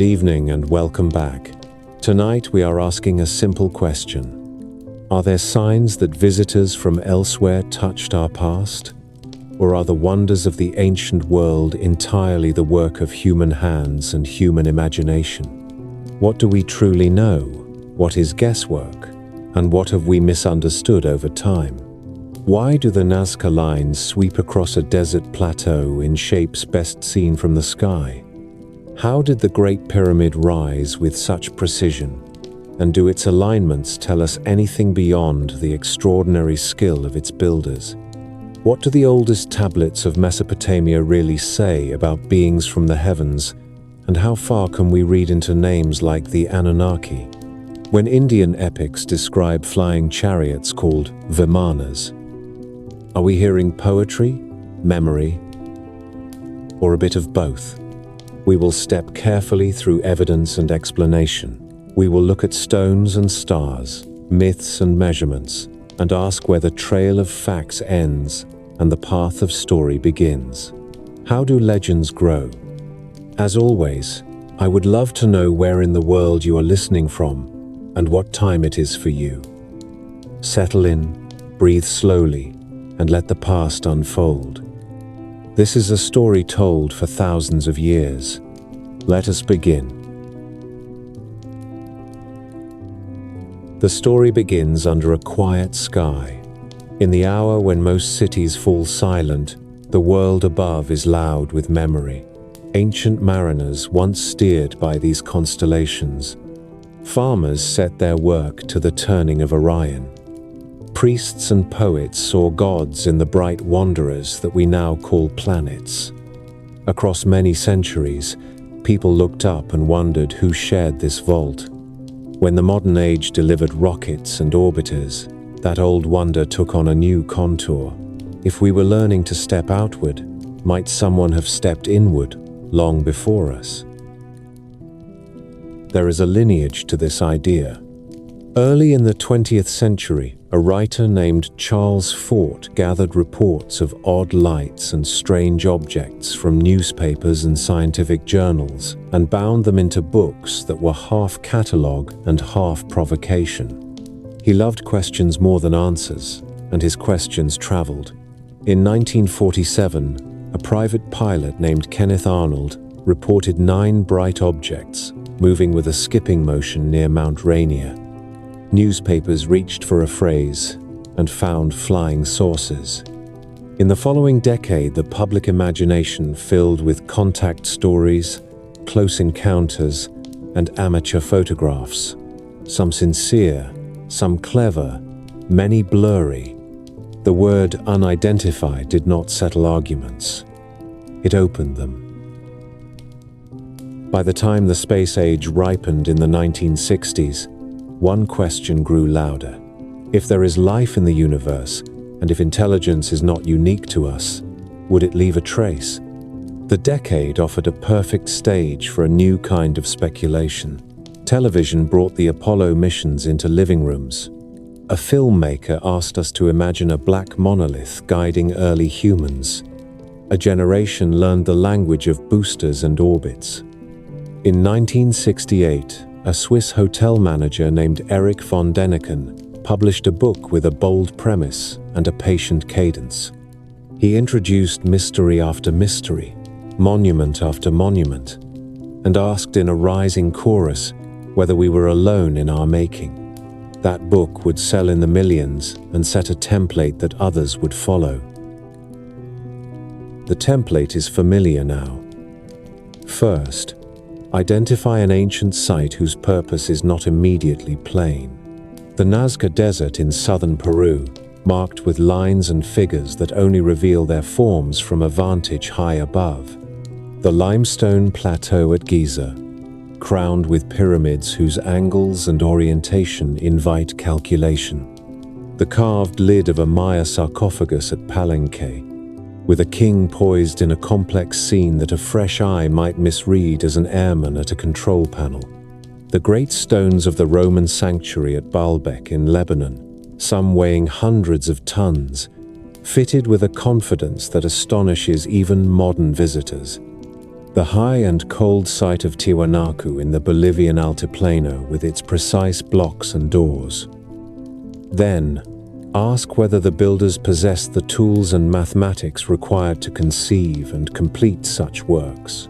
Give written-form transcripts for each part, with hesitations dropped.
Good evening and welcome back. Tonight we are asking a simple question. Are there signs that visitors from elsewhere touched our past? Or are the wonders of the ancient world entirely the work of human hands and human imagination? What do we truly know? What is guesswork? And what have we misunderstood over time? Why do the Nazca lines sweep across a desert plateau in shapes best seen from the sky? How did the Great Pyramid rise with such precision? And do its alignments tell us anything beyond the extraordinary skill of its builders? What do the oldest tablets of Mesopotamia really say about beings from the heavens? And how far can we read into names like the Anunnaki? When Indian epics describe flying chariots called Vimanas, are we hearing poetry, memory, or a bit of both? We will step carefully through evidence and explanation. We will look at stones and stars, myths and measurements, and ask where the trail of facts ends and the path of story begins. How do legends grow? As always, I would love to know where in the world you are listening from and what time it is for you. Settle in, breathe slowly, and let the past unfold. This is a story told for thousands of years. Let us begin. The story begins under a quiet sky. In the hour when most cities fall silent, the world above is loud with memory. Ancient mariners once steered by these constellations. Farmers set their work to the turning of Orion. Priests and poets saw gods in the bright wanderers that we now call planets. Across many centuries, people looked up and wondered who shared this vault. When the modern age delivered rockets and orbiters, that old wonder took on a new contour. If we were learning to step outward, might someone have stepped inward long before us? There is a lineage to this idea. Early in the 20th century, a writer named Charles Fort gathered reports of odd lights and strange objects from newspapers and scientific journals and bound them into books that were half catalogue and half provocation. He loved questions more than answers, and his questions traveled. In 1947, a private pilot named Kenneth Arnold reported 9 bright objects moving with a skipping motion near Mount Rainier. Newspapers reached for a phrase and found flying saucers. In the following decade, the public imagination filled with contact stories, close encounters, and amateur photographs. Some sincere, some clever, many blurry. The word unidentified did not settle arguments. It opened them. By the time the space age ripened in the 1960s, one question grew louder. If there is life in the universe, and if intelligence is not unique to us, would it leave a trace? The decade offered a perfect stage for a new kind of speculation. Television brought the Apollo missions into living rooms. A filmmaker asked us to imagine a black monolith guiding early humans. A generation learned the language of boosters and orbits. In 1968, a Swiss hotel manager named Erich von Däniken published a book with a bold premise and a patient cadence. He introduced mystery after mystery, monument after monument, and asked in a rising chorus whether we were alone in our making. That book would sell in the millions and set a template that others would follow. The template is familiar now. First, identify an ancient site whose purpose is not immediately plain. The Nazca Desert in southern Peru, marked with lines and figures that only reveal their forms from a vantage high above. The limestone plateau at Giza, crowned with pyramids whose angles and orientation invite calculation. The carved lid of a Maya sarcophagus at Palenque, with a king poised in a complex scene that a fresh eye might misread as an airman at a control panel. The great stones of the Roman sanctuary at Baalbek in Lebanon, some weighing hundreds of tons, fitted with a confidence that astonishes even modern visitors. The high and cold site of Tiwanaku in the Bolivian Altiplano with its precise blocks and doors. Then, ask whether the builders possessed the tools and mathematics required to conceive and complete such works.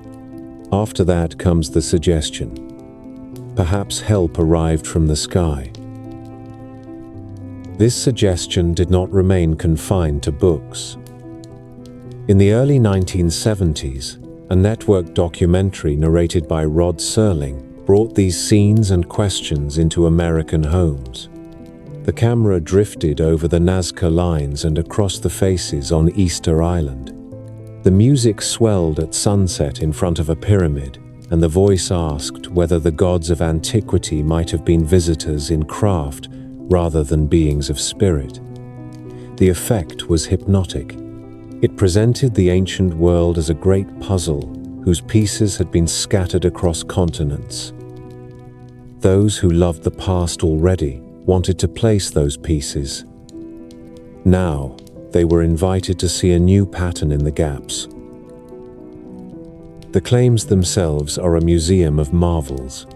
After that comes the suggestion. Perhaps help arrived from the sky. This suggestion did not remain confined to books. In the early 1970s, a network documentary narrated by Rod Serling brought these scenes and questions into American homes. The camera drifted over the Nazca lines and across the faces on Easter Island. The music swelled at sunset in front of a pyramid, and the voice asked whether the gods of antiquity might have been visitors in craft rather than beings of spirit. The effect was hypnotic. It presented the ancient world as a great puzzle whose pieces had been scattered across continents. Those who loved the past already wanted to place those pieces. Now, they were invited to see a new pattern in the gaps. The claims themselves are a museum of marvels.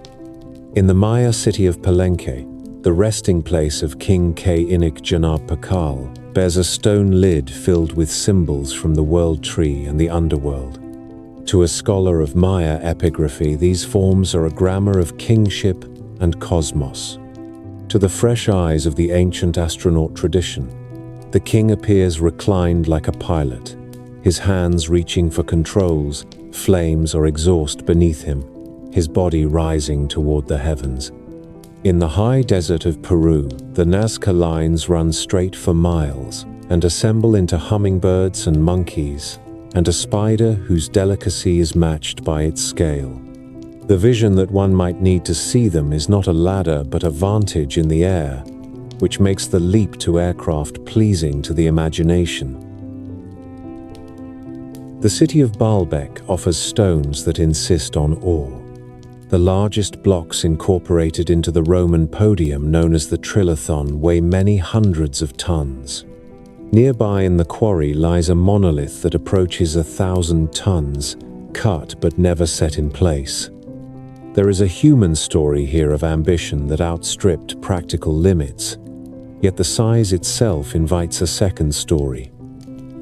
In the Maya city of Palenque, the resting place of King K-Inik Janab Pakal bears a stone lid filled with symbols from the world tree and the underworld. To a scholar of Maya epigraphy, these forms are a grammar of kingship and cosmos. To the fresh eyes of the ancient astronaut tradition, the king appears reclined like a pilot, his hands reaching for controls, flames or exhaust beneath him, his body rising toward the heavens. In the high desert of Peru, the Nazca lines run straight for miles and assemble into hummingbirds and monkeys, and a spider whose delicacy is matched by its scale. The vision that one might need to see them is not a ladder but a vantage in the air, which makes the leap to aircraft pleasing to the imagination. The city of Baalbek offers stones that insist on awe. The largest blocks incorporated into the Roman podium known as the Trilithon weigh many hundreds of tons. Nearby in the quarry lies a monolith that approaches 1,000 tons, cut but never set in place. There is a human story here of ambition that outstripped practical limits, yet the size itself invites a second story.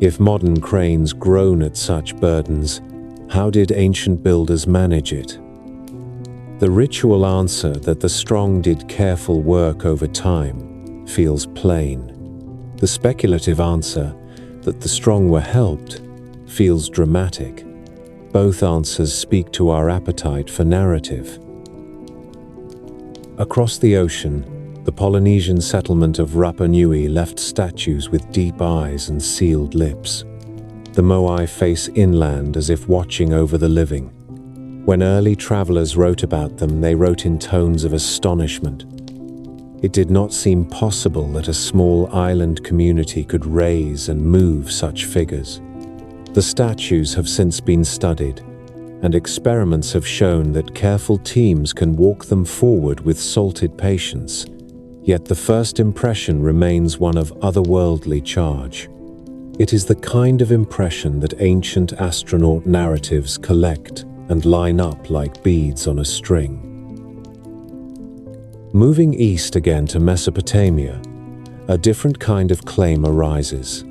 If modern cranes groan at such burdens, how did ancient builders manage it? The ritual answer that the strong did careful work over time feels plain. The speculative answer that the strong were helped feels dramatic. Both answers speak to our appetite for narrative. Across the ocean, the Polynesian settlement of Rapa Nui left statues with deep eyes and sealed lips. The Moai face inland as if watching over the living. When early travelers wrote about them, they wrote in tones of astonishment. It did not seem possible that a small island community could raise and move such figures. The statues have since been studied, and experiments have shown that careful teams can walk them forward with salted patience, yet the first impression remains one of otherworldly charge. It is the kind of impression that ancient astronaut narratives collect and line up like beads on a string. Moving east again to Mesopotamia, a different kind of claim arises.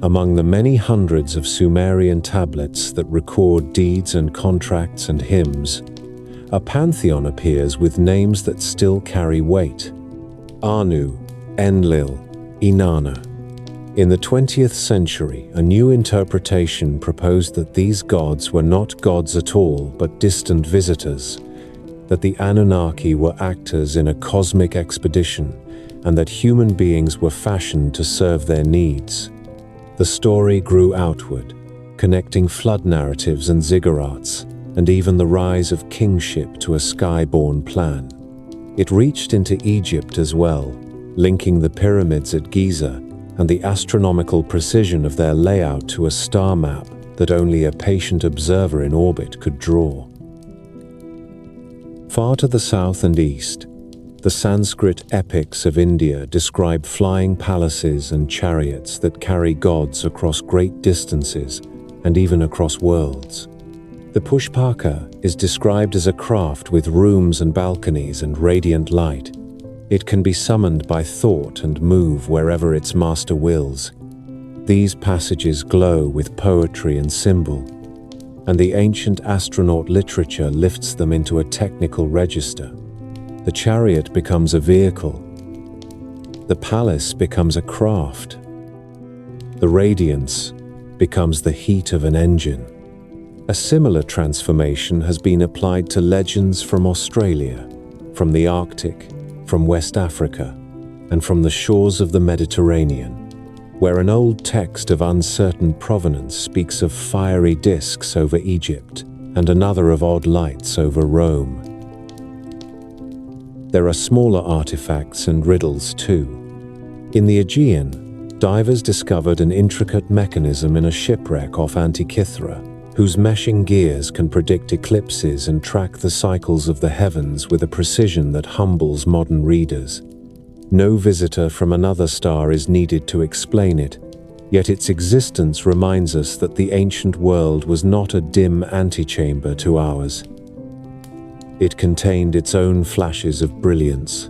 Among the many hundreds of Sumerian tablets that record deeds and contracts and hymns, a pantheon appears with names that still carry weight. Anu, Enlil, Inanna. In the 20th century, a new interpretation proposed that these gods were not gods at all, but distant visitors, that the Anunnaki were actors in a cosmic expedition, and that human beings were fashioned to serve their needs. The story grew outward, connecting flood narratives and ziggurats, and even the rise of kingship to a sky-born plan. It reached into Egypt as well, linking the pyramids at Giza and the astronomical precision of their layout to a star map that only a patient observer in orbit could draw. Far to the south and east, the Sanskrit epics of India describe flying palaces and chariots that carry gods across great distances and even across worlds. The Pushpaka is described as a craft with rooms and balconies and radiant light. It can be summoned by thought and move wherever its master wills. These passages glow with poetry and symbol, and the ancient astronaut literature lifts them into a technical register. The chariot becomes a vehicle. The palace becomes a craft. The radiance becomes the heat of an engine. A similar transformation has been applied to legends from Australia, from the Arctic, from West Africa, and from the shores of the Mediterranean, where an old text of uncertain provenance speaks of fiery discs over Egypt and another of odd lights over Rome. There are smaller artifacts and riddles too. In the Aegean, divers discovered an intricate mechanism in a shipwreck off Antikythera, whose meshing gears can predict eclipses and track the cycles of the heavens with a precision that humbles modern readers. No visitor from another star is needed to explain it, yet its existence reminds us that the ancient world was not a dim antechamber to ours. It contained its own flashes of brilliance.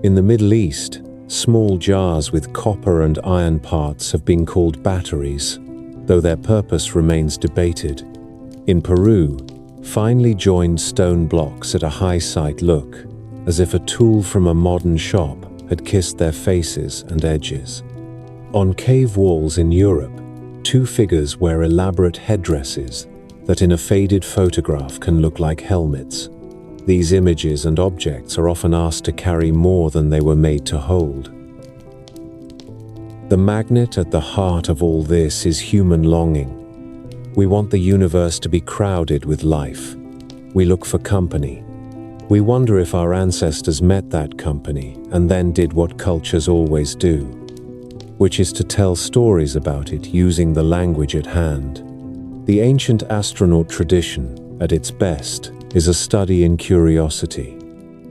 In the Middle East, small jars with copper and iron parts have been called batteries, though their purpose remains debated. In Peru, finely joined stone blocks at a high sight look, as if a tool from a modern shop had kissed their faces and edges. On cave walls in Europe, two figures wear elaborate headdresses that in a faded photograph can look like helmets. These images and objects are often asked to carry more than they were made to hold. The magnet at the heart of all this is human longing. We want the universe to be crowded with life. We look for company. We wonder if our ancestors met that company and then did what cultures always do, which is to tell stories about it using the language at hand. The ancient astronaut tradition, at its best, is a study in curiosity.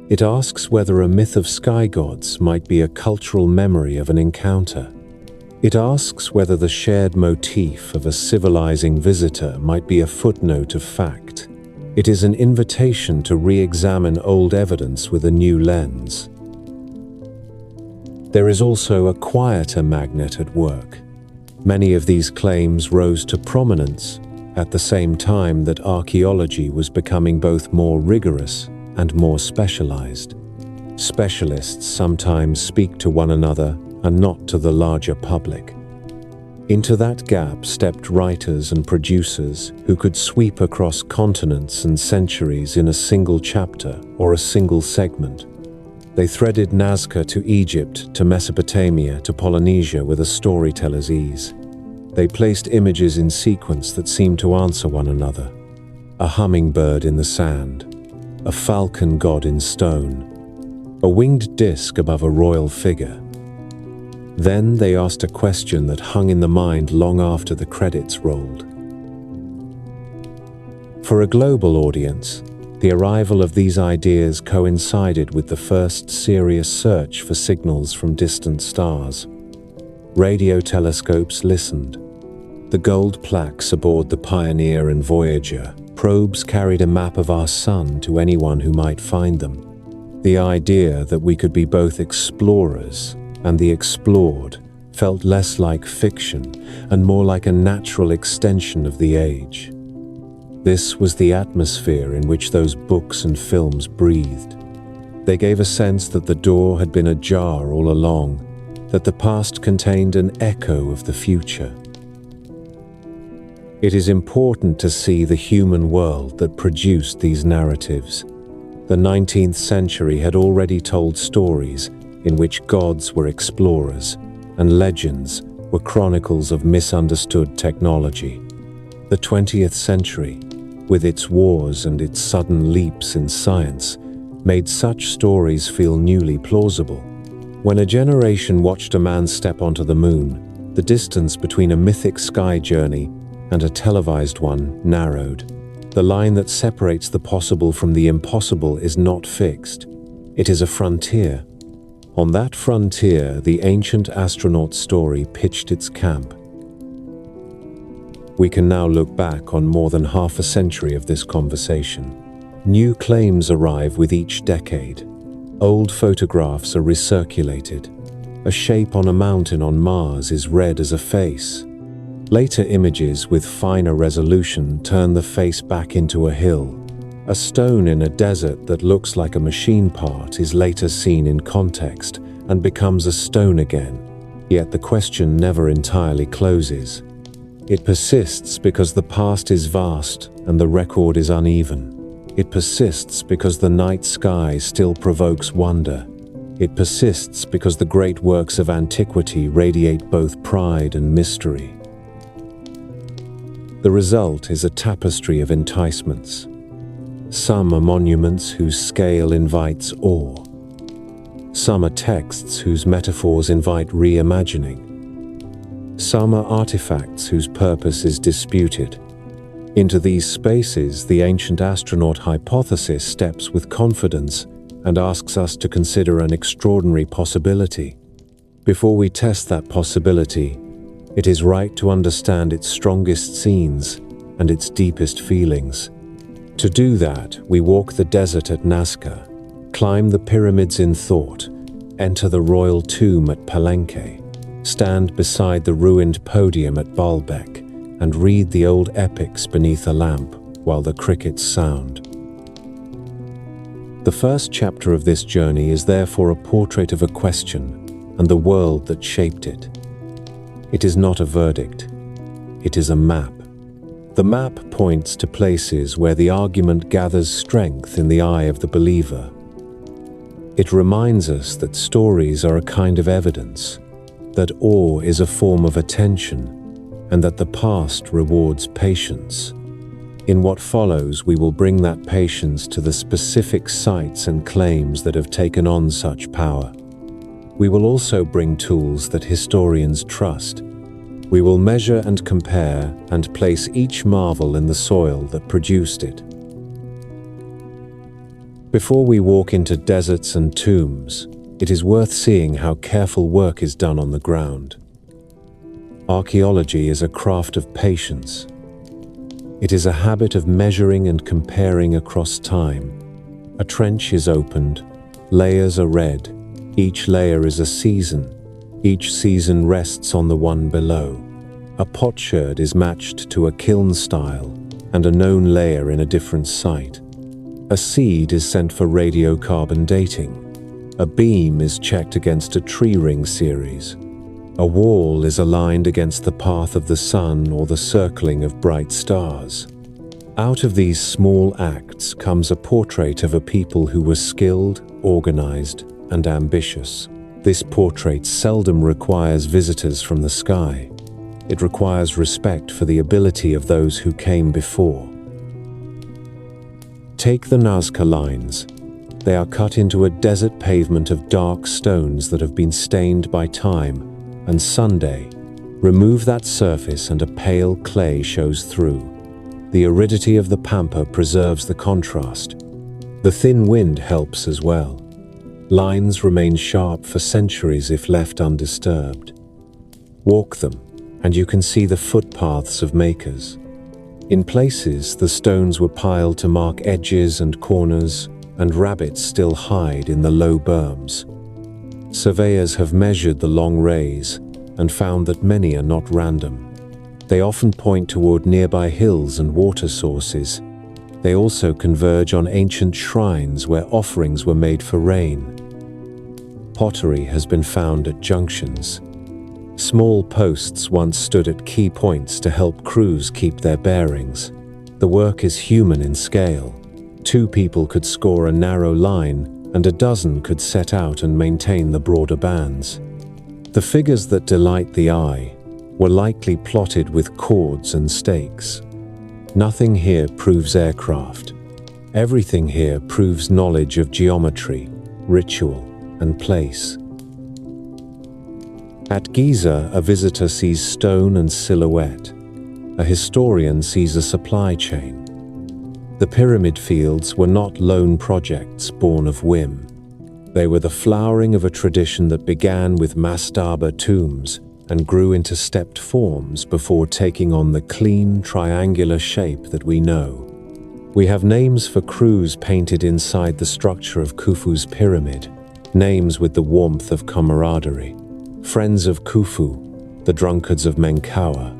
It asks whether a myth of sky gods might be a cultural memory of an encounter. It asks whether the shared motif of a civilizing visitor might be a footnote of fact. It is an invitation to re-examine old evidence with a new lens. There is also a quieter magnet at work. Many of these claims rose to prominence at the same time that archaeology was becoming both more rigorous and more specialized. Specialists sometimes speak to one another and not to the larger public. Into that gap stepped writers and producers who could sweep across continents and centuries in a single chapter or a single segment. They threaded Nazca to Egypt, to Mesopotamia, to Polynesia with a storyteller's ease. They placed images in sequence that seemed to answer one another. A hummingbird in the sand, a falcon god in stone, a winged disc above a royal figure. Then they asked a question that hung in the mind long after the credits rolled. For a global audience, the arrival of these ideas coincided with the first serious search for signals from distant stars. Radio telescopes listened. The gold plaques aboard the Pioneer and Voyager probes carried a map of our sun to anyone who might find them. The idea that we could be both explorers and the explored felt less like fiction and more like a natural extension of the age. This was the atmosphere in which those books and films breathed. They gave a sense that the door had been ajar all along, that the past contained an echo of the future. It is important to see the human world that produced these narratives. The 19th century had already told stories in which gods were explorers and legends were chronicles of misunderstood technology. The 20th century, with its wars and its sudden leaps in science, made such stories feel newly plausible. When a generation watched a man step onto the moon, the distance between a mythic sky journey and a televised one narrowed. The line that separates the possible from the impossible is not fixed. It is a frontier. On that frontier, the ancient astronaut story pitched its camp. We can now look back on more than half a century of this conversation. New claims arrive with each decade. Old photographs are recirculated. A shape on a mountain on Mars is read as a face. Later images with finer resolution turn the face back into a hill. A stone in a desert that looks like a machine part is later seen in context and becomes a stone again. Yet the question never entirely closes. It persists because the past is vast and the record is uneven. It persists because the night sky still provokes wonder. It persists because the great works of antiquity radiate both pride and mystery. The result is a tapestry of enticements. Some are monuments whose scale invites awe. Some are texts whose metaphors invite reimagining. Some are artifacts whose purpose is disputed. Into these spaces, the ancient astronaut hypothesis steps with confidence and asks us to consider an extraordinary possibility. Before we test that possibility, it is right to understand its strongest scenes and its deepest feelings. To do that, we walk the desert at Nazca, climb the pyramids in thought, enter the royal tomb at Palenque, stand beside the ruined podium at Baalbek, and read the old epics beneath a lamp while the crickets sound. The first chapter of this journey is therefore a portrait of a question and the world that shaped it. It is not a verdict. It is a map. The map points to places where the argument gathers strength in the eye of the believer. It reminds us that stories are a kind of evidence, that awe is a form of attention, and that the past rewards patience. In what follows, we will bring that patience to the specific sites and claims that have taken on such power. We will also bring tools that historians trust. We will measure and compare and place each marvel in the soil that produced it. Before we walk into deserts and tombs, it is worth seeing how careful work is done on the ground. Archaeology is a craft of patience. It is a habit of measuring and comparing across time. A trench is opened, layers are read, each layer is a season, each season rests on the one below. A potsherd is matched to a kiln style and a known layer in a different site. A seed is sent for radiocarbon dating. A beam is checked against a tree ring series. A wall is aligned against the path of the sun or the circling of bright stars. Out of these small acts comes a portrait of a people who were skilled, organized, and ambitious. This portrait seldom requires visitors from the sky. It requires respect for the ability of those who came before. Take the Nazca lines. They are cut into a desert pavement of dark stones that have been stained by time and Sunday. Remove that surface and a pale clay shows through. The aridity of the pampa preserves the contrast. The thin wind helps as well. Lines remain sharp for centuries if left undisturbed. Walk them, and you can see the footpaths of makers. In places, the stones were piled to mark edges and corners, and rabbits still hide in the low berms. Surveyors have measured the long rays and found that many are not random. They often point toward nearby hills and water sources. They also converge on ancient shrines where offerings were made for rain. Pottery has been found at junctions. Small posts once stood at key points to help crews keep their bearings. The work is human in scale. 2 people could score a narrow line, and a dozen could set out and maintain the broader bands. The figures that delight the eye were likely plotted with cords and stakes. Nothing here proves aircraft. Everything here proves knowledge of geometry, ritual, and place. At Giza, a visitor sees stone and silhouette. A historian sees a supply chain. The pyramid fields were not lone projects born of whim. They were the flowering of a tradition that began with mastaba tombs and grew into stepped forms before taking on the clean, triangular shape that we know. We have names for crews painted inside the structure of Khufu's pyramid, names with the warmth of camaraderie. Friends of Khufu, the drunkards of Menkaure.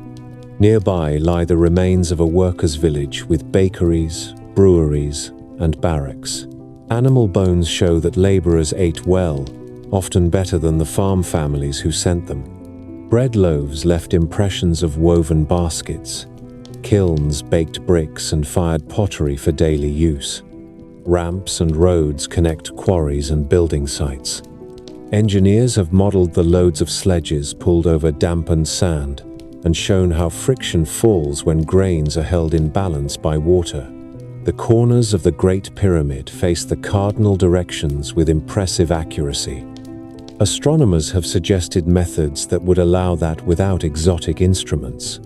Nearby lie the remains of a workers' village with bakeries, breweries, and barracks. Animal bones show that laborers ate well, often better than the farm families who sent them. Bread loaves left impressions of woven baskets. Kilns baked bricks and fired pottery for daily use. Ramps and roads connect quarries and building sites. Engineers have modeled the loads of sledges pulled over dampened sand and shown how friction falls when grains are held in balance by water. The corners of the Great Pyramid face the cardinal directions with impressive accuracy. Astronomers have suggested methods that would allow that without exotic instruments.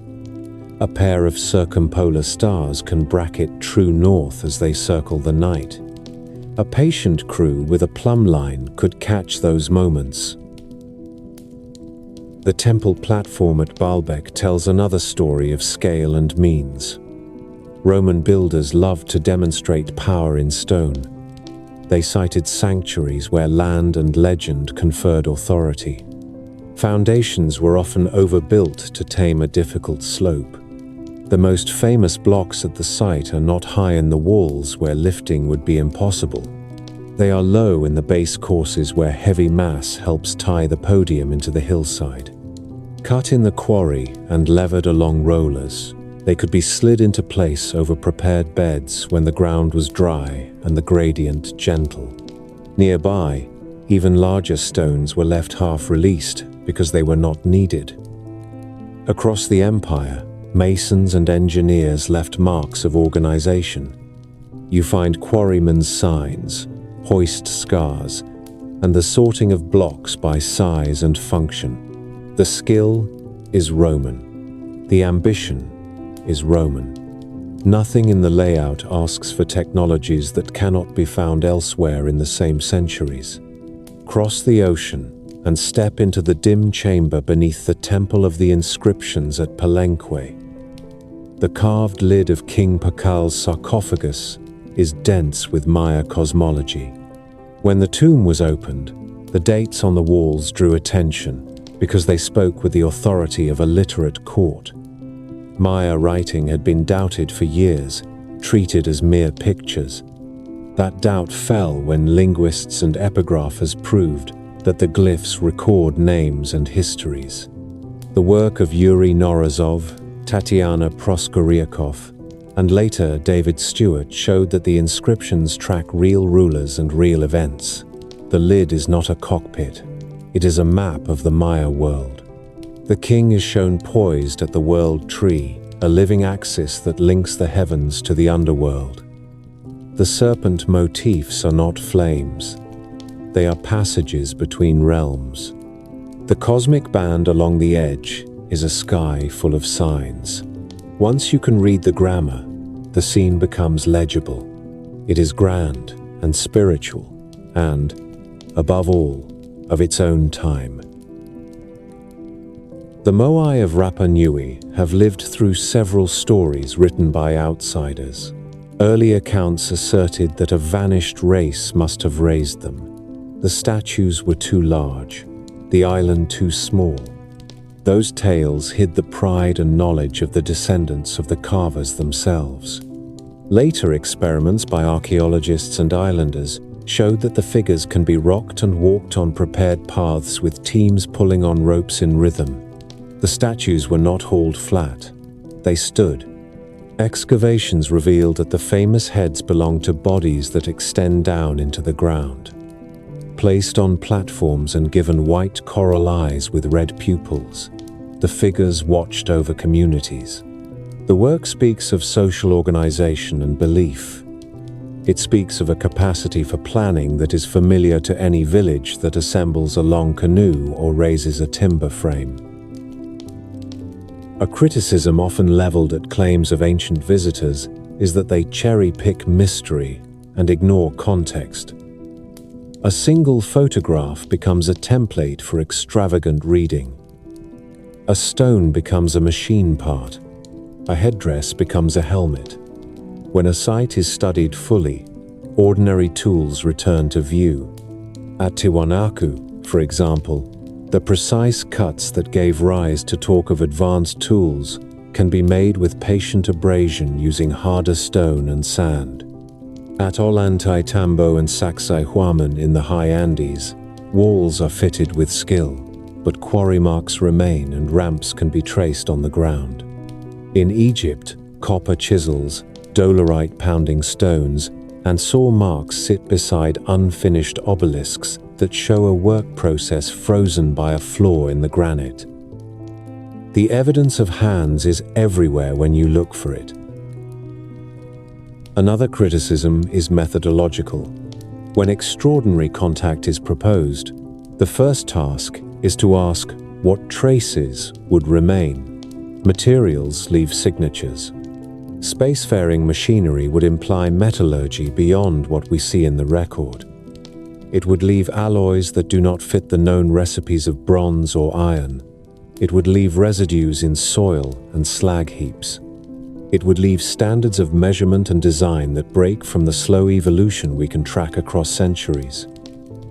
A pair of circumpolar stars can bracket true north as they circle the night. A patient crew with a plumb line could catch those moments. The temple platform at Baalbek tells another story of scale and means. Roman builders loved to demonstrate power in stone. They cited sanctuaries where land and legend conferred authority. Foundations were often overbuilt to tame a difficult slope. The most famous blocks at the site are not high in the walls where lifting would be impossible. They are low in the base courses where heavy mass helps tie the podium into the hillside. Cut in the quarry and levered along rollers, they could be slid into place over prepared beds when the ground was dry and the gradient gentle. Nearby, even larger stones were left half-released because they were not needed. Across the empire, masons and engineers left marks of organization. You find quarrymen's signs, hoist scars, and the sorting of blocks by size and function. The skill is Roman. The ambition is Roman. Nothing in the layout asks for technologies that cannot be found elsewhere in the same centuries. Cross the ocean and step into the dim chamber beneath the Temple of the Inscriptions at Palenque. The carved lid of King Pakal's sarcophagus is dense with Maya cosmology. When the tomb was opened, the dates on the walls drew attention because they spoke with the authority of a literate court. Maya writing had been doubted for years, treated as mere pictures. That doubt fell when linguists and epigraphers proved that the glyphs record names and histories. The work of Yuri Norazov, Tatiana Proskoryakov, and later David Stewart showed that the inscriptions track real rulers and real events. The lid is not a cockpit. It is a map of the Maya world. The king is shown poised at the world tree, a living axis that links the heavens to the underworld. The serpent motifs are not flames. They are passages between realms. The cosmic band along the edge is a sky full of signs. Once you can read the grammar, the scene becomes legible. It is grand and spiritual, and, above all, of its own time. The Moai of Rapa Nui have lived through several stories written by outsiders. Early accounts asserted that a vanished race must have raised them. The statues were too large, the island too small. Those tales hid the pride and knowledge of the descendants of the carvers themselves. Later experiments by archaeologists and islanders showed that the figures can be rocked and walked on prepared paths with teams pulling on ropes in rhythm. The statues were not hauled flat. They stood. Excavations revealed that the famous heads belonged to bodies that extend down into the ground. Placed on platforms and given white coral eyes with red pupils, the figures watched over communities. The work speaks of social organization and belief. It speaks of a capacity for planning that is familiar to any village that assembles a long canoe or raises a timber frame. A criticism often leveled at claims of ancient visitors is that they cherry-pick mystery and ignore context. A single photograph becomes a template for extravagant reading. A stone becomes a machine part. A headdress becomes a helmet. When a site is studied fully, ordinary tools return to view. At Tiwanaku, for example, the precise cuts that gave rise to talk of advanced tools can be made with patient abrasion using harder stone and sand. At Ollantaytambo and Sacsayhuaman in the high Andes, walls are fitted with skill, but quarry marks remain and ramps can be traced on the ground. In Egypt, copper chisels, dolerite pounding stones, and saw marks sit beside unfinished obelisks that show a work process frozen by a flaw in the granite. The evidence of hands is everywhere when you look for it. Another criticism is methodological. When extraordinary contact is proposed, the first task is to ask what traces would remain. Materials leave signatures. Spacefaring machinery would imply metallurgy beyond what we see in the record. It would leave alloys that do not fit the known recipes of bronze or iron. It would leave residues in soil and slag heaps. It would leave standards of measurement and design that break from the slow evolution we can track across centuries.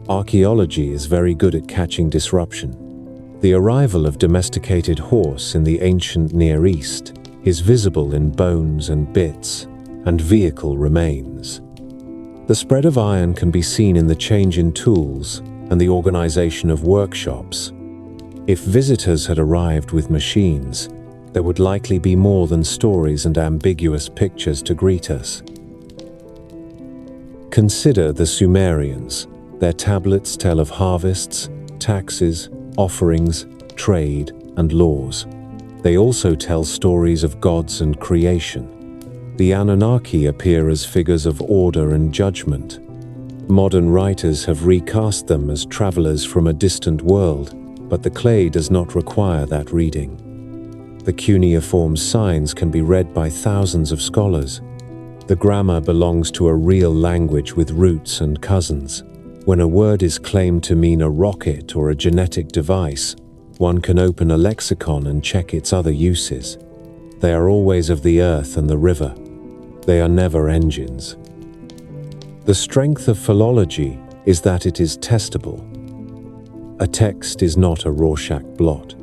Archaeology is very good at catching disruption. The arrival of domesticated horse in the ancient Near East is visible in bones and bits, and vehicle remains. The spread of iron can be seen in the change in tools and the organization of workshops. If visitors had arrived with machines, there would likely be more than stories and ambiguous pictures to greet us. Consider the Sumerians. Their tablets tell of harvests, taxes, offerings, trade, and laws. They also tell stories of gods and creation. The Anunnaki appear as figures of order and judgment. Modern writers have recast them as travelers from a distant world, but the clay does not require that reading. The cuneiform signs can be read by thousands of scholars. The grammar belongs to a real language with roots and cousins. When a word is claimed to mean a rocket or a genetic device, one can open a lexicon and check its other uses. They are always of the earth and the river. They are never engines. The strength of philology is that it is testable. A text is not a Rorschach blot.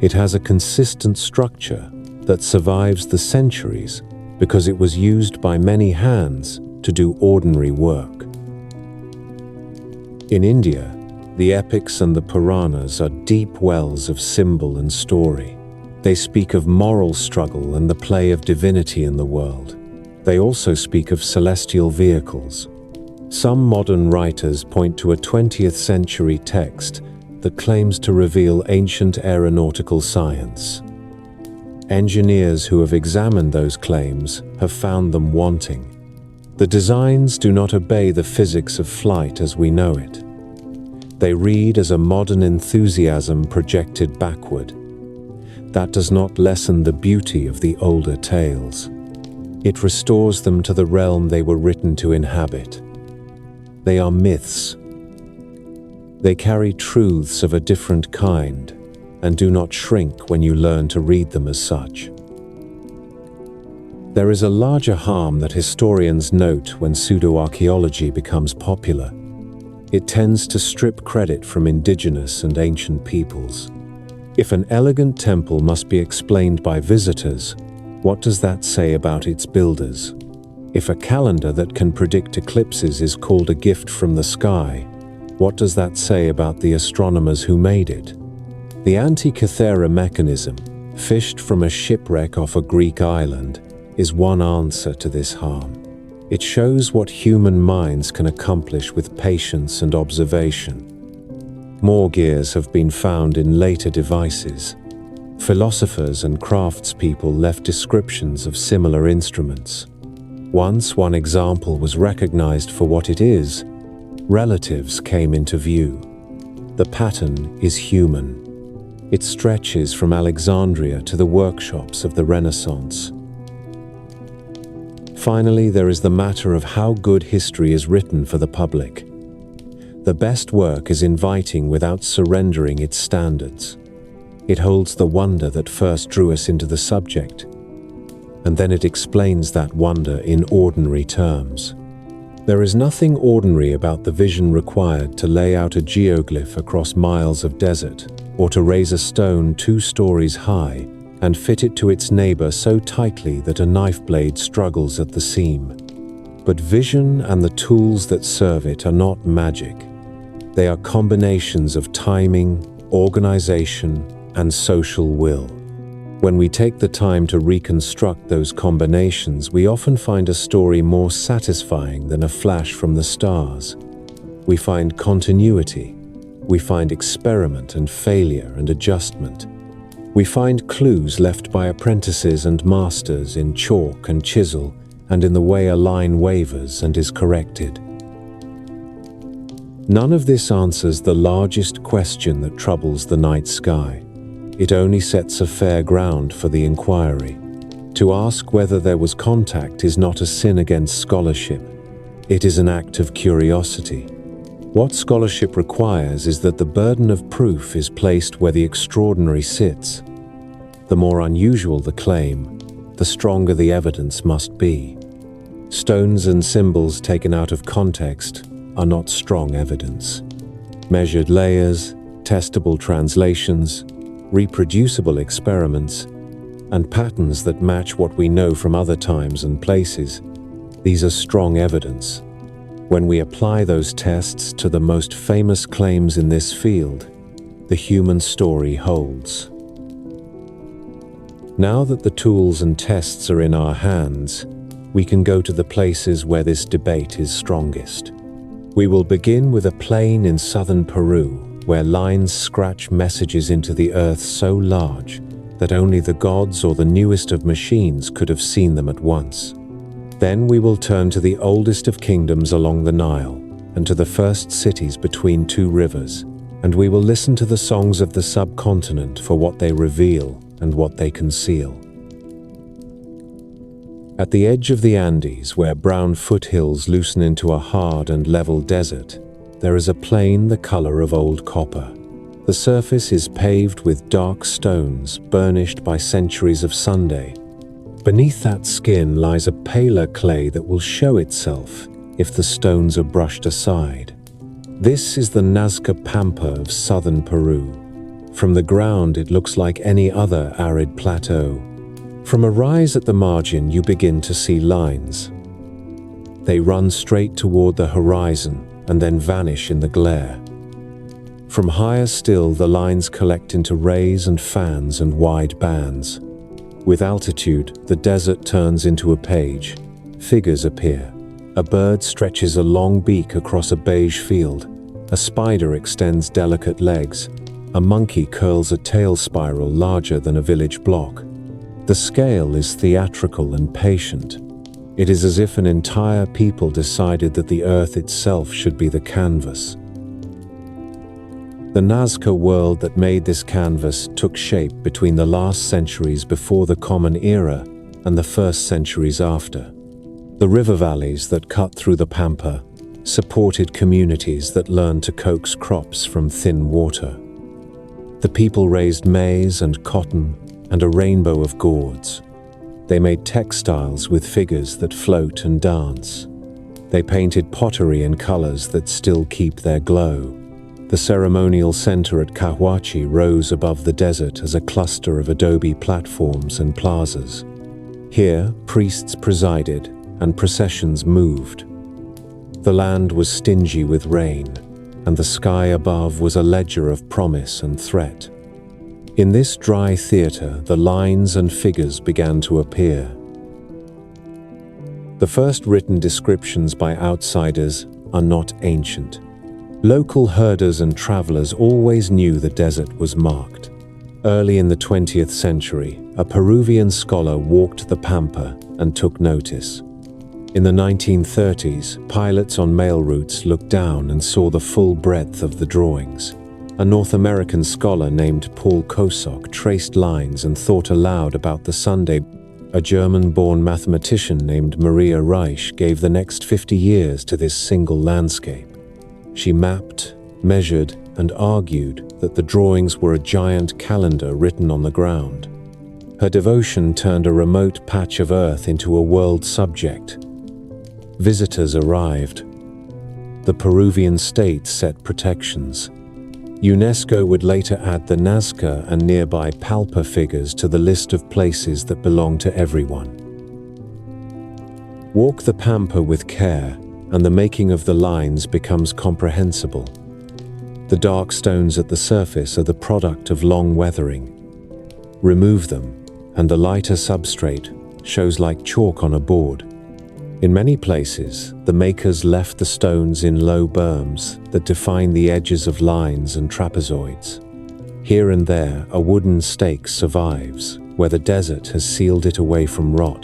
It has a consistent structure that survives the centuries because it was used by many hands to do ordinary work. In India, the epics and the Puranas are deep wells of symbol and story. They speak of moral struggle and the play of divinity in the world. They also speak of celestial vehicles. Some modern writers point to a 20th century text that claims to reveal ancient aeronautical science. Engineers who have examined those claims have found them wanting. The designs do not obey the physics of flight as we know it. They read as a modern enthusiasm projected backward. That does not lessen the beauty of the older tales. It restores them to the realm they were written to inhabit. They are myths. They carry truths of a different kind and do not shrink when you learn to read them as such. There is a larger harm that historians note when pseudo-archaeology becomes popular. It tends to strip credit from indigenous and ancient peoples. If an elegant temple must be explained by visitors, what does that say about its builders? If a calendar that can predict eclipses is called a gift from the sky, what does that say about the astronomers who made it? The Antikythera mechanism, fished from a shipwreck off a Greek island, is one answer to this harm. It shows what human minds can accomplish with patience and observation. More gears have been found in later devices. Philosophers and craftspeople left descriptions of similar instruments. Once one example was recognized for what it is, relatives came into view. The pattern is human. It stretches from Alexandria to the workshops of the Renaissance. Finally, there is the matter of how good history is written for the public. The best work is inviting without surrendering its standards. It holds the wonder that first drew us into the subject, and then it explains that wonder in ordinary terms. There is nothing ordinary about the vision required to lay out a geoglyph across miles of desert, or to raise a stone 2 stories high and fit it to its neighbor so tightly that a knife blade struggles at the seam. But vision and the tools that serve it are not magic. They are combinations of timing, organization, and social will. When we take the time to reconstruct those combinations, we often find a story more satisfying than a flash from the stars. We find continuity. We find experiment and failure and adjustment. We find clues left by apprentices and masters in chalk and chisel, and in the way a line wavers and is corrected. None of this answers the largest question that troubles the night sky. It only sets a fair ground for the inquiry. To ask whether there was contact is not a sin against scholarship. It is an act of curiosity. What scholarship requires is that the burden of proof is placed where the extraordinary sits. The more unusual the claim, the stronger the evidence must be. Stones and symbols taken out of context are not strong evidence. Measured layers, testable translations, reproducible experiments, and patterns that match what we know from other times and places, these are strong evidence. When we apply those tests to the most famous claims in this field, the human story holds. Now that the tools and tests are in our hands, we can go to the places where this debate is strongest. We will begin with a plain in southern Peru, where lines scratch messages into the earth so large that only the gods or the newest of machines could have seen them at once. Then we will turn to the oldest of kingdoms along the Nile and to the first cities between 2 rivers, and we will listen to the songs of the subcontinent for what they reveal and what they conceal. At the edge of the Andes, where brown foothills loosen into a hard and level desert, there is a plain the color of old copper. The surface is paved with dark stones, burnished by centuries of Sunday. Beneath that skin lies a paler clay that will show itself if the stones are brushed aside. This is the Nazca Pampa of southern Peru. From the ground, it looks like any other arid plateau. From a rise at the margin, you begin to see lines. They run straight toward the horizon and then vanish in the glare. From higher still, the lines collect into rays and fans and wide bands. With altitude, the desert turns into a page. Figures appear. A bird stretches a long beak across a beige field. A spider extends delicate legs. A monkey curls a tail spiral larger than a village block. The scale is theatrical and patient. It is as if an entire people decided that the earth itself should be the canvas. The Nazca world that made this canvas took shape between the last centuries before the Common Era and the first centuries after. The river valleys that cut through the Pampa supported communities that learned to coax crops from thin water. The people raised maize and cotton and a rainbow of gourds. They made textiles with figures that float and dance. They painted pottery in colors that still keep their glow. The ceremonial center at Cahuachi rose above the desert as a cluster of adobe platforms and plazas. Here, priests presided and processions moved. The land was stingy with rain, and the sky above was a ledger of promise and threat. In this dry theater, the lines and figures began to appear. The first written descriptions by outsiders are not ancient. Local herders and travelers always knew the desert was marked. Early in the 20th century, a Peruvian scholar walked the Pampa and took notice. In the 1930s, pilots on mail routes looked down and saw the full breadth of the drawings. A North American scholar named Paul Kosok traced lines and thought aloud about the Sunday. A German-born mathematician named Maria Reich gave the next 50 years to this single landscape. She mapped, measured, and argued that the drawings were a giant calendar written on the ground. Her devotion turned a remote patch of Earth into a world subject. Visitors arrived. The Peruvian state set protections. UNESCO would later add the Nazca and nearby Palpa figures to the list of places that belong to everyone. Walk the Pampa with care, and the making of the lines becomes comprehensible. The dark stones at the surface are the product of long weathering. Remove them, and the lighter substrate shows like chalk on a board. In many places, the makers left the stones in low berms that define the edges of lines and trapezoids. Here and there, a wooden stake survives, where the desert has sealed it away from rot.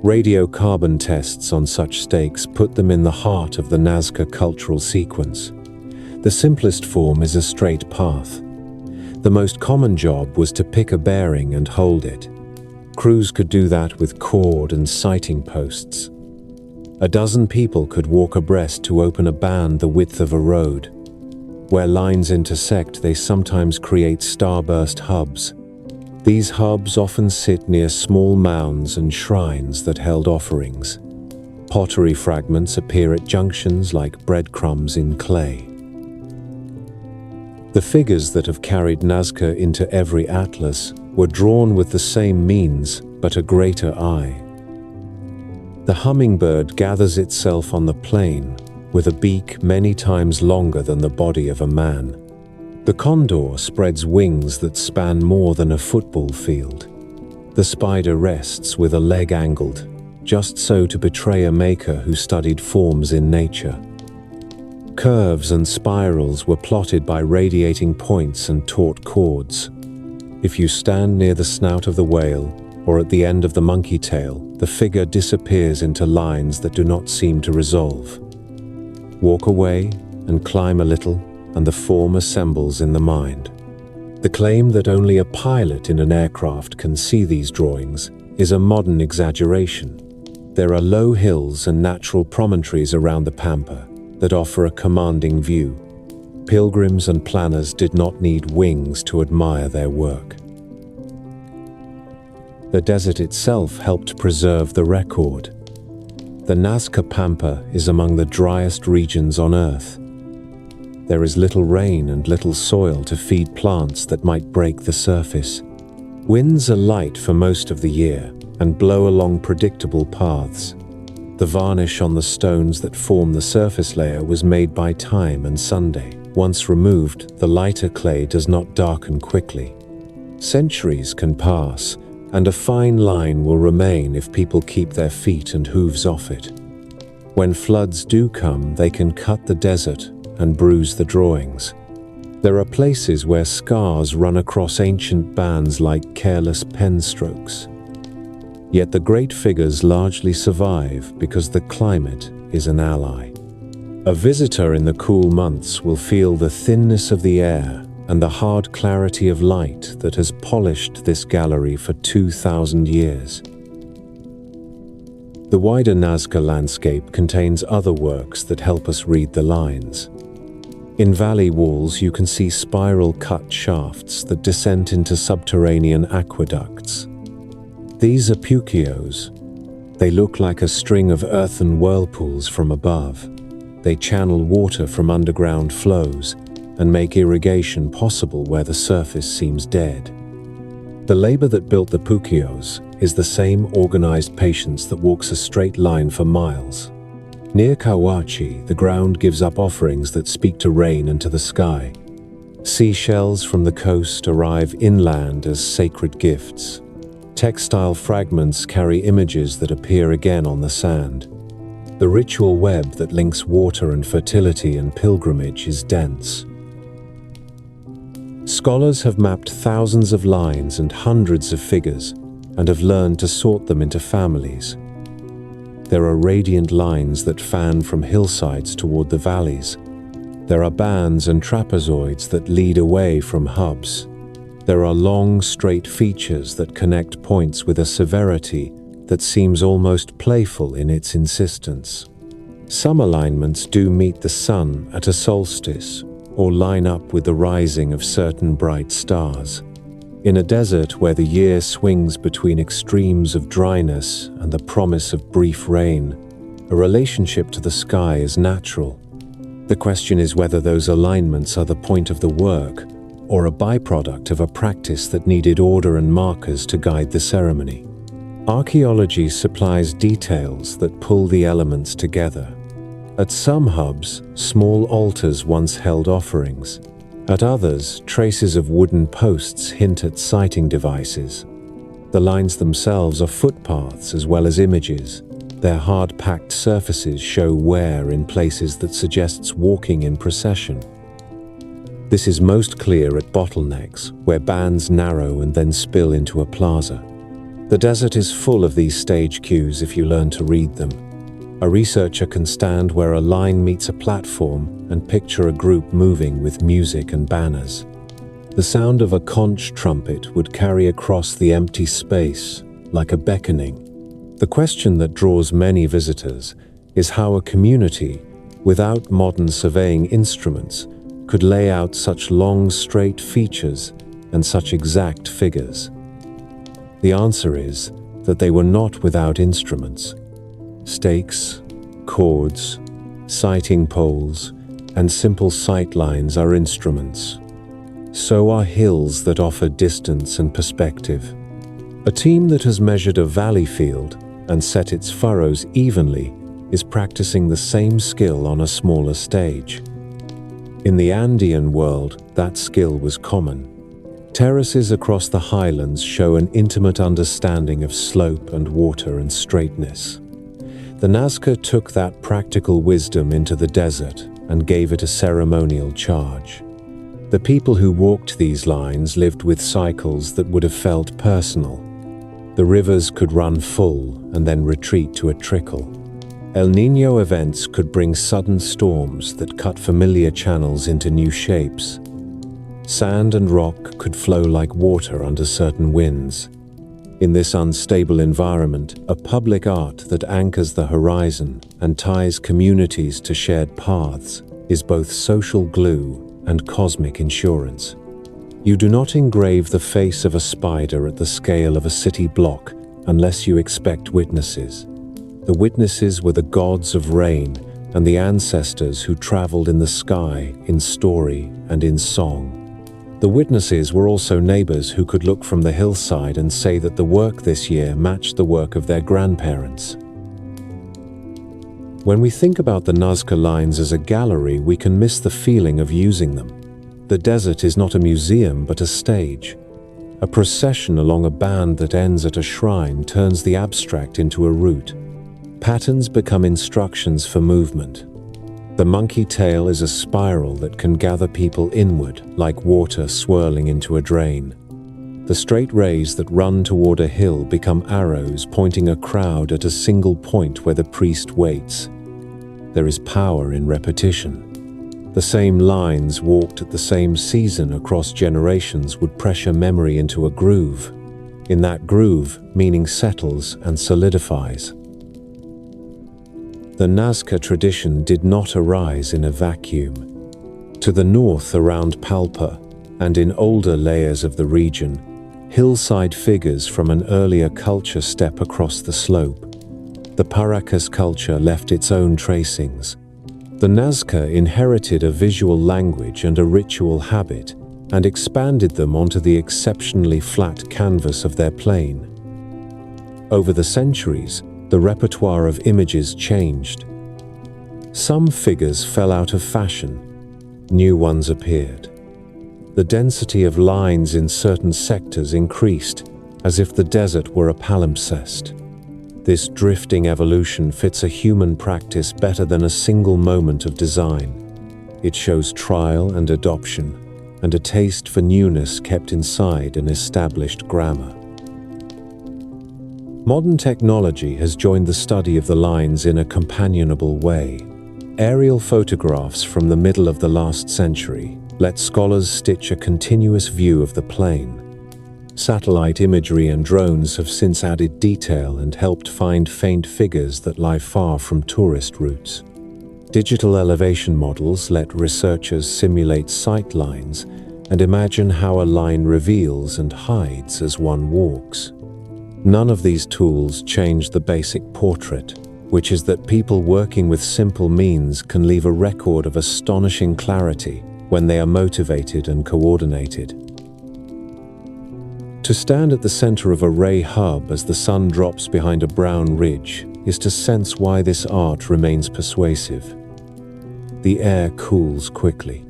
Radiocarbon tests on such stakes put them in the heart of the Nazca cultural sequence. The simplest form is a straight path. The most common job was to pick a bearing and hold it. Crews could do that with cord and sighting posts. A dozen people could walk abreast to open a band the width of a road. Where lines intersect, they sometimes create starburst hubs. These hubs often sit near small mounds and shrines that held offerings. Pottery fragments appear at junctions like breadcrumbs in clay. The figures that have carried Nazca into every atlas were drawn with the same means, but a greater eye. The hummingbird gathers itself on the plain, with a beak many times longer than the body of a man. The condor spreads wings that span more than a football field. The spider rests with a leg angled, just so to betray a maker who studied forms in nature. Curves and spirals were plotted by radiating points and taut cords. If you stand near the snout of the whale, or at the end of the monkey tail, the figure disappears into lines that do not seem to resolve. Walk away and climb a little, and the form assembles in the mind. The claim that only a pilot in an aircraft can see these drawings is a modern exaggeration. There are low hills and natural promontories around the Pampa that offer a commanding view. Pilgrims and planners did not need wings to admire their work. The desert itself helped preserve the record. The Nazca Pampa is among the driest regions on Earth. There is little rain and little soil to feed plants that might break the surface. Winds are light for most of the year and blow along predictable paths. The varnish on the stones that form the surface layer was made by time and Sunday. Once removed, the lighter clay does not darken quickly. Centuries can pass, and a fine line will remain if people keep their feet and hooves off it. When floods do come, they can cut the desert and bruise the drawings. There are places where scars run across ancient bands like careless pen strokes. Yet the great figures largely survive because the climate is an ally. A visitor in the cool months will feel the thinness of the air and the hard clarity of light that has polished this gallery for 2,000 years. The wider Nazca landscape contains other works that help us read the lines. In valley walls, you can see spiral-cut shafts that descend into subterranean aqueducts. These are puccios. They look like a string of earthen whirlpools from above. They channel water from underground flows and make irrigation possible where the surface seems dead. The labor that built the puccios is the same organized patience that walks a straight line for miles. Near Kawachi, the ground gives up offerings that speak to rain and to the sky. Seashells from the coast arrive inland as sacred gifts. Textile fragments carry images that appear again on the sand. The ritual web that links water and fertility and pilgrimage is dense. Scholars have mapped thousands of lines and hundreds of figures and have learned to sort them into families. There are radiant lines that fan from hillsides toward the valleys. There are bands and trapezoids that lead away from hubs. There are long, straight features that connect points with a severity that seems almost playful in its insistence. Some alignments do meet the sun at a solstice, or line up with the rising of certain bright stars. In a desert where the year swings between extremes of dryness and the promise of brief rain, a relationship to the sky is natural. The question is whether those alignments are the point of the work or a byproduct of a practice that needed order and markers to guide the ceremony. Archaeology supplies details that pull the elements together. At some hubs, small altars once held offerings. At others, traces of wooden posts hint at sighting devices. The lines themselves are footpaths as well as images. Their hard-packed surfaces show wear in places that suggests walking in procession. This is most clear at bottlenecks, where bands narrow and then spill into a plaza. The desert is full of these stage cues if you learn to read them. A researcher can stand where a line meets a platform and picture a group moving with music and banners. The sound of a conch trumpet would carry across the empty space, like a beckoning. The question that draws many visitors is how a community, without modern surveying instruments, could lay out such long, straight features and such exact figures. The answer is that they were not without instruments. Stakes, cords, sighting poles, and simple sight lines are instruments. So are hills that offer distance and perspective. A team that has measured a valley field and set its furrows evenly is practicing the same skill on a smaller stage. In the Andean world, that skill was common. Terraces across the highlands show an intimate understanding of slope and water and straightness. The Nazca took that practical wisdom into the desert and gave it a ceremonial charge. The people who walked these lines lived with cycles that would have felt personal. The rivers could run full and then retreat to a trickle. El Niño events could bring sudden storms that cut familiar channels into new shapes. Sand and rock could flow like water under certain winds. In this unstable environment, a public art that anchors the horizon and ties communities to shared paths is both social glue and cosmic insurance. You do not engrave the face of a spider at the scale of a city block unless you expect witnesses. The witnesses were the gods of rain and the ancestors who traveled in the sky, in story and in song. The witnesses were also neighbors who could look from the hillside and say that the work this year matched the work of their grandparents. When we think about the Nazca lines as a gallery, we can miss the feeling of using them. The desert is not a museum but a stage. A procession along a band that ends at a shrine turns the abstract into a route. Patterns become instructions for movement. The monkey tail is a spiral that can gather people inward, like water swirling into a drain. The straight rays that run toward a hill become arrows pointing a crowd at a single point where the priest waits. There is power in repetition. The same lines walked at the same season across generations would pressure memory into a groove. In that groove, meaning settles and solidifies. The Nazca tradition did not arise in a vacuum. To the north around Palpa, and in older layers of the region, hillside figures from an earlier culture step across the slope. The Paracas culture left its own tracings. The Nazca inherited a visual language and a ritual habit, and expanded them onto the exceptionally flat canvas of their plain. Over the centuries, the repertoire of images changed. Some figures fell out of fashion. New ones appeared. The density of lines in certain sectors increased, as if the desert were a palimpsest. This drifting evolution fits a human practice better than a single moment of design. It shows trial and adoption, and a taste for newness kept inside an established grammar. Modern technology has joined the study of the lines in a companionable way. Aerial photographs from the middle of the last century let scholars stitch a continuous view of the plain. Satellite imagery and drones have since added detail and helped find faint figures that lie far from tourist routes. Digital elevation models let researchers simulate sight lines and imagine how a line reveals and hides as one walks. None of these tools change the basic portrait, which is that people working with simple means can leave a record of astonishing clarity when they are motivated and coordinated. To stand at the center of a ray hub as the sun drops behind a brown ridge is to sense why this art remains persuasive. The air cools quickly.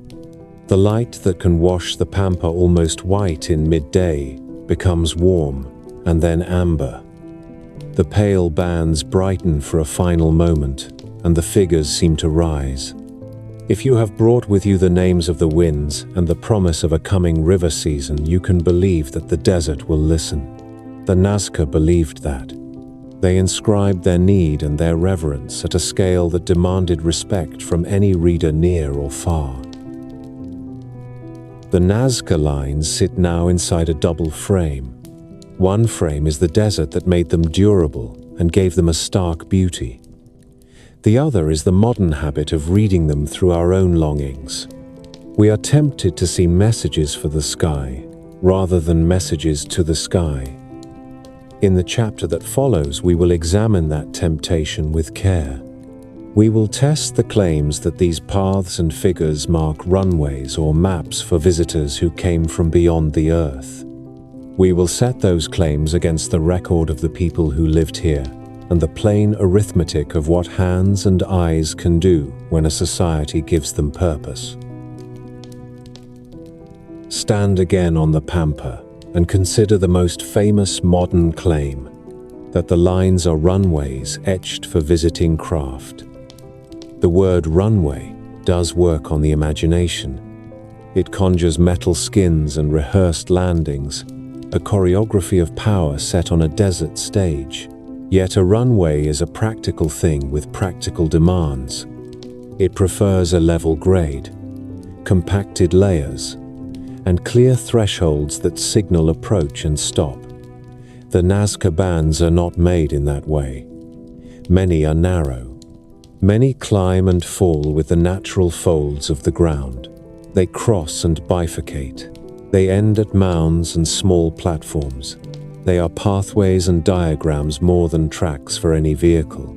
The light that can wash the pampa almost white in midday becomes warm and then amber. The pale bands brighten for a final moment, and the figures seem to rise. If you have brought with you the names of the winds and the promise of a coming river season, you can believe that the desert will listen. The Nazca believed that. They inscribed their need and their reverence at a scale that demanded respect from any reader near or far. The Nazca lines sit now inside a double frame. One frame is the desert that made them durable and gave them a stark beauty. The other is the modern habit of reading them through our own longings. We are tempted to see messages for the sky, rather than messages to the sky. In the chapter that follows, we will examine that temptation with care. We will test the claims that these paths and figures mark runways or maps for visitors who came from beyond the earth. We will set those claims against the record of the people who lived here and the plain arithmetic of what hands and eyes can do when a society gives them purpose. Stand again on the pampa and consider the most famous modern claim, that the lines are runways etched for visiting craft. The word runway does work on the imagination. It conjures metal skins and rehearsed landings, a choreography of power set on a desert stage. Yet a runway is a practical thing with practical demands. It prefers a level grade, compacted layers, and clear thresholds that signal approach and stop. The Nazca bands are not made in that way. Many are narrow. Many climb and fall with the natural folds of the ground. They cross and bifurcate. They end at mounds and small platforms. They are pathways and diagrams more than tracks for any vehicle.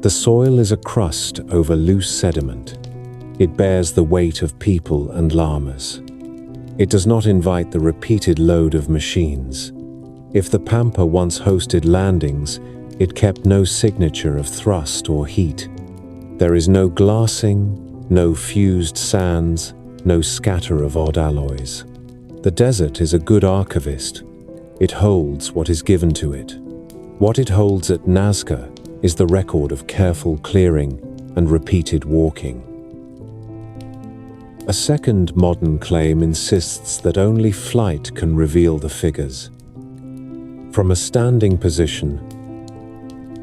The soil is a crust over loose sediment. It bears the weight of people and llamas. It does not invite the repeated load of machines. If the pampa once hosted landings, it kept no signature of thrust or heat. There is no glassing, no fused sands, no scatter of odd alloys. The desert is a good archivist. It holds what is given to it. What it holds at Nazca is the record of careful clearing and repeated walking. A second modern claim insists that only flight can reveal the figures. From a standing position,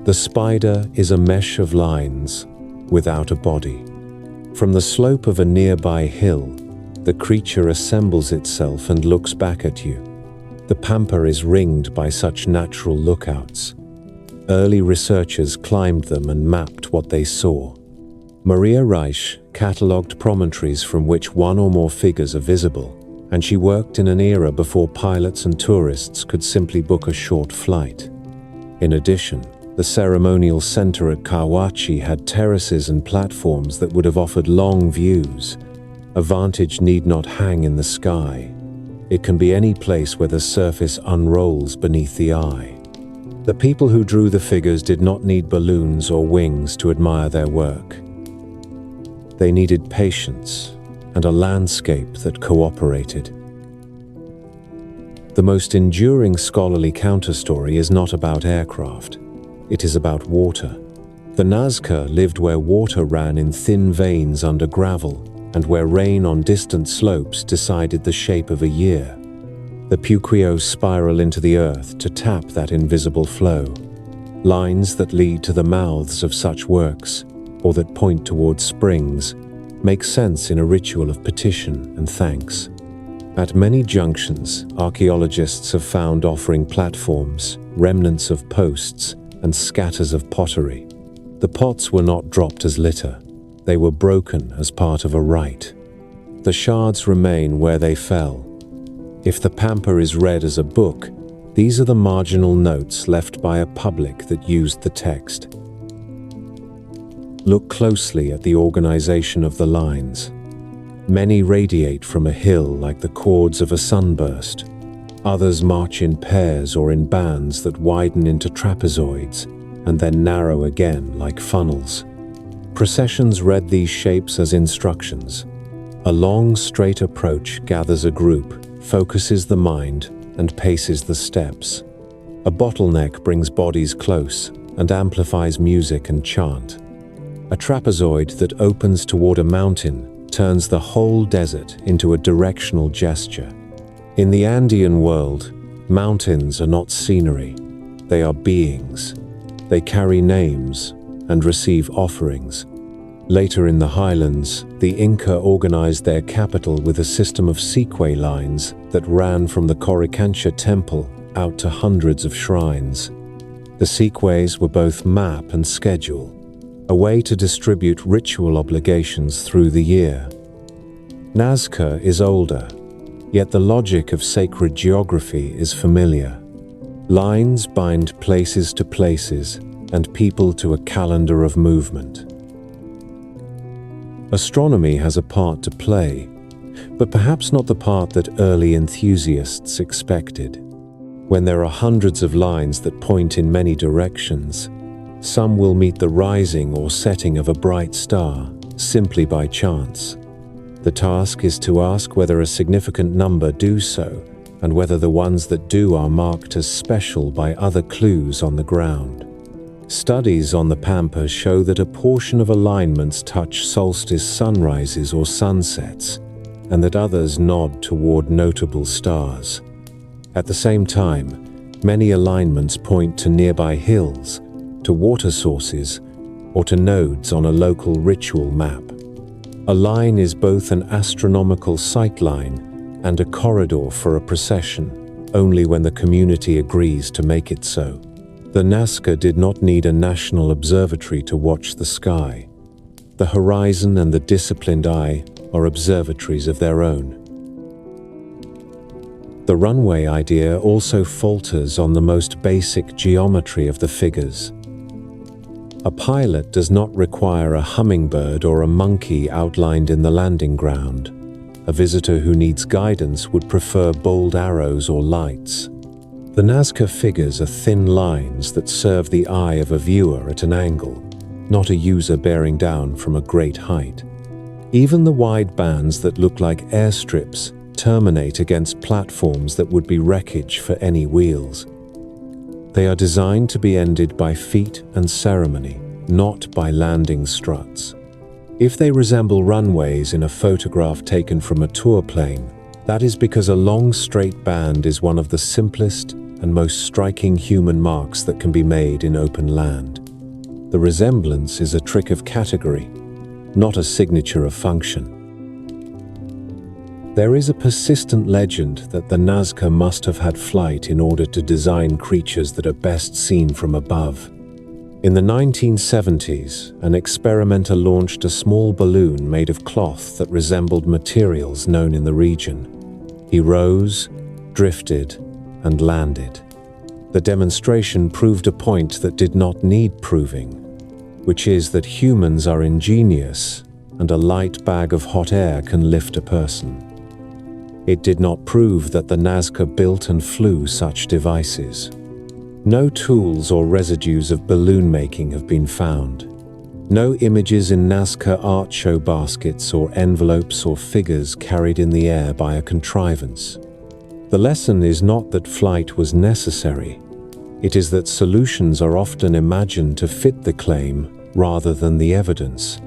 the spider is a mesh of lines without a body. From the slope of a nearby hill, the creature assembles itself and looks back at you. The pampa is ringed by such natural lookouts. Early researchers climbed them and mapped what they saw. Maria Reich catalogued promontories from which one or more figures are visible, and she worked in an era before pilots and tourists could simply book a short flight. In addition, the ceremonial center at Kawachi had terraces and platforms that would have offered long views. A vantage need not hang in the sky. It can be any place where the surface unrolls beneath the eye. The people who drew the figures did not need balloons or wings to admire their work. They needed patience and a landscape that cooperated. The most enduring scholarly counterstory is not about aircraft. It is about water. The Nazca lived where water ran in thin veins under gravel, and where rain on distant slopes decided the shape of a year. The Puquios spiral into the earth to tap that invisible flow. Lines that lead to the mouths of such works, or that point towards springs, make sense in a ritual of petition and thanks. At many junctions, archaeologists have found offering platforms, remnants of posts, and scatters of pottery. The pots were not dropped as litter. They were broken as part of a rite. The shards remain where they fell. If the Pampa is read as a book, these are the marginal notes left by a public that used the text. Look closely at the organization of the lines. Many radiate from a hill like the chords of a sunburst. Others march in pairs or in bands that widen into trapezoids and then narrow again like funnels. Processions read these shapes as instructions. A long, straight approach gathers a group, focuses the mind, and paces the steps. A bottleneck brings bodies close and amplifies music and chant. A trapezoid that opens toward a mountain turns the whole desert into a directional gesture. In the Andean world, mountains are not scenery. They are beings. They carry names and receive offerings. Later in the highlands, the Inca organized their capital with a system of sequay lines that ran from the Coricancha temple out to hundreds of shrines. The sequays were both map and schedule, a way to distribute ritual obligations through the year. Nazca is older, yet the logic of sacred geography is familiar. Lines bind places to places and people to a calendar of movement. Astronomy has a part to play, but perhaps not the part that early enthusiasts expected. When there are hundreds of lines that point in many directions, some will meet the rising or setting of a bright star simply by chance. The task is to ask whether a significant number do so, and whether the ones that do are marked as special by other clues on the ground. Studies on the Pampa show that a portion of alignments touch solstice sunrises or sunsets, and that others nod toward notable stars. At the same time, many alignments point to nearby hills, to water sources, or to nodes on a local ritual map. A line is both an astronomical sightline and a corridor for a procession, only when the community agrees to make it so. The Nazca did not need a national observatory to watch the sky. The horizon and the disciplined eye are observatories of their own. The runway idea also falters on the most basic geometry of the figures. A pilot does not require a hummingbird or a monkey outlined in the landing ground. A visitor who needs guidance would prefer bold arrows or lights. The Nazca figures are thin lines that serve the eye of a viewer at an angle, not a user bearing down from a great height. Even the wide bands that look like airstrips terminate against platforms that would be wreckage for any wheels. They are designed to be ended by feet and ceremony, not by landing struts. If they resemble runways in a photograph taken from a tour plane, that is because a long straight band is one of the simplest and most striking human marks that can be made in open land. The resemblance is a trick of category, not a signature of function. There is a persistent legend that the Nazca must have had flight in order to design creatures that are best seen from above. In the 1970s, an experimenter launched a small balloon made of cloth that resembled materials known in the region. He rose, drifted, and landed. The demonstration proved a point that did not need proving, which is that humans are ingenious and a light bag of hot air can lift a person. It did not prove that the Nazca built and flew such devices. No tools or residues of balloon making have been found. No images in Nazca art show baskets or envelopes or figures carried in the air by a contrivance. The lesson is not that flight was necessary. It is that solutions are often imagined to fit the claim rather than the evidence.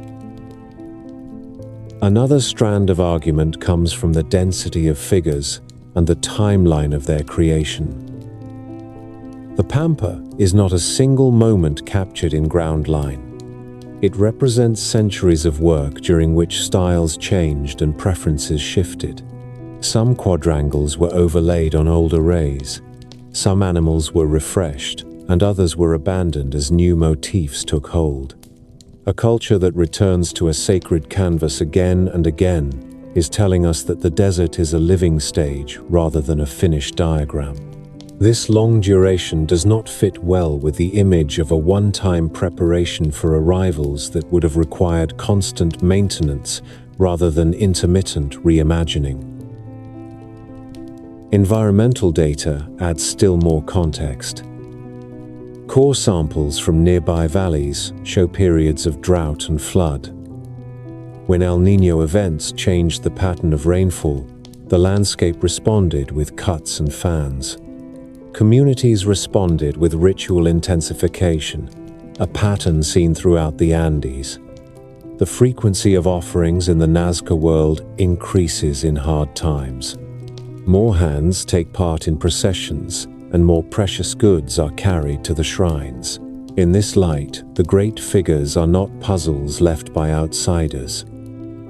Another strand of argument comes from the density of figures and the timeline of their creation. The Pampa is not a single moment captured in ground line. It represents centuries of work during which styles changed and preferences shifted. Some quadrangles were overlaid on old arrays. Some animals were refreshed, and others were abandoned as new motifs took hold. A culture that returns to a sacred canvas again and again is telling us that the desert is a living stage rather than a finished diagram. This long duration does not fit well with the image of a one-time preparation for arrivals that would have required constant maintenance rather than intermittent reimagining. Environmental data adds still more context. Core samples from nearby valleys show periods of drought and flood. When El Niño events changed the pattern of rainfall, the landscape responded with cuts and fans. Communities responded with ritual intensification, a pattern seen throughout the Andes. The frequency of offerings in the Nazca world increases in hard times. More hands take part in processions, and more precious goods are carried to the shrines. In this light, the great figures are not puzzles left by outsiders.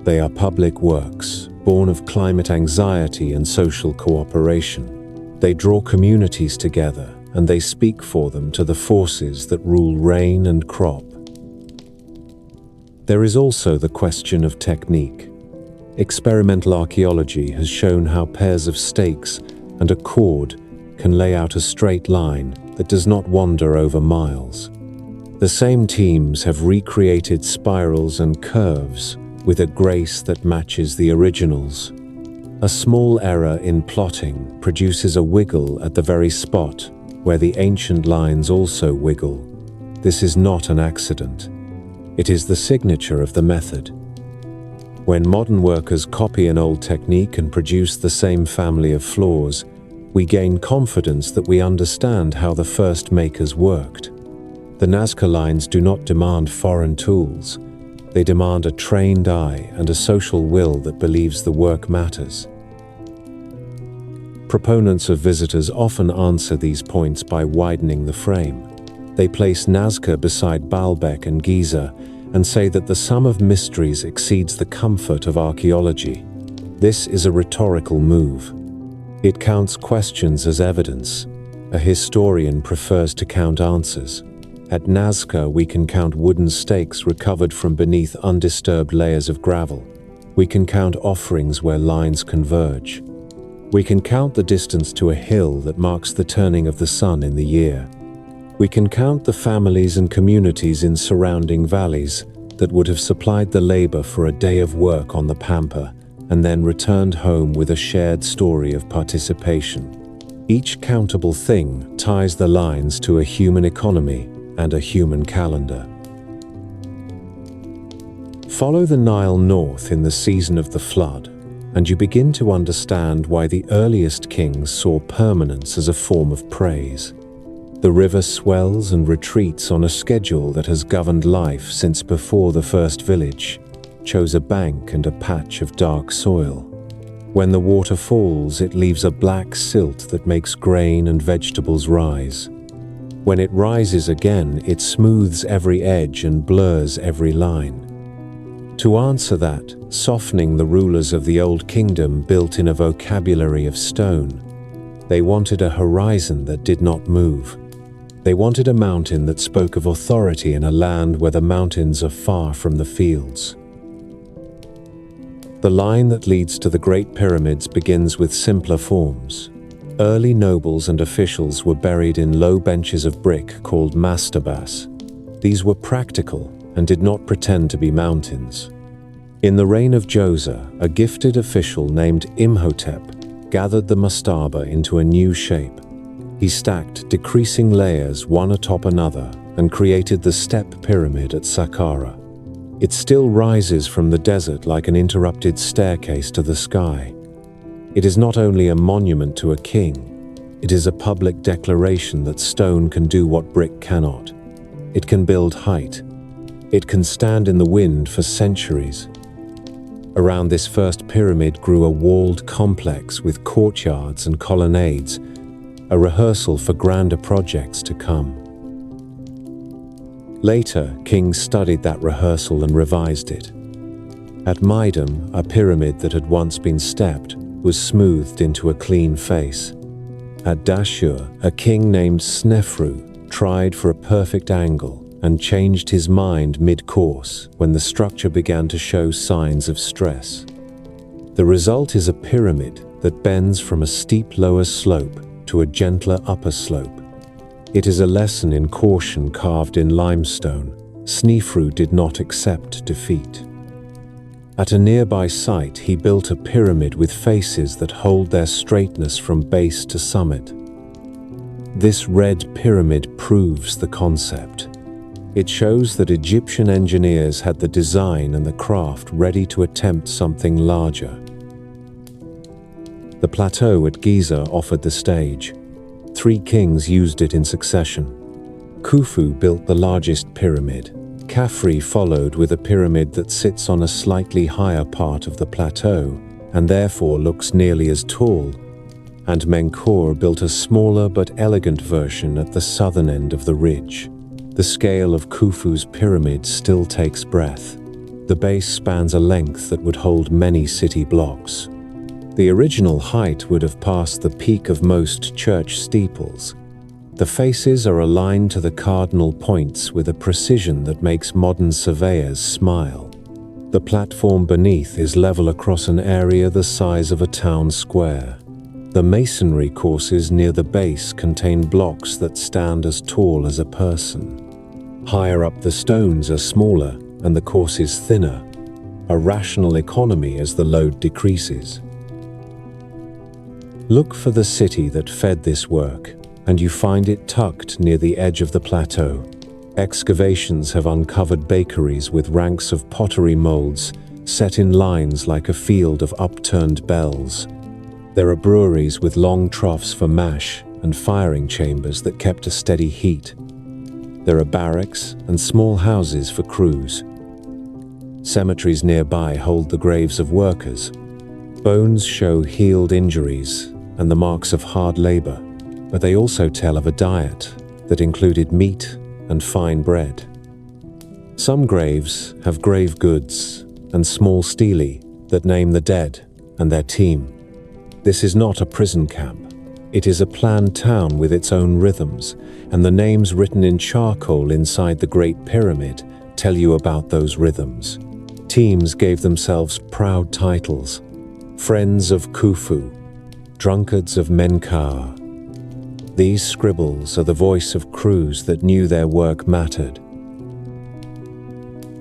They are public works, born of climate anxiety and social cooperation. They draw communities together, and they speak for them to the forces that rule rain and crop. There is also the question of technique. Experimental archaeology has shown how pairs of stakes and a cord can lay out a straight line that does not wander over miles. The same teams have recreated spirals and curves with a grace that matches the originals. A small error in plotting produces a wiggle at the very spot where the ancient lines also wiggle. This is not an accident. It is the signature of the method. When modern workers copy an old technique and produce the same family of flaws, we gain confidence that we understand how the first makers worked. The Nazca lines do not demand foreign tools. They demand a trained eye and a social will that believes the work matters. Proponents of visitors often answer these points by widening the frame. They place Nazca beside Baalbek and Giza and say that the sum of mysteries exceeds the comfort of archaeology. This is a rhetorical move. It counts questions as evidence. A historian prefers to count answers. At Nazca, we can count wooden stakes recovered from beneath undisturbed layers of gravel. We can count offerings where lines converge. We can count the distance to a hill that marks the turning of the sun in the year. We can count the families and communities in surrounding valleys that would have supplied the labor for a day of work on the pampa and then returned home with a shared story of participation. Each countable thing ties the lines to a human economy and a human calendar. Follow the Nile north in the season of the flood, and you begin to understand why the earliest kings saw permanence as a form of praise. The river swells and retreats on a schedule that has governed life since before the first village chose a bank and a patch of dark soil. When the water falls, it leaves a black silt that makes grain and vegetables rise. When it rises again, it smooths every edge and blurs every line. To answer that, softening the rulers of the Old Kingdom built in a vocabulary of stone. They wanted a horizon that did not move. They wanted a mountain that spoke of authority in a land where the mountains are far from the fields. The line that leads to the Great Pyramids begins with simpler forms. Early nobles and officials were buried in low benches of brick called mastabas. These were practical and did not pretend to be mountains. In the reign of Djoser, a gifted official named Imhotep gathered the mastaba into a new shape. He stacked decreasing layers one atop another and created the step pyramid at Saqqara. It still rises from the desert like an interrupted staircase to the sky. It is not only a monument to a king, it is a public declaration that stone can do what brick cannot. It can build height. It can stand in the wind for centuries. Around this first pyramid grew a walled complex with courtyards and colonnades, a rehearsal for grander projects to come. Later, kings studied that rehearsal and revised it. At Maidum, a pyramid that had once been stepped was smoothed into a clean face. At Dashur, a king named Snefru tried for a perfect angle, and changed his mind mid-course when the structure began to show signs of stress. The result is a pyramid that bends from a steep lower slope to a gentler upper slope. It is a lesson in caution carved in limestone. Snefru did not accept defeat. At a nearby site, he built a pyramid with faces that hold their straightness from base to summit. This red pyramid proves the concept. It shows that Egyptian engineers had the design and the craft ready to attempt something larger. The plateau at Giza offered the stage. 3 kings used it in succession. Khufu built the largest pyramid. Khafre followed with a pyramid that sits on a slightly higher part of the plateau and therefore looks nearly as tall, and Menkaure built a smaller but elegant version at the southern end of the ridge. The scale of Khufu's pyramid still takes breath. The base spans a length that would hold many city blocks. The original height would have passed the peak of most church steeples. The faces are aligned to the cardinal points with a precision that makes modern surveyors smile. The platform beneath is level across an area the size of a town square. The masonry courses near the base contain blocks that stand as tall as a person. Higher up, the stones are smaller and the courses thinner, a rational economy as the load decreases. Look for the city that fed this work, and you find it tucked near the edge of the plateau. Excavations have uncovered bakeries with ranks of pottery molds set in lines like a field of upturned bells. There are breweries with long troughs for mash and firing chambers that kept a steady heat. There are barracks and small houses for crews. Cemeteries nearby hold the graves of workers. Bones show healed injuries and the marks of hard labor, but they also tell of a diet that included meat and fine bread. Some graves have grave goods and small stelae that name the dead and their team. This is not a prison camp. It is a planned town with its own rhythms, and the names written in charcoal inside the Great Pyramid tell you about those rhythms. Teams gave themselves proud titles: Friends of Khufu, Drunkards of Menkaure. These scribbles are the voice of crews that knew their work mattered.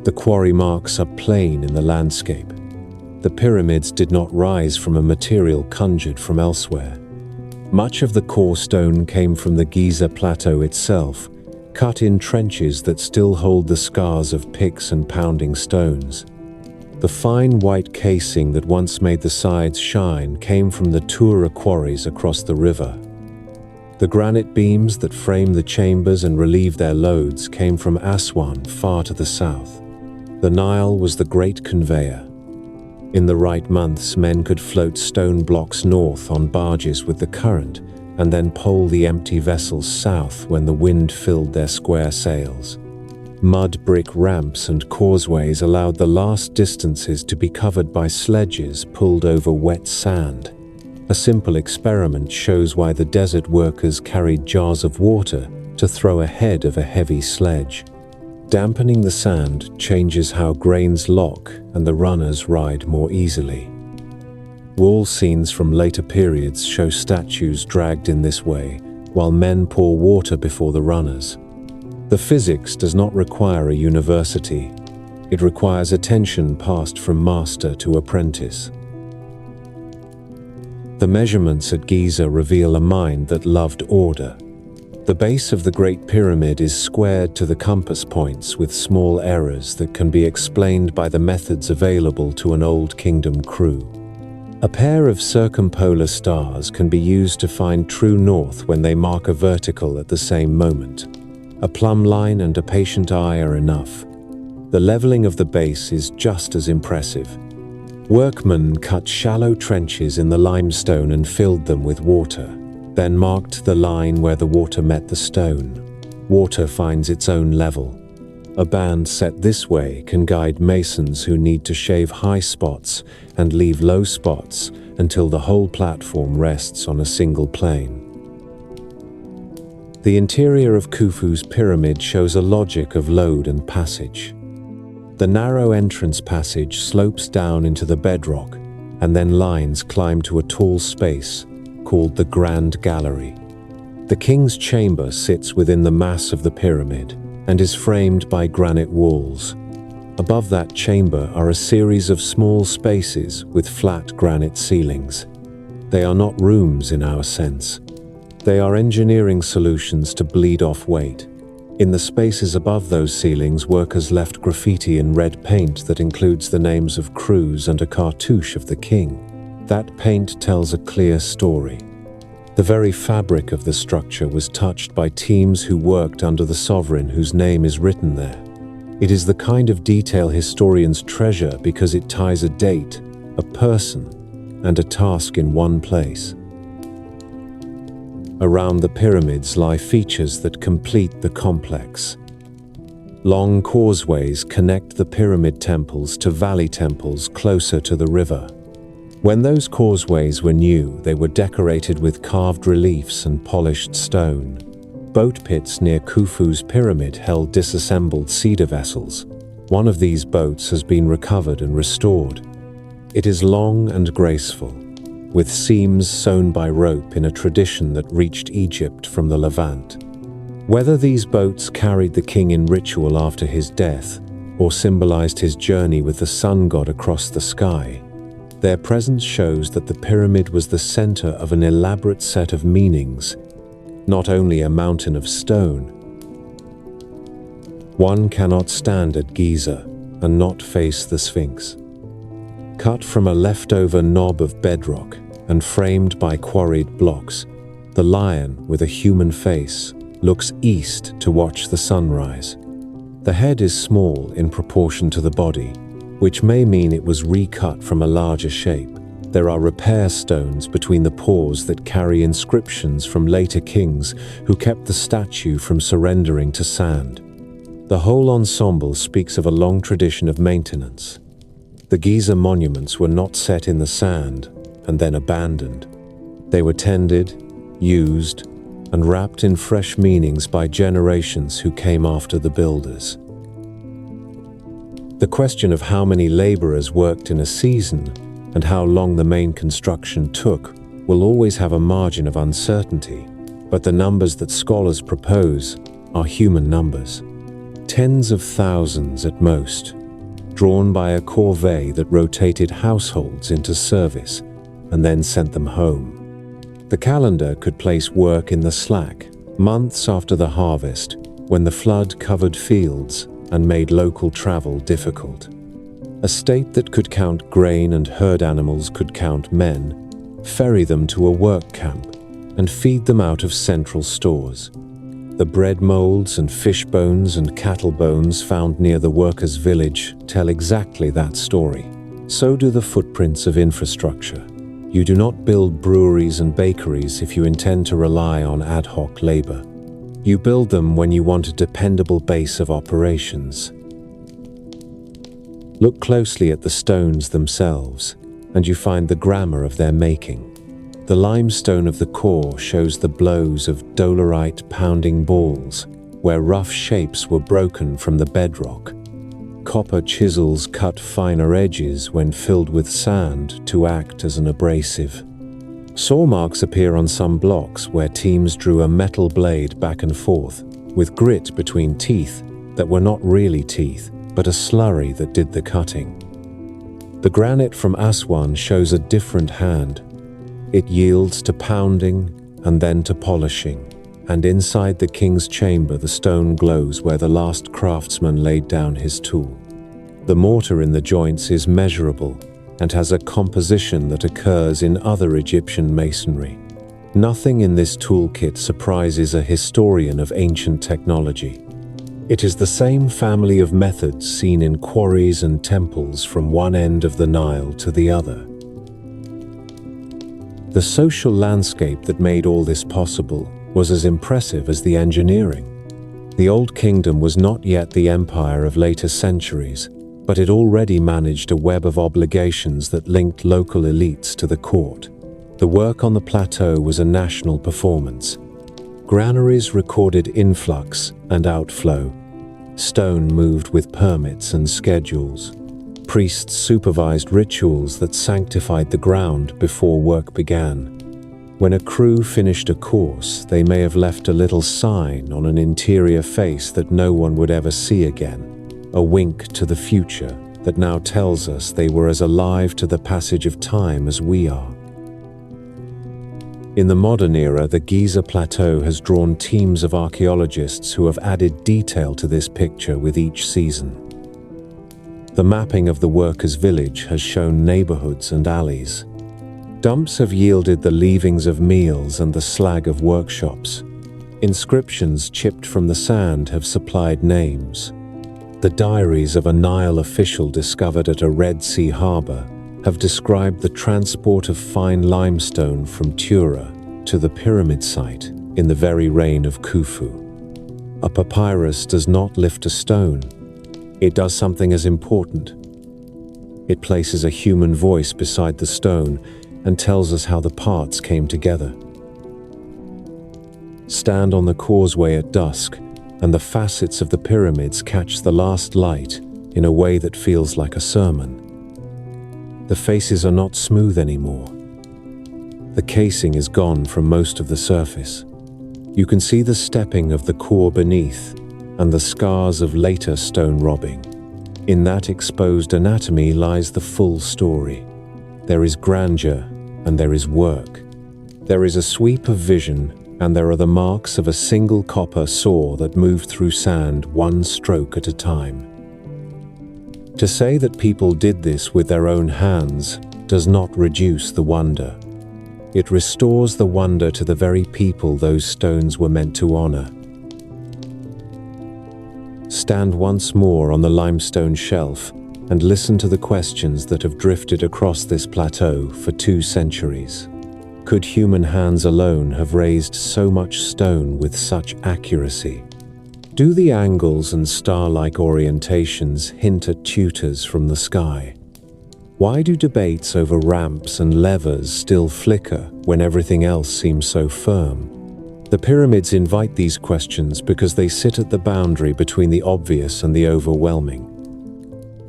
The quarry marks are plain in the landscape. The pyramids did not rise from a material conjured from elsewhere. Much of the core stone came from the Giza plateau itself, cut in trenches that still hold the scars of picks and pounding stones. The fine white casing that once made the sides shine came from the Tura quarries across the river. The granite beams that frame the chambers and relieve their loads came from Aswan, far to the south. The Nile was the great conveyor. In the right months, men could float stone blocks north on barges with the current, and then pole the empty vessels south when the wind filled their square sails. Mud brick ramps and causeways allowed the last distances to be covered by sledges pulled over wet sand. A simple experiment shows why the desert workers carried jars of water to throw ahead of a heavy sledge. Dampening the sand changes how grains lock and the runners ride more easily. Wall scenes from later periods show statues dragged in this way, while men pour water before the runners. The physics does not require a university. It requires attention passed from master to apprentice. The measurements at Giza reveal a mind that loved order. The base of the Great Pyramid is squared to the compass points with small errors that can be explained by the methods available to an Old Kingdom crew. A pair of circumpolar stars can be used to find true north when they mark a vertical at the same moment. A plumb line and a patient eye are enough. The leveling of the base is just as impressive. Workmen cut shallow trenches in the limestone and filled them with water, then marked the line where the water met the stone. Water finds its own level. A band set this way can guide masons who need to shave high spots and leave low spots until the whole platform rests on a single plane. The interior of Khufu's pyramid shows a logic of load and passage. The narrow entrance passage slopes down into the bedrock, and then lines climb to a tall space called the Grand Gallery. The king's chamber sits within the mass of the pyramid and is framed by granite walls. Above that chamber are a series of small spaces with flat granite ceilings. They are not rooms in our sense. They are engineering solutions to bleed off weight. In the spaces above those ceilings, workers left graffiti in red paint that includes the names of crews and a cartouche of the king. That paint tells a clear story. The very fabric of the structure was touched by teams who worked under the sovereign whose name is written there. It is the kind of detail historians treasure because it ties a date, a person, and a task in one place. Around the pyramids lie features that complete the complex. Long causeways connect the pyramid temples to valley temples closer to the river. When those causeways were new, they were decorated with carved reliefs and polished stone. Boat pits near Khufu's pyramid held disassembled cedar vessels. One of these boats has been recovered and restored. It is long and graceful, with seams sewn by rope in a tradition that reached Egypt from the Levant. Whether these boats carried the king in ritual after his death, or symbolized his journey with the sun god across the sky, their presence shows that the pyramid was the center of an elaborate set of meanings, not only a mountain of stone. One cannot stand at Giza and not face the Sphinx. Cut from a leftover knob of bedrock and framed by quarried blocks, the lion, with a human face, looks east to watch the sunrise. The head is small in proportion to the body, which may mean it was recut from a larger shape. There are repair stones between the paws that carry inscriptions from later kings who kept the statue from surrendering to sand. The whole ensemble speaks of a long tradition of maintenance. The Giza monuments were not set in the sand and then abandoned. They were tended, used, and wrapped in fresh meanings by generations who came after the builders. The question of how many laborers worked in a season and how long the main construction took will always have a margin of uncertainty, but the numbers that scholars propose are human numbers. Tens of thousands at most, drawn by a corvée that rotated households into service and then sent them home. The calendar could place work in the slack, months after the harvest, when the flood covered fields and made local travel difficult. A state that could count grain and herd animals could count men, ferry them to a work camp, and feed them out of central stores. The bread molds and fish bones and cattle bones found near the workers' village tell exactly that story. So do the footprints of infrastructure. You do not build breweries and bakeries if you intend to rely on ad hoc labor. You build them when you want a dependable base of operations. Look closely at the stones themselves, and you find the grammar of their making. The limestone of the core shows the blows of dolerite pounding balls, where rough shapes were broken from the bedrock. Copper chisels cut finer edges when filled with sand to act as an abrasive. Saw marks appear on some blocks where teams drew a metal blade back and forth, with grit between teeth that were not really teeth, but a slurry that did the cutting. The granite from Aswan shows a different hand. It yields to pounding and then to polishing, and inside the king's chamber the stone glows where the last craftsman laid down his tool. The mortar in the joints is measurable and has a composition that occurs in other Egyptian masonry. Nothing in this toolkit surprises a historian of ancient technology. It is the same family of methods seen in quarries and temples from one end of the Nile to the other. The social landscape that made all this possible was as impressive as the engineering. The Old Kingdom was not yet the empire of later centuries, but it already managed a web of obligations that linked local elites to the court. The work on the plateau was a national performance. Granaries recorded influx and outflow. Stone moved with permits and schedules. Priests supervised rituals that sanctified the ground before work began. When a crew finished a course, they may have left a little sign on an interior face that no one would ever see again, a wink to the future that now tells us they were as alive to the passage of time as we are. In the modern era, the Giza Plateau has drawn teams of archaeologists who have added detail to this picture with each season. The mapping of the workers' village has shown neighborhoods and alleys. Dumps have yielded the leavings of meals and the slag of workshops. Inscriptions chipped from the sand have supplied names. The diaries of a Nile official discovered at a Red Sea harbor have described the transport of fine limestone from Tura to the pyramid site in the very reign of Khufu. A papyrus does not lift a stone. It does something as important. It places a human voice beside the stone and tells us how the parts came together. Stand on the causeway at dusk, and the facets of the pyramids catch the last light in a way that feels like a sermon. The faces are not smooth anymore. The casing is gone from most of the surface. You can see the stepping of the core beneath and the scars of later stone robbing. In that exposed anatomy lies the full story. There is grandeur and there is work. There is a sweep of vision, and there are the marks of a single copper saw that moved through sand one stroke at a time. To say that people did this with their own hands does not reduce the wonder. It restores the wonder to the very people those stones were meant to honor. Stand once more on the limestone shelf and listen to the questions that have drifted across this plateau for 2 centuries. Could human hands alone have raised so much stone with such accuracy? Do the angles and star-like orientations hint at tutors from the sky? Why do debates over ramps and levers still flicker when everything else seems so firm? The pyramids invite these questions because they sit at the boundary between the obvious and the overwhelming.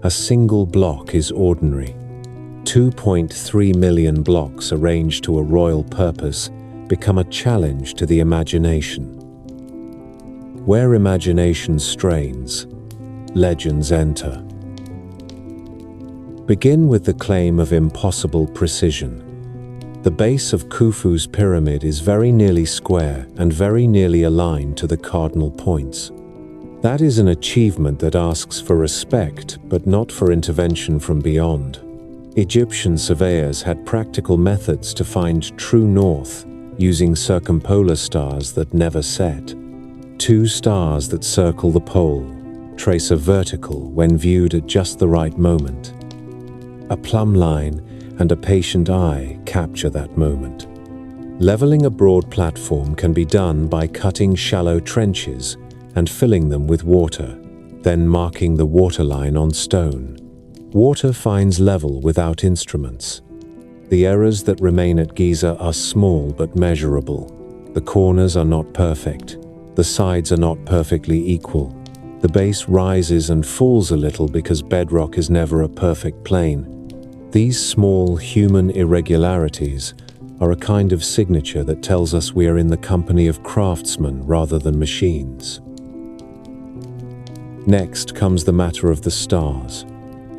A single block is ordinary. 2.3 million blocks arranged to a royal purpose become a challenge to the imagination. Where imagination strains, legends enter. Begin with the claim of impossible precision. The base of Khufu's pyramid is very nearly square and very nearly aligned to the cardinal points. That is an achievement that asks for respect, but not for intervention from beyond. Egyptian surveyors had practical methods to find true north, using circumpolar stars that never set. 2 stars that circle the pole, trace a vertical when viewed at just the right moment. A plumb line and a patient eye capture that moment. Leveling a broad platform can be done by cutting shallow trenches and filling them with water, then marking the waterline on stone. Water finds level without instruments. The errors that remain at Giza are small but measurable. The corners are not perfect. The sides are not perfectly equal. The base rises and falls a little because bedrock is never a perfect plane. These small human irregularities are a kind of signature that tells us we are in the company of craftsmen rather than machines. Next comes the matter of the stars.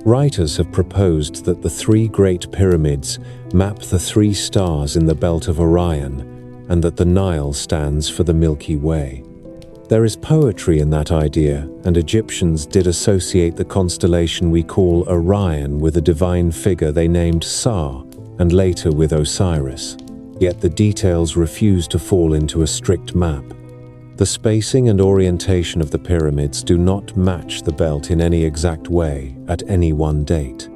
Writers have proposed that the 3 great pyramids map the 3 stars in the belt of Orion, and that the Nile stands for the Milky Way. There is poetry in that idea, and Egyptians did associate the constellation we call Orion with a divine figure they named Sa, and later with Osiris. Yet the details refuse to fall into a strict map. The spacing and orientation of the pyramids do not match the belt in any exact way at any one date.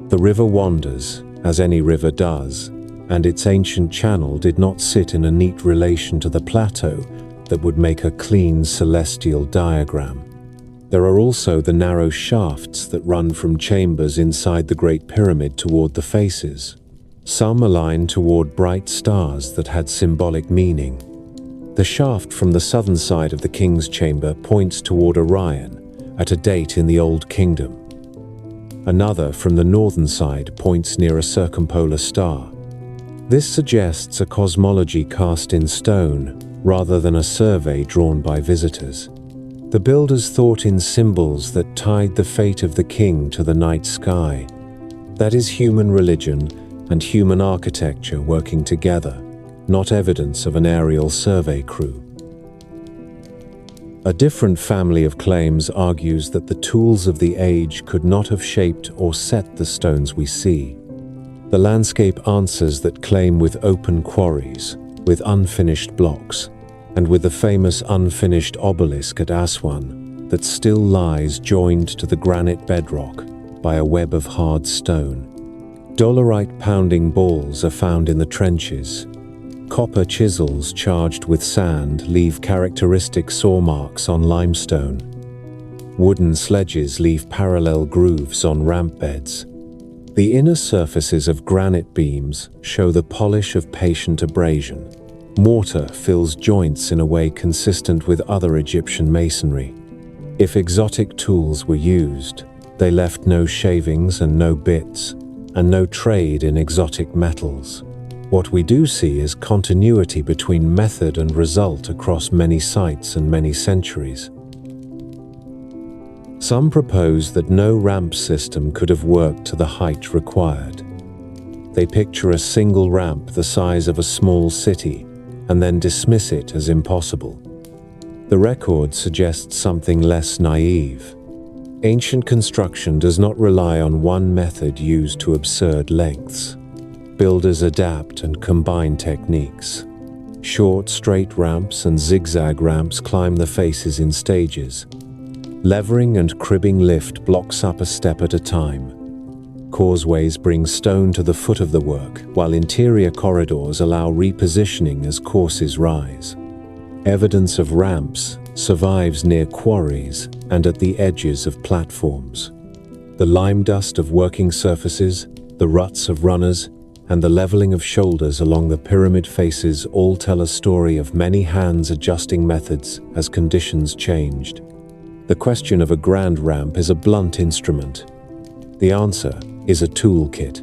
The river wanders, as any river does, and its ancient channel did not sit in a neat relation to the plateau that would make a clean celestial diagram. There are also the narrow shafts that run from chambers inside the Great Pyramid toward the faces. Some align toward bright stars that had symbolic meaning. The shaft from the southern side of the king's chamber points toward Orion, at a date in the Old Kingdom. Another from the northern side points near a circumpolar star. This suggests a cosmology cast in stone, rather than a survey drawn by visitors. The builders thought in symbols that tied the fate of the king to the night sky. That is human religion and human architecture working together, not evidence of an aerial survey crew. A different family of claims argues that the tools of the age could not have shaped or set the stones we see. The landscape answers that claim with open quarries, with unfinished blocks, and with the famous unfinished obelisk at Aswan that still lies joined to the granite bedrock by a web of hard stone. Dolerite pounding balls are found in the trenches. Copper chisels charged with sand leave characteristic saw marks on limestone. Wooden sledges leave parallel grooves on ramp beds. The inner surfaces of granite beams show the polish of patient abrasion. Mortar fills joints in a way consistent with other Egyptian masonry. If exotic tools were used, they left no shavings and no bits, and no trade in exotic metals. What we do see is continuity between method and result across many sites and many centuries. Some propose that no ramp system could have worked to the height required. They picture a single ramp the size of a small city, and then dismiss it as impossible. The record suggests something less naive. Ancient construction does not rely on one method used to absurd lengths. Builders adapt and combine techniques. Short, straight ramps and zigzag ramps climb the faces in stages. Levering and cribbing lift blocks up a step at a time. Causeways bring stone to the foot of the work, while interior corridors allow repositioning as courses rise. Evidence of ramps survives near quarries and at the edges of platforms. The lime dust of working surfaces, the ruts of runners, and the leveling of shoulders along the pyramid faces all tell a story of many hands adjusting methods as conditions changed. The question of a grand ramp is a blunt instrument. The answer is a toolkit.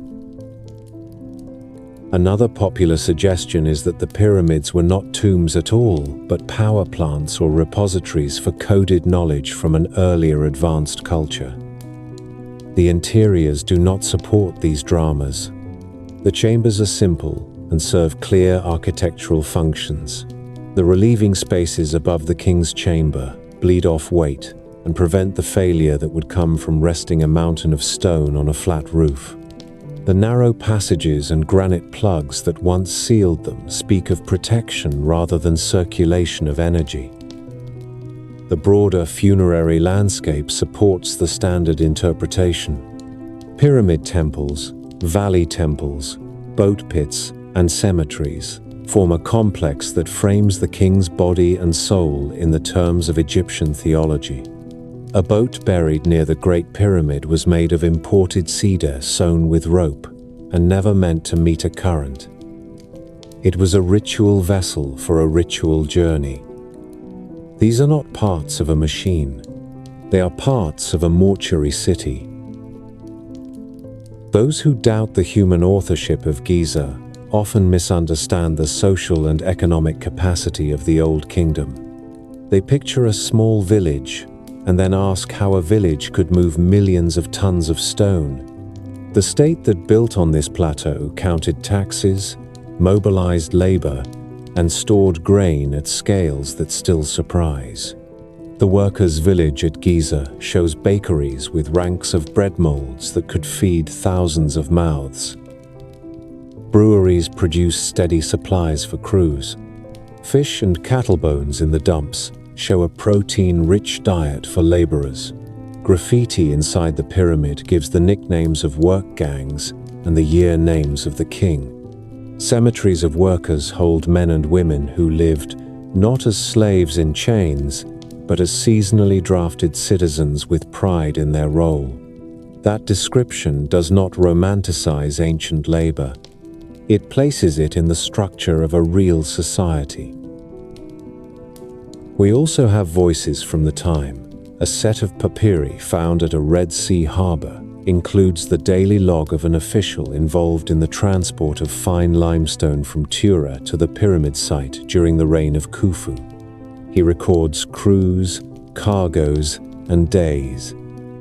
Another popular suggestion is that the pyramids were not tombs at all, but power plants or repositories for coded knowledge from an earlier advanced culture. The interiors do not support these dramas. The chambers are simple and serve clear architectural functions. The relieving spaces above the king's chamber bleed off weight and prevent the failure that would come from resting a mountain of stone on a flat roof. The narrow passages and granite plugs that once sealed them speak of protection rather than circulation of energy. The broader funerary landscape supports the standard interpretation. Pyramid temples, valley temples, boat pits, and cemeteries form a complex that frames the king's body and soul in the terms of Egyptian theology. A boat buried near the Great Pyramid was made of imported cedar sewn with rope and never meant to meet a current. It was a ritual vessel for a ritual journey. These are not parts of a machine. They are parts of a mortuary city. Those who doubt the human authorship of Giza often misunderstand the social and economic capacity of the Old Kingdom. They picture a small village and then ask how a village could move millions of tons of stone. The state that built on this plateau counted taxes, mobilized labor, and stored grain at scales that still surprise. The workers' village at Giza shows bakeries with ranks of bread molds that could feed thousands of mouths. Breweries produce steady supplies for crews. Fish and cattle bones in the dumps show a protein-rich diet for laborers. Graffiti inside the pyramid gives the nicknames of work gangs and the year names of the king. Cemeteries of workers hold men and women who lived not as slaves in chains, but as seasonally drafted citizens with pride in their role. That description does not romanticize ancient labor. It places it in the structure of a real society. We also have voices from the time. A set of papyri found at a Red Sea harbor includes the daily log of an official involved in the transport of fine limestone from Tura to the pyramid site during the reign of Khufu. He records crews, cargoes, and days.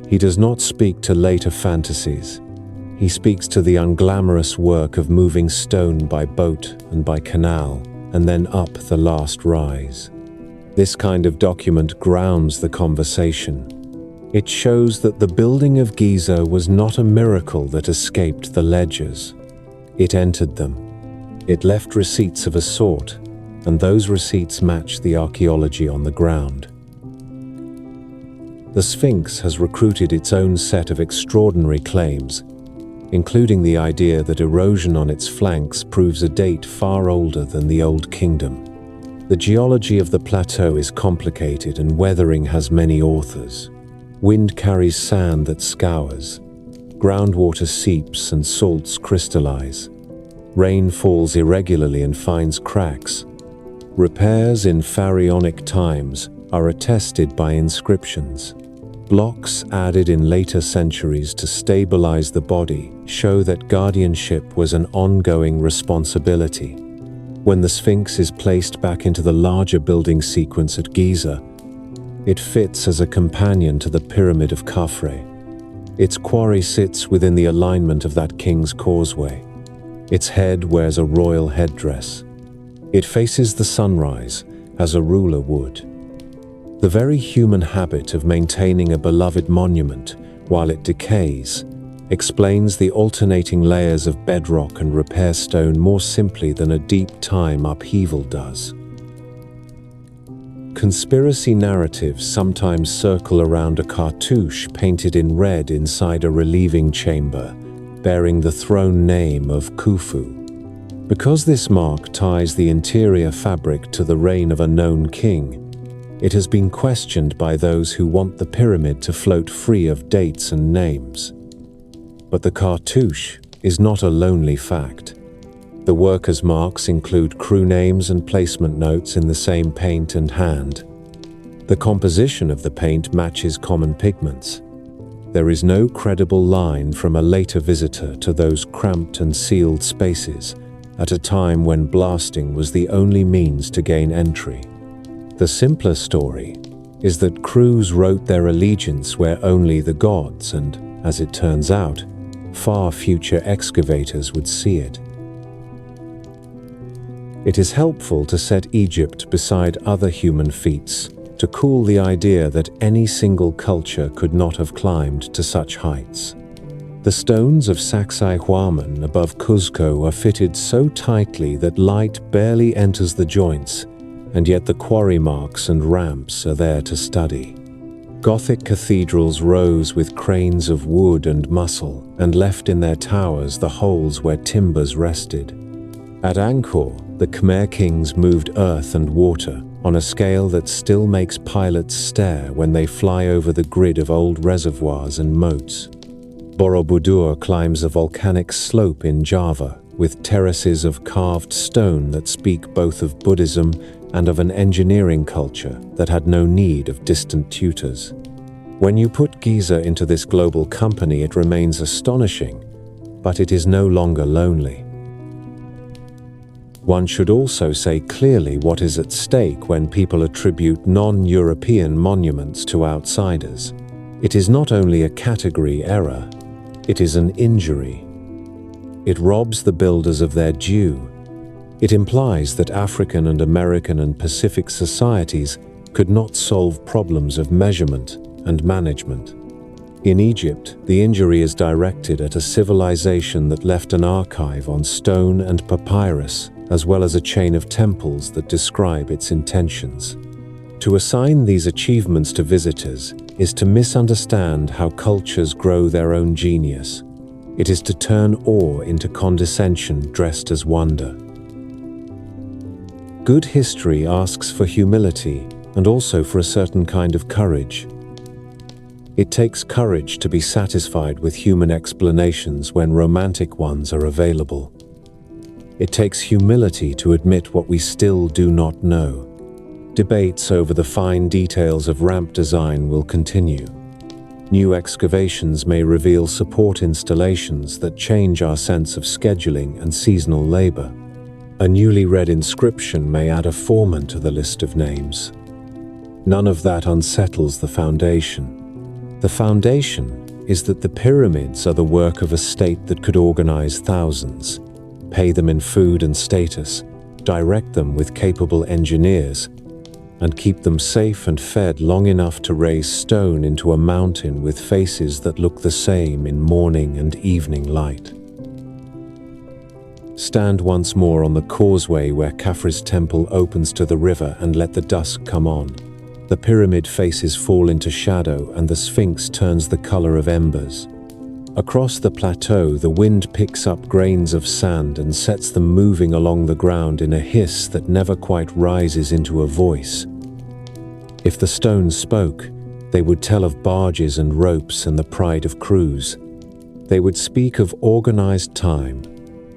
He does not speak to later fantasies. He speaks to the unglamorous work of moving stone by boat and by canal, and then up the last rise. This kind of document grounds the conversation. It shows that the building of Giza was not a miracle that escaped the ledgers. It entered them. It left receipts of a sort, and those receipts match the archaeology on the ground. The Sphinx has recruited its own set of extraordinary claims, including the idea that erosion on its flanks proves a date far older than the Old Kingdom. The geology of the plateau is complicated and weathering has many authors. Wind carries sand that scours. Groundwater seeps and salts crystallize. Rain falls irregularly and finds cracks. Repairs in pharaonic times are attested by inscriptions. Blocks added in later centuries to stabilize the body show that guardianship was an ongoing responsibility. When the Sphinx is placed back into the larger building sequence at Giza, it fits as a companion to the Pyramid of Khafre. Its quarry sits within the alignment of that king's causeway. Its head wears a royal headdress. It faces the sunrise, as a ruler would. The very human habit of maintaining a beloved monument while it decays explains the alternating layers of bedrock and repair stone more simply than a deep time upheaval does. Conspiracy narratives sometimes circle around a cartouche painted in red inside a relieving chamber, bearing the throne name of Khufu. Because this mark ties the interior fabric to the reign of a known king, it has been questioned by those who want the pyramid to float free of dates and names. But the cartouche is not a lonely fact. The workers' marks include crew names and placement notes in the same paint and hand. The composition of the paint matches common pigments. There is no credible line from a later visitor to those cramped and sealed spaces at a time when blasting was the only means to gain entry. The simpler story is that crews wrote their allegiance where only the gods and, as it turns out, far future excavators would see it. It is helpful to set Egypt beside other human feats to cool the idea that any single culture could not have climbed to such heights. The stones of Sacsayhuaman above Cuzco are fitted so tightly that light barely enters the joints, and yet the quarry marks and ramps are there to study. Gothic cathedrals rose with cranes of wood and muscle and left in their towers the holes where timbers rested. At Angkor, the Khmer kings moved earth and water on a scale that still makes pilots stare when they fly over the grid of old reservoirs and moats. Borobudur climbs a volcanic slope in Java with terraces of carved stone that speak both of Buddhism and of an engineering culture that had no need of distant tutors. When you put Giza into this global company, it remains astonishing, but it is no longer lonely. One should also say clearly what is at stake when people attribute non-European monuments to outsiders. It is not only a category error, it is an injury. It robs the builders of their due. It implies that African and American and Pacific societies could not solve problems of measurement and management. In Egypt, the injury is directed at a civilization that left an archive on stone and papyrus, as well as a chain of temples that describe its intentions. To assign these achievements to visitors is to misunderstand how cultures grow their own genius. It is to turn awe into condescension dressed as wonder. Good history asks for humility and also for a certain kind of courage. It takes courage to be satisfied with human explanations when romantic ones are available. It takes humility to admit what we still do not know, Debates over the fine details of ramp design will continue. New excavations may reveal support installations that change our sense of scheduling and seasonal labor. A newly read inscription may add a foreman to the list of names. None of that unsettles the foundation. The foundation is that the pyramids are the work of a state that could organize thousands, pay them in food and status, direct them with capable engineers, and keep them safe and fed long enough to raise stone into a mountain with faces that look the same in morning and evening light. Stand once more on the causeway where Khafre's temple opens to the river and let the dusk come on. The pyramid faces fall into shadow and the Sphinx turns the color of embers. Across the plateau, the wind picks up grains of sand and sets them moving along the ground in a hiss that never quite rises into a voice. If the stones spoke, they would tell of barges and ropes and the pride of crews. They would speak of organized time,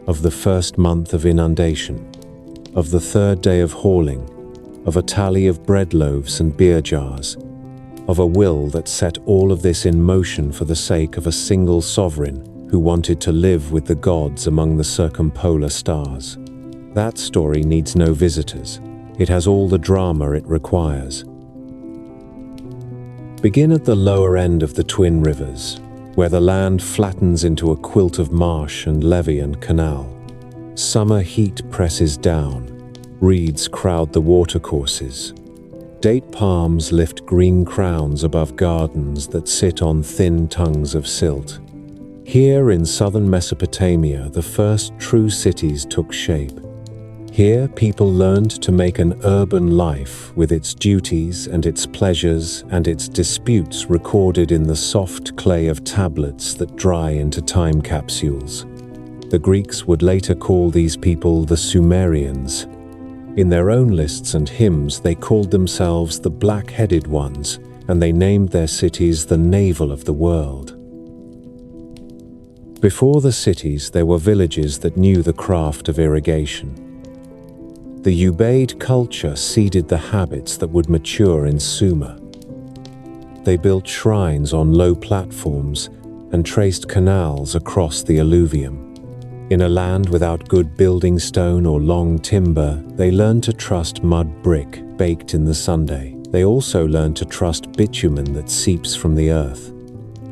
of the first month of inundation, of the third day of hauling, of a tally of bread loaves and beer jars, of a will that set all of this in motion for the sake of a single sovereign who wanted to live with the gods among the circumpolar stars. That story needs no visitors. It has all the drama it requires. Begin at the lower end of the twin rivers, where the land flattens into a quilt of marsh and levee and canal. Summer heat presses down. Reeds crowd the watercourses. Date palms lift green crowns above gardens that sit on thin tongues of silt. Here in southern Mesopotamia, the first true cities took shape. Here, people learned to make an urban life with its duties and its pleasures and its disputes recorded in the soft clay of tablets that dry into time capsules. The Greeks would later call these people the Sumerians. In their own lists and hymns, they called themselves the black-headed ones, and they named their cities the navel of the world. Before the cities, there were villages that knew the craft of irrigation. The Ubaid culture seeded the habits that would mature in Sumer. They built shrines on low platforms and traced canals across the alluvium. In a land without good building stone or long timber, they learned to trust mud brick baked in the Sunday. They also learned to trust bitumen that seeps from the earth.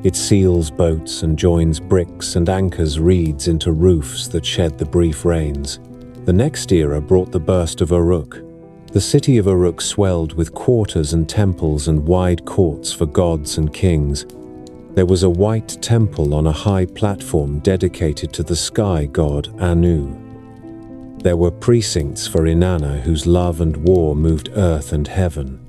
It seals boats and joins bricks and anchors reeds into roofs that shed the brief rains. The next era brought the burst of Uruk. The city of Uruk swelled with quarters and temples and wide courts for gods and kings. There was a white temple on a high platform dedicated to the sky god Anu. There were precincts for Inanna, whose love and war moved earth and heaven.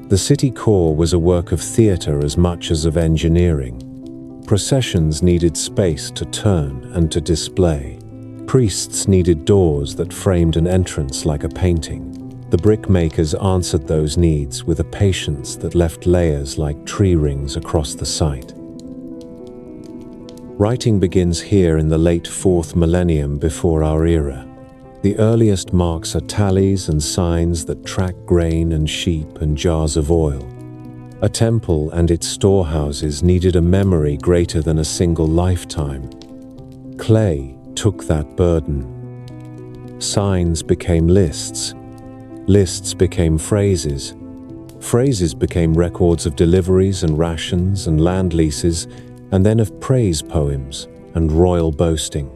The city core was a work of theater as much as of engineering. Processions needed space to turn and to display. Priests needed doors that framed an entrance like a painting. The brickmakers answered those needs with a patience that left layers like tree rings across the site. Writing begins here in the late 4th millennium before our era. The earliest marks are tallies and signs that track grain and sheep and jars of oil. A temple and its storehouses needed a memory greater than a single lifetime. Clay took that burden. Signs became lists. Lists became phrases. Phrases became records of deliveries and rations and land leases, and then of praise poems and royal boasting.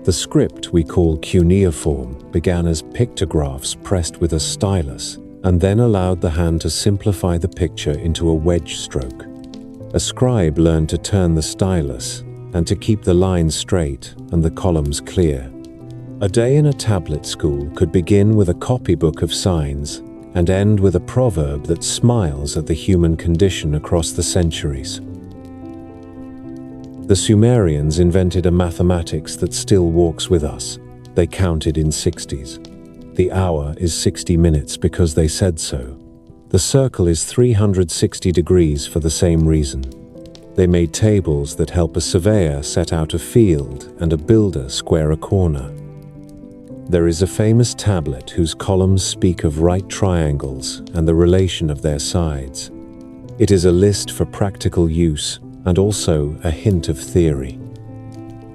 The script we call cuneiform began as pictographs pressed with a stylus, and then allowed the hand to simplify the picture into a wedge stroke. A scribe learned to turn the stylus and to keep the lines straight and the columns clear. A day in a tablet school could begin with a copybook of signs and end with a proverb that smiles at the human condition across the centuries. The Sumerians invented a mathematics that still walks with us. They counted in 60s. The hour is 60 minutes because they said so. The circle is 360 degrees for the same reason. They made tables that help a surveyor set out a field and a builder square a corner. There is a famous tablet whose columns speak of right triangles and the relation of their sides. It is a list for practical use and also a hint of theory.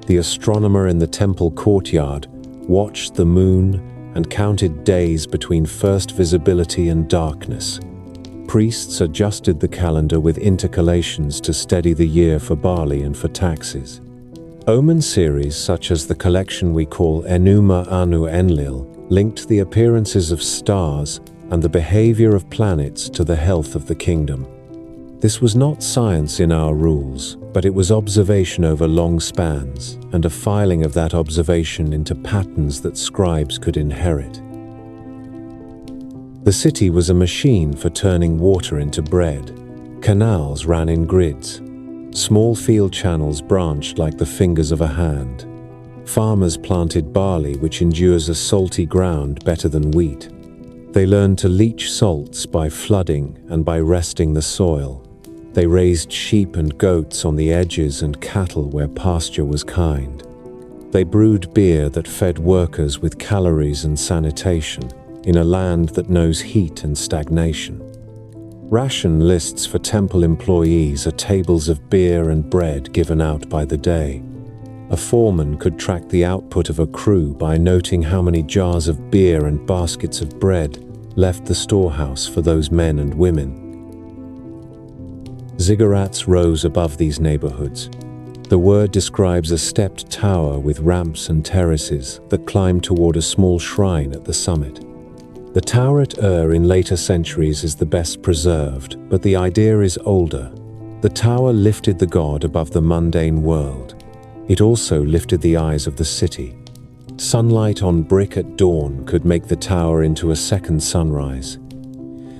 The astronomer in the temple courtyard watched the moon and counted days between first visibility and darkness. Priests adjusted the calendar with intercalations to steady the year for barley and for taxes. Omen series such as the collection we call Enuma Anu Enlil linked the appearances of stars and the behavior of planets to the health of the kingdom. This was not science in our rules, but it was observation over long spans and a filing of that observation into patterns that scribes could inherit. The city was a machine for turning water into bread. Canals ran in grids. Small field channels branched like the fingers of a hand. Farmers planted barley, which endures a salty ground better than wheat. They learned to leach salts by flooding and by resting the soil. They raised sheep and goats on the edges and cattle where pasture was kind. They brewed beer that fed workers with calories and sanitation in a land that knows heat and stagnation. Ration lists for temple employees are tables of beer and bread given out by the day. A foreman could track the output of a crew by noting how many jars of beer and baskets of bread left the storehouse for those men and women. Ziggurats rose above these neighborhoods. The word describes a stepped tower with ramps and terraces that climb toward a small shrine at the summit. The tower at Ur in later centuries is the best preserved, but the idea is older. The tower lifted the god above the mundane world. It also lifted the eyes of the city. Sunlight on brick at dawn could make the tower into a second sunrise.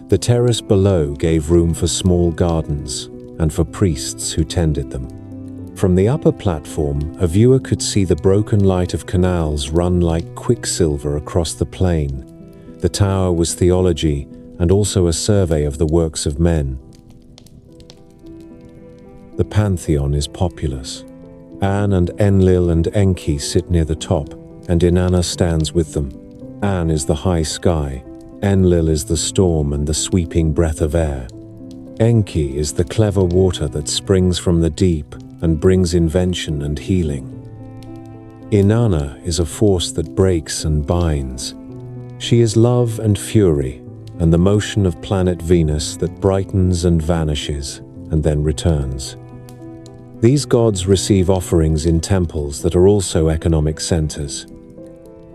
The terrace below gave room for small gardens and for priests who tended them. From the upper platform, a viewer could see the broken light of canals run like quicksilver across the plain. The tower was theology and also a survey of the works of men. The pantheon is populous. An and Enlil and Enki sit near the top, and Inanna stands with them. An is the high sky. Enlil is the storm and the sweeping breath of air. Enki is the clever water that springs from the deep and brings invention and healing. Inanna is a force that breaks and binds. She is love and fury, and the motion of planet Venus that brightens and vanishes, and then returns. These gods receive offerings in temples that are also economic centers.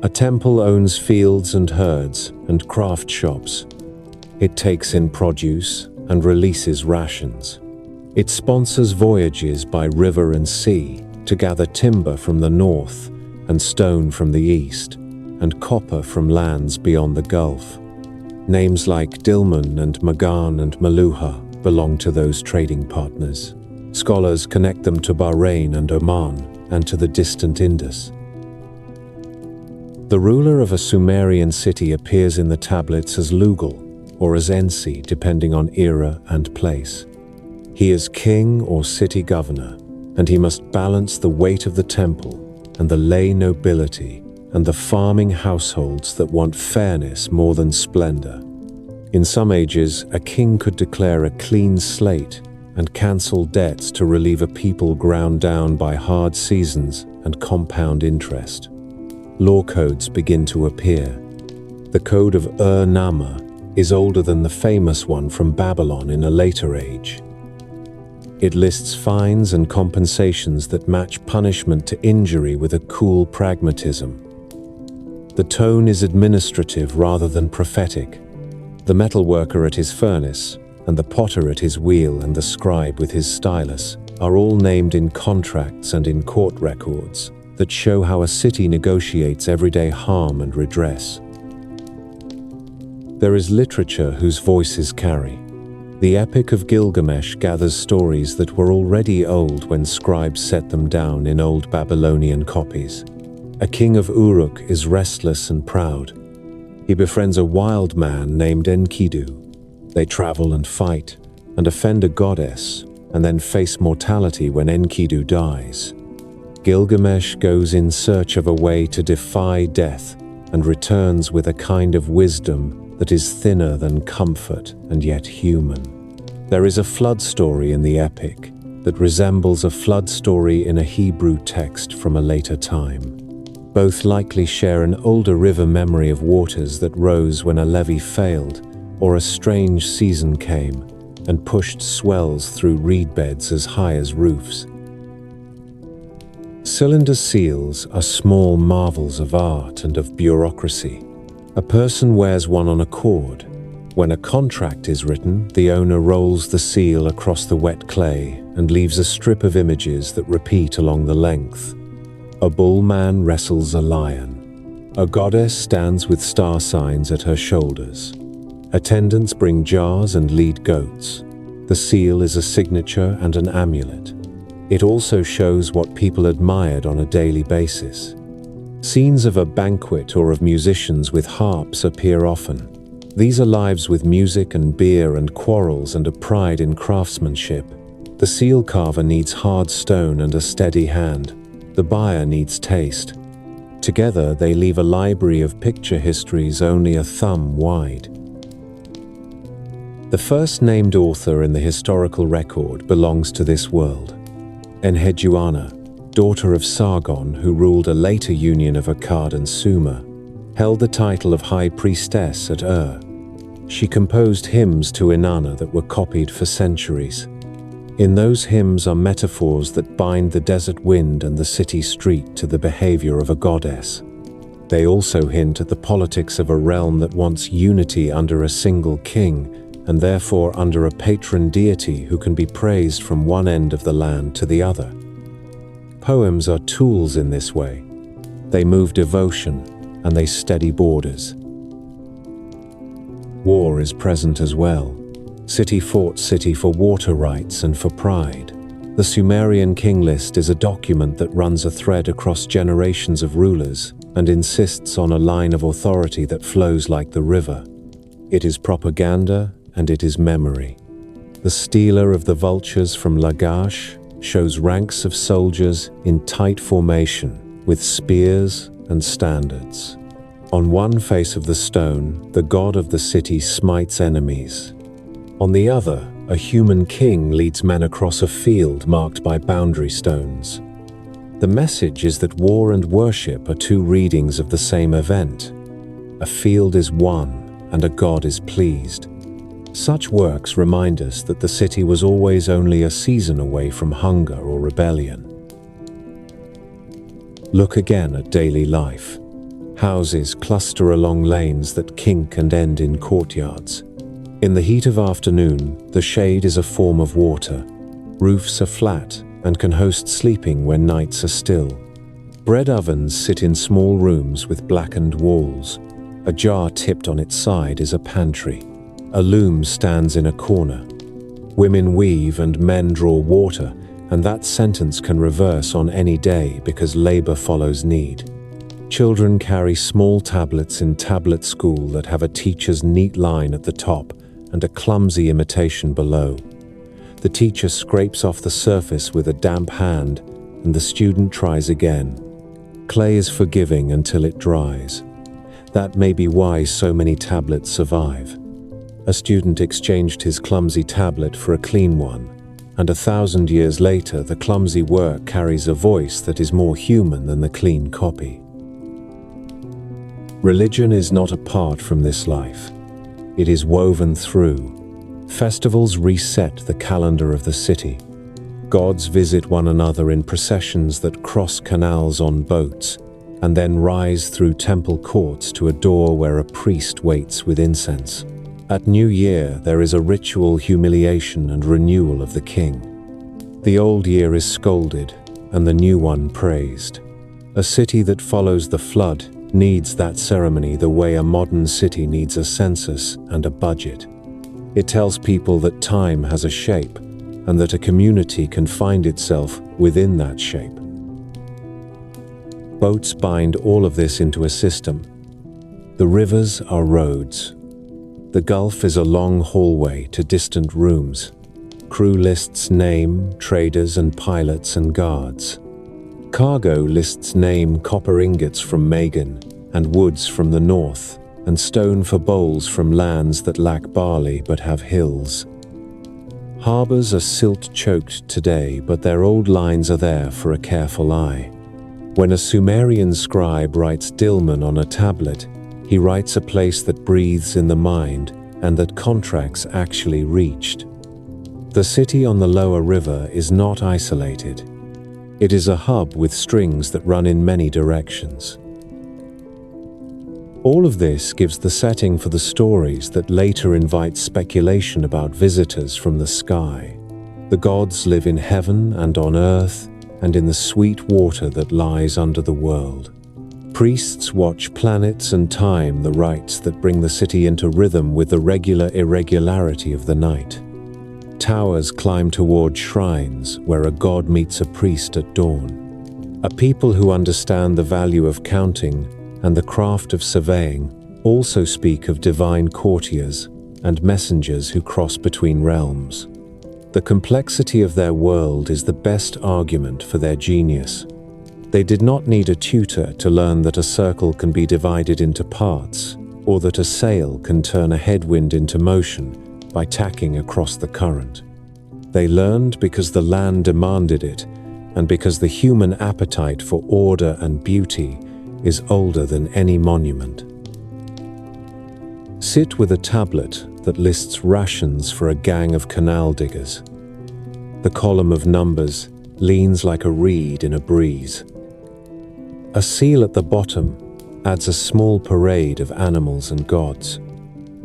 A temple owns fields and herds and craft shops. It takes in produce and releases rations. It sponsors voyages by river and sea to gather timber from the north and stone from the east, and copper from lands beyond the Gulf. Names like Dilmun and Magan and Maluha belong to those trading partners. Scholars connect them to Bahrain and Oman and to the distant Indus. The ruler of a Sumerian city appears in the tablets as Lugal or as Ensi, depending on era and place. He is king or city governor, and he must balance the weight of the temple and the lay nobility and the farming households that want fairness more than splendor. In some ages, a king could declare a clean slate and cancel debts to relieve a people ground down by hard seasons and compound interest. Law codes begin to appear. The code of Ur-Nama is older than the famous one from Babylon in a later age. It lists fines and compensations that match punishment to injury with a cool pragmatism. The tone is administrative rather than prophetic. The metalworker at his furnace, and the potter at his wheel, and the scribe with his stylus are all named in contracts and in court records that show how a city negotiates everyday harm and redress. There is literature whose voices carry. The Epic of Gilgamesh gathers stories that were already old when scribes set them down in old Babylonian copies. A king of Uruk is restless and proud. He befriends a wild man named Enkidu. They travel and fight, and offend a goddess, and then face mortality when Enkidu dies. Gilgamesh goes in search of a way to defy death and returns with a kind of wisdom that is thinner than comfort and yet human. There is a flood story in the epic that resembles a flood story in a Hebrew text from a later time. Both likely share an older river memory of waters that rose when a levee failed, or a strange season came and pushed swells through reed beds as high as roofs. Cylinder seals are small marvels of art and of bureaucracy. A person wears one on a cord. When a contract is written, the owner rolls the seal across the wet clay and leaves a strip of images that repeat along the length. A bull man wrestles a lion. A goddess stands with star signs at her shoulders. Attendants bring jars and lead goats. The seal is a signature and an amulet. It also shows what people admired on a daily basis. Scenes of a banquet or of musicians with harps appear often. These are lives with music and beer and quarrels and a pride in craftsmanship. The seal carver needs hard stone and a steady hand. The buyer needs taste. Together, they leave a library of picture histories only a thumb wide. The first named author in the historical record belongs to this world. Enheduanna, daughter of Sargon, who ruled a later union of Akkad and Sumer, held the title of High Priestess at Ur. She composed hymns to Inanna that were copied for centuries. In those hymns are metaphors that bind the desert wind and the city street to the behavior of a goddess. They also hint at the politics of a realm that wants unity under a single king, and therefore under a patron deity who can be praised from one end of the land to the other. Poems are tools in this way. They move devotion, and they steady borders. War is present as well. City fought city for water rights and for pride. The Sumerian king list is a document that runs a thread across generations of rulers and insists on a line of authority that flows like the river. It is propaganda and it is memory. The stealer of the vultures from Lagash shows ranks of soldiers in tight formation with spears and standards. On one face of the stone, the god of the city smites enemies. On the other, a human king leads men across a field marked by boundary stones. The message is that war and worship are two readings of the same event. A field is won, and a god is pleased. Such works remind us that the city was always only a season away from hunger or rebellion. Look again at daily life. Houses cluster along lanes that kink and end in courtyards. In the heat of afternoon, the shade is a form of water. Roofs are flat and can host sleeping when nights are still. Bread ovens sit in small rooms with blackened walls. A jar tipped on its side is a pantry. A loom stands in a corner. Women weave and men draw water, and that sentence can reverse on any day because labor follows need. Children carry small tablets in tablet school that have a teacher's neat line at the top and a clumsy imitation below. The teacher scrapes off the surface with a damp hand, and the student tries again. Clay is forgiving until it dries. That may be why so many tablets survive. A student exchanged his clumsy tablet for a clean one, and 1,000 years later the clumsy work carries a voice that is more human than the clean copy. Religion is not apart from this life. It is woven through. Festivals reset the calendar of the city. Gods visit one another in processions that cross canals on boats, and then rise through temple courts to a door where a priest waits with incense. At New Year, there is a ritual humiliation and renewal of the king. The old year is scolded, and the new one praised. A city that follows the flood needs that ceremony the way a modern city needs a census and a budget. It tells people that time has a shape, and that a community can find itself within that shape. Boats bind all of this into a system. The rivers are roads. The Gulf is a long hallway to distant rooms. Crew lists name, traders and pilots and guards. Cargo lists name copper ingots from Megan, and woods from the north, and stone for bowls from lands that lack barley but have hills. Harbors are silt-choked today, but their old lines are there for a careful eye. When a Sumerian scribe writes Dilmun on a tablet, he writes a place that breathes in the mind and that contracts actually reached. The city on the lower river is not isolated. It is a hub with strings that run in many directions. All of this gives the setting for the stories that later invite speculation about visitors from the sky. The gods live in heaven and on earth and in the sweet water that lies under the world. Priests watch planets and time the rites that bring the city into rhythm with the regular irregularity of the night. Towers climb toward shrines where a god meets a priest at dawn. A people who understand the value of counting and the craft of surveying also speak of divine courtiers and messengers who cross between realms. The complexity of their world is the best argument for their genius. They did not need a tutor to learn that a circle can be divided into parts, or that a sail can turn a headwind into motion by tacking across the current. They learned because the land demanded it, and because the human appetite for order and beauty is older than any monument. Sit with a tablet that lists rations for a gang of canal diggers. The column of numbers leans like a reed in a breeze. A seal at the bottom adds a small parade of animals and gods.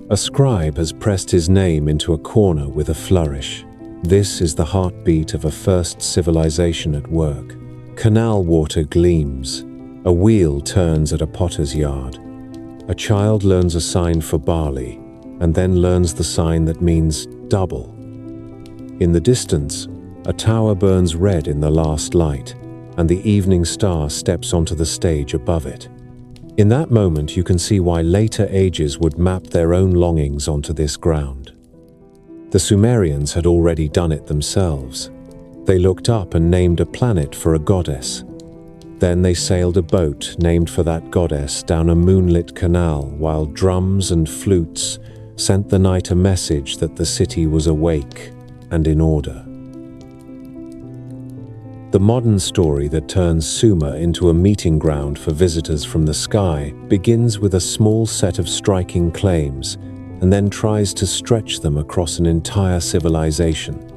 A scribe has pressed his name into a corner with a flourish. This is the heartbeat of a first civilization at work. Canal water gleams. A wheel turns at a potter's yard. A child learns a sign for barley, and then learns the sign that means double. In the distance, a tower burns red in the last light, and the evening star steps onto the stage above it. In that moment, you can see why later ages would map their own longings onto this ground. The Sumerians had already done it themselves. They looked up and named a planet for a goddess. Then they sailed a boat named for that goddess down a moonlit canal while drums and flutes sent the night a message that the city was awake and in order. The modern story that turns Sumer into a meeting ground for visitors from the sky begins with a small set of striking claims and then tries to stretch them across an entire civilization.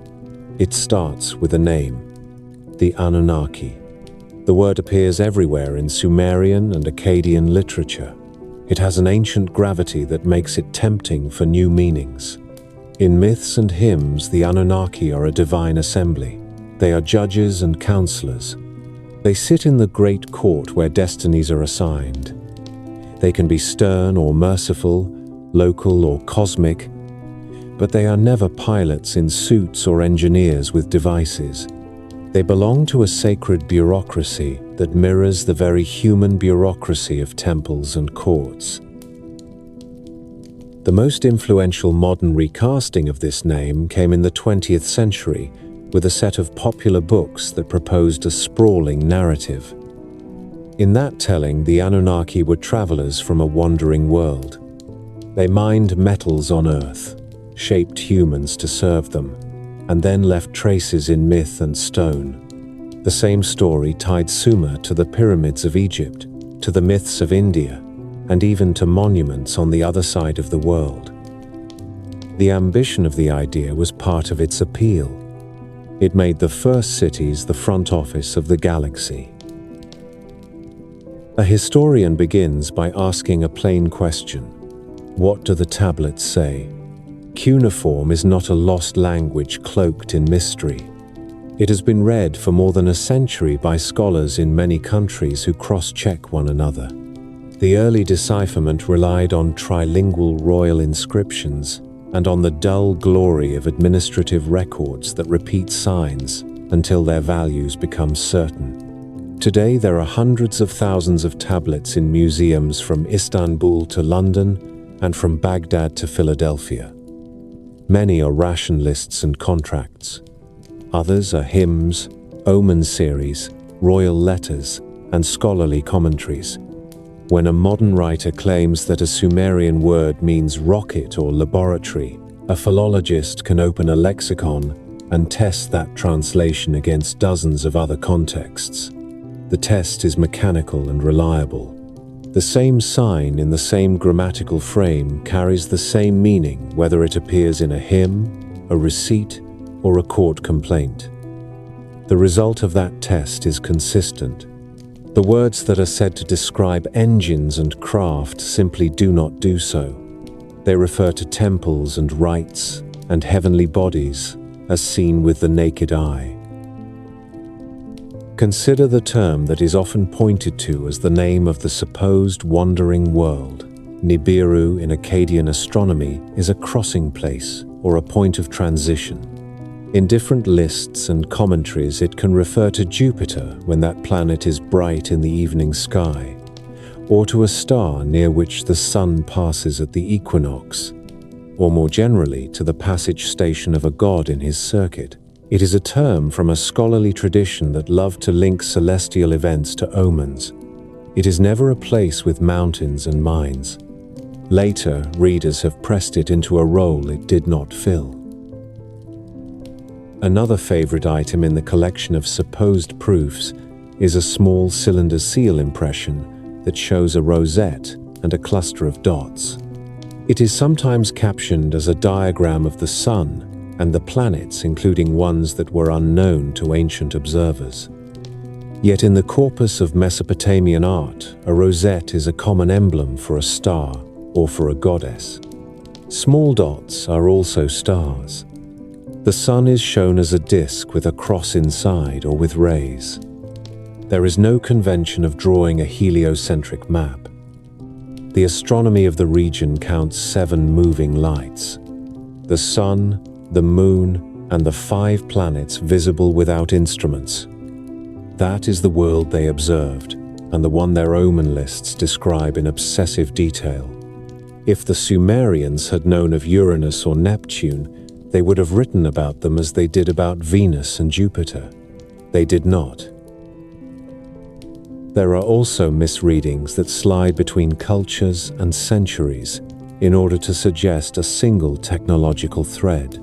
It starts with a name: the Anunnaki. The word appears everywhere in Sumerian and Akkadian literature. It has an ancient gravity that makes it tempting for new meanings. In myths and hymns, the Anunnaki are a divine assembly. They are judges and counselors. They sit in the great court where destinies are assigned. They can be stern or merciful, local or cosmic, but they are never pilots in suits or engineers with devices. They belong to a sacred bureaucracy that mirrors the very human bureaucracy of temples and courts. The most influential modern recasting of this name came in the 20th century with a set of popular books that proposed a sprawling narrative. In that telling, the Anunnaki were travelers from a wandering world. They mined metals on Earth, shaped humans to serve them, and then left traces in myth and stone. The same story tied Sumer to the pyramids of Egypt, to the myths of India, and even to monuments on the other side of the world. The ambition of the idea was part of its appeal. It made the first cities the front office of the galaxy. A historian begins by asking a plain question: what do the tablets say? Cuneiform is not a lost language cloaked in mystery. It has been read for more than a century by scholars in many countries who cross-check one another. The early decipherment relied on trilingual royal inscriptions and on the dull glory of administrative records that repeat signs until their values become certain. Today, there are hundreds of thousands of tablets in museums from Istanbul to London and from Baghdad to Philadelphia. Many are ration lists and contracts. Others are hymns, omen series, royal letters, and scholarly commentaries. When a modern writer claims that a Sumerian word means rocket or laboratory, a philologist can open a lexicon and test that translation against dozens of other contexts. The test is mechanical and reliable. The same sign in the same grammatical frame carries the same meaning whether it appears in a hymn, a receipt, or a court complaint. The result of that test is consistent. The words that are said to describe engines and craft simply do not do so. They refer to temples and rites and heavenly bodies as seen with the naked eye. Consider the term that is often pointed to as the name of the supposed wandering world. Nibiru in Akkadian astronomy is a crossing place or a point of transition. In different lists and commentaries, it can refer to Jupiter when that planet is bright in the evening sky, or to a star near which the sun passes at the equinox, or more generally to the passage station of a god in his circuit. It is a term from a scholarly tradition that loved to link celestial events to omens. It is never a place with mountains and mines. Later, readers have pressed it into a role it did not fill. Another favorite item in the collection of supposed proofs is a small cylinder seal impression that shows a rosette and a cluster of dots. It is sometimes captioned as a diagram of the sun and the planets, including ones that were unknown to ancient observers. Yet in the corpus of Mesopotamian art, a rosette is a common emblem for a star or for a goddess. Small dots are also stars. The sun is shown as a disk with a cross inside or with rays. There is no convention of drawing a heliocentric map. The astronomy of the region counts 7 moving lights: the sun, the moon, and the 5 planets visible without instruments. That is the world they observed, and the one their omen lists describe in obsessive detail. If the Sumerians had known of Uranus or Neptune, they would have written about them as they did about Venus and Jupiter. They did not. There are also misreadings that slide between cultures and centuries in order to suggest a single technological thread.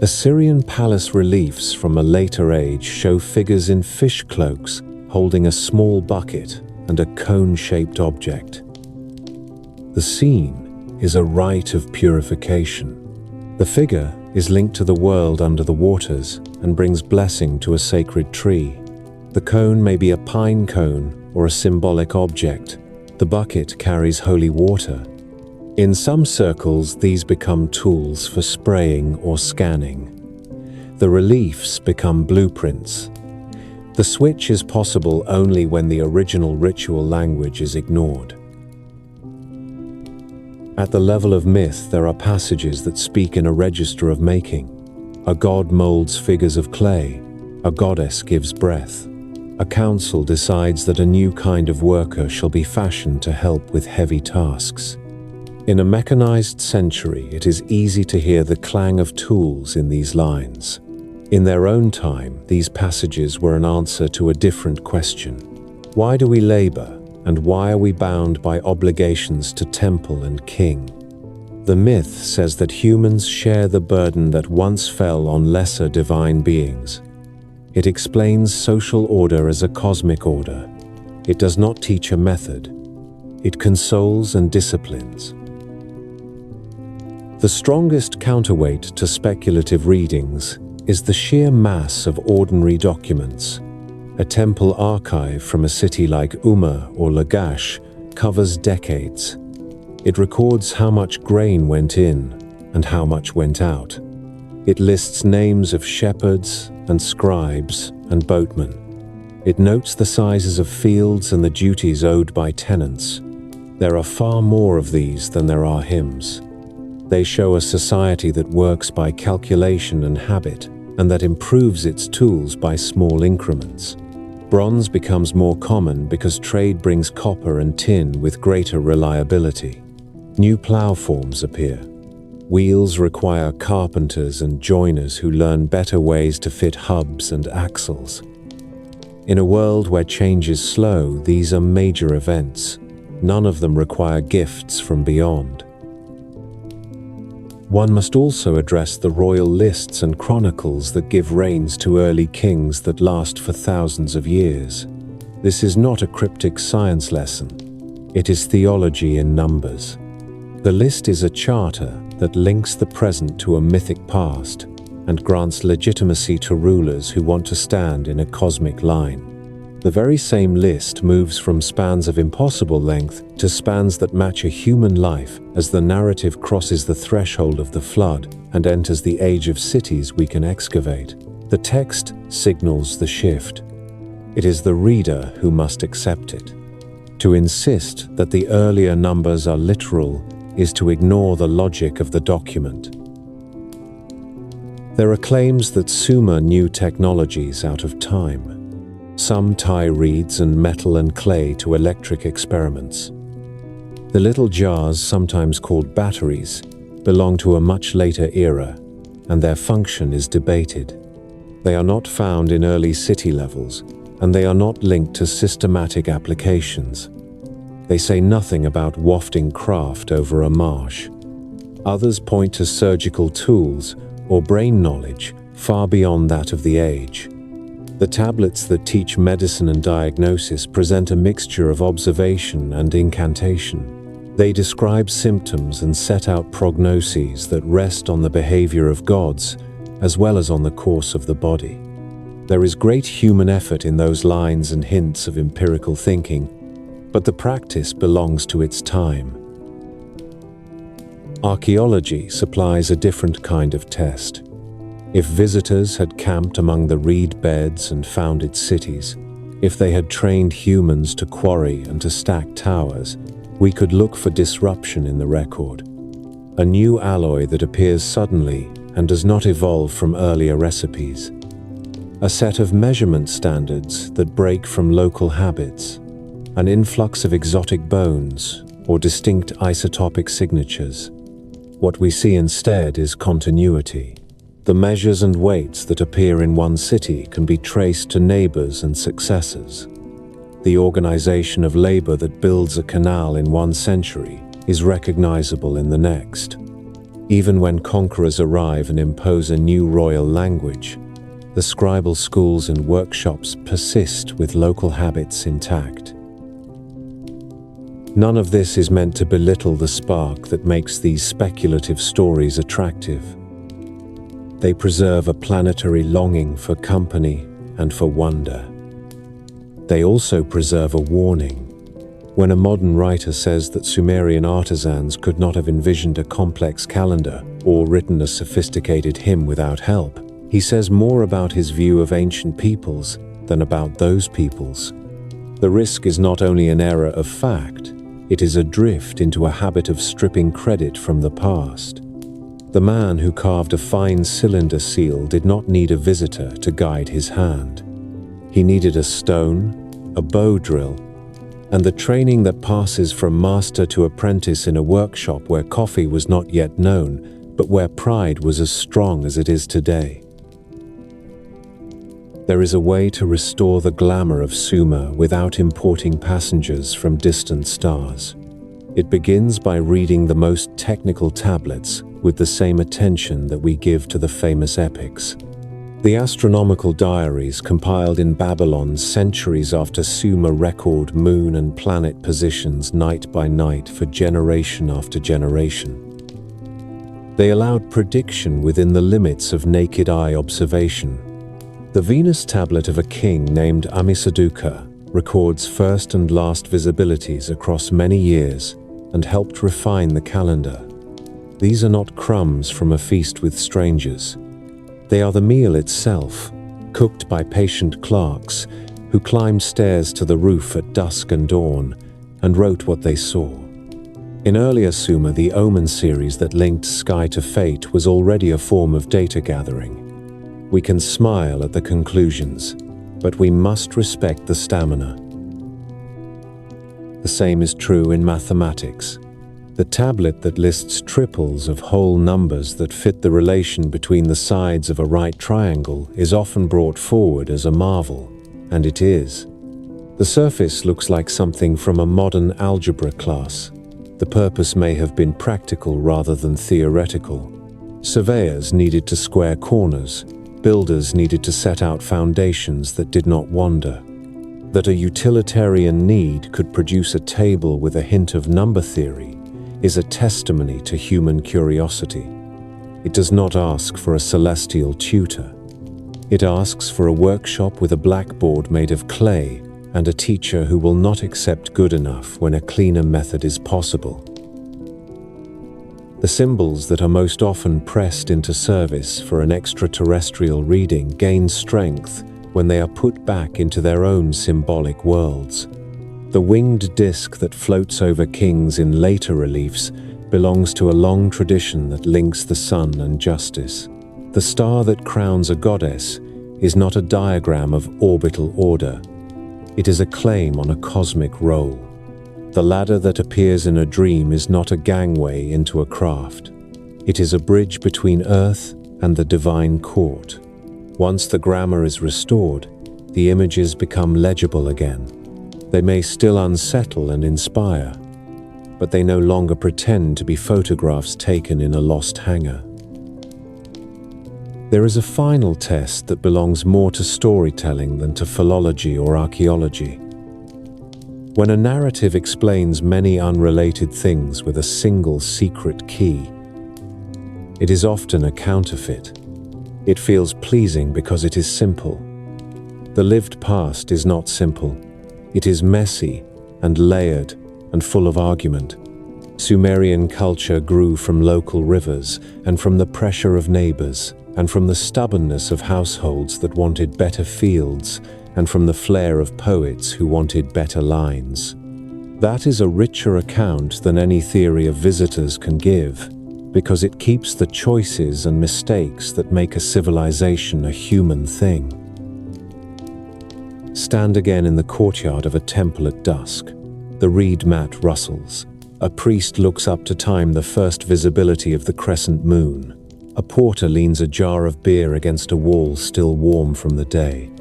Assyrian palace reliefs from a later age show figures in fish cloaks holding a small bucket and a cone-shaped object. The scene is a rite of purification. The figure is linked to the world under the waters and brings blessing to a sacred tree. The cone may be a pine cone or a symbolic object. The bucket carries holy water. In some circles, these become tools for spraying or scanning. The reliefs become blueprints. The switch is possible only when the original ritual language is ignored. At the level of myth, there are passages that speak in a register of making. A god molds figures of clay. A goddess gives breath. A council decides that a new kind of worker shall be fashioned to help with heavy tasks. In a mechanized century, it is easy to hear the clang of tools in these lines. In their own time, these passages were an answer to a different question. Why do we labor, and why are we bound by obligations to temple and king? The myth says that humans share the burden that once fell on lesser divine beings. It explains social order as a cosmic order. It does not teach a method. It consoles and disciplines. The strongest counterweight to speculative readings is the sheer mass of ordinary documents. A temple archive from a city like Umma or Lagash covers decades. It records how much grain went in and how much went out. It lists names of shepherds and scribes and boatmen. It notes the sizes of fields and the duties owed by tenants. There are far more of these than there are hymns. They show a society that works by calculation and habit, and that improves its tools by small increments. Bronze becomes more common because trade brings copper and tin with greater reliability. New plow forms appear. Wheels require carpenters and joiners who learn better ways to fit hubs and axles. In a world where change is slow, these are major events. None of them require gifts from beyond. One must also address the royal lists and chronicles that give reigns to early kings that last for thousands of years. This is not a cryptic science lesson. It is theology in numbers. The list is a charter that links the present to a mythic past and grants legitimacy to rulers who want to stand in a cosmic line. The very same list moves from spans of impossible length to spans that match a human life as the narrative crosses the threshold of the flood and enters the age of cities we can excavate. The text signals the shift. It is the reader who must accept it. To insist that the earlier numbers are literal is to ignore the logic of the document. There are claims that Sumer knew technologies out of time. Some tie reeds and metal and clay to electric experiments. The little jars, sometimes called batteries, belong to a much later era, and their function is debated. They are not found in early city levels, and they are not linked to systematic applications. They say nothing about wafting craft over a marsh. Others point to surgical tools or brain knowledge far beyond that of the age. The tablets that teach medicine and diagnosis present a mixture of observation and incantation. They describe symptoms and set out prognoses that rest on the behavior of gods, as well as on the course of the body. There is great human effort in those lines and hints of empirical thinking, but the practice belongs to its time. Archaeology supplies a different kind of test. If visitors had camped among the reed beds and founded cities, if they had trained humans to quarry and to stack towers, we could look for disruption in the record. A new alloy that appears suddenly and does not evolve from earlier recipes. A set of measurement standards that break from local habits. An influx of exotic bones or distinct isotopic signatures. What we see instead is continuity. The measures and weights that appear in one city can be traced to neighbors and successors. The organization of labor that builds a canal in one century is recognizable in the next. Even when conquerors arrive and impose a new royal language, the scribal schools and workshops persist with local habits intact. None of this is meant to belittle the spark that makes these speculative stories attractive. They preserve a planetary longing for company and for wonder. They also preserve a warning. When a modern writer says that Sumerian artisans could not have envisioned a complex calendar or written a sophisticated hymn without help, he says more about his view of ancient peoples than about those peoples. The risk is not only an error of fact, it is a drift into a habit of stripping credit from the past. The man who carved a fine cylinder seal did not need a visitor to guide his hand. He needed a stone, a bow drill, and the training that passes from master to apprentice in a workshop where coffee was not yet known, but where pride was as strong as it is today. There is a way to restore the glamour of Sumer without importing passengers from distant stars. It begins by reading the most technical tablets with the same attention that we give to the famous epics. The astronomical diaries compiled in Babylon centuries after Sumer record moon and planet positions night by night for generation after generation. They allowed prediction within the limits of naked eye observation. The Venus tablet of a king named Amisaduqa records first and last visibilities across many years and helped refine the calendar. These are not crumbs from a feast with strangers. They are the meal itself, cooked by patient clerks who climbed stairs to the roof at dusk and dawn and wrote what they saw. In earlier Sumer, the Omen series that linked sky to fate was already a form of data gathering. We can smile at the conclusions, but we must respect the stamina. The same is true in mathematics. The tablet that lists triples of whole numbers that fit the relation between the sides of a right triangle is often brought forward as a marvel, and it is. The surface looks like something from a modern algebra class. The purpose may have been practical rather than theoretical. Surveyors needed to square corners. Builders needed to set out foundations that did not wander. That a utilitarian need could produce a table with a hint of number theory is a testimony to human curiosity. It does not ask for a celestial tutor. It asks for a workshop with a blackboard made of clay and a teacher who will not accept good enough when a cleaner method is possible. The symbols that are most often pressed into service for an extraterrestrial reading gain strength when they are put back into their own symbolic worlds. The winged disc that floats over kings in later reliefs belongs to a long tradition that links the sun and justice. The star that crowns a goddess is not a diagram of orbital order. It is a claim on a cosmic role. The ladder that appears in a dream is not a gangway into a craft. It is a bridge between Earth and the divine court. Once the grammar is restored, the images become legible again. They may still unsettle and inspire, but they no longer pretend to be photographs taken in a lost hangar. There is a final test that belongs more to storytelling than to philology or archaeology. When a narrative explains many unrelated things with a single secret key, it is often a counterfeit. It feels pleasing because it is simple. The lived past is not simple. It is messy and layered and full of argument. Sumerian culture grew from local rivers and from the pressure of neighbors, and from the stubbornness of households that wanted better fields, and from the flair of poets who wanted better lines. That is a richer account than any theory of visitors can give, because it keeps the choices and mistakes that make a civilization a human thing. Stand again in the courtyard of a temple at dusk. The reed mat rustles. A priest looks up to time the first visibility of the crescent moon. A porter leans a jar of beer against a wall still warm from the day.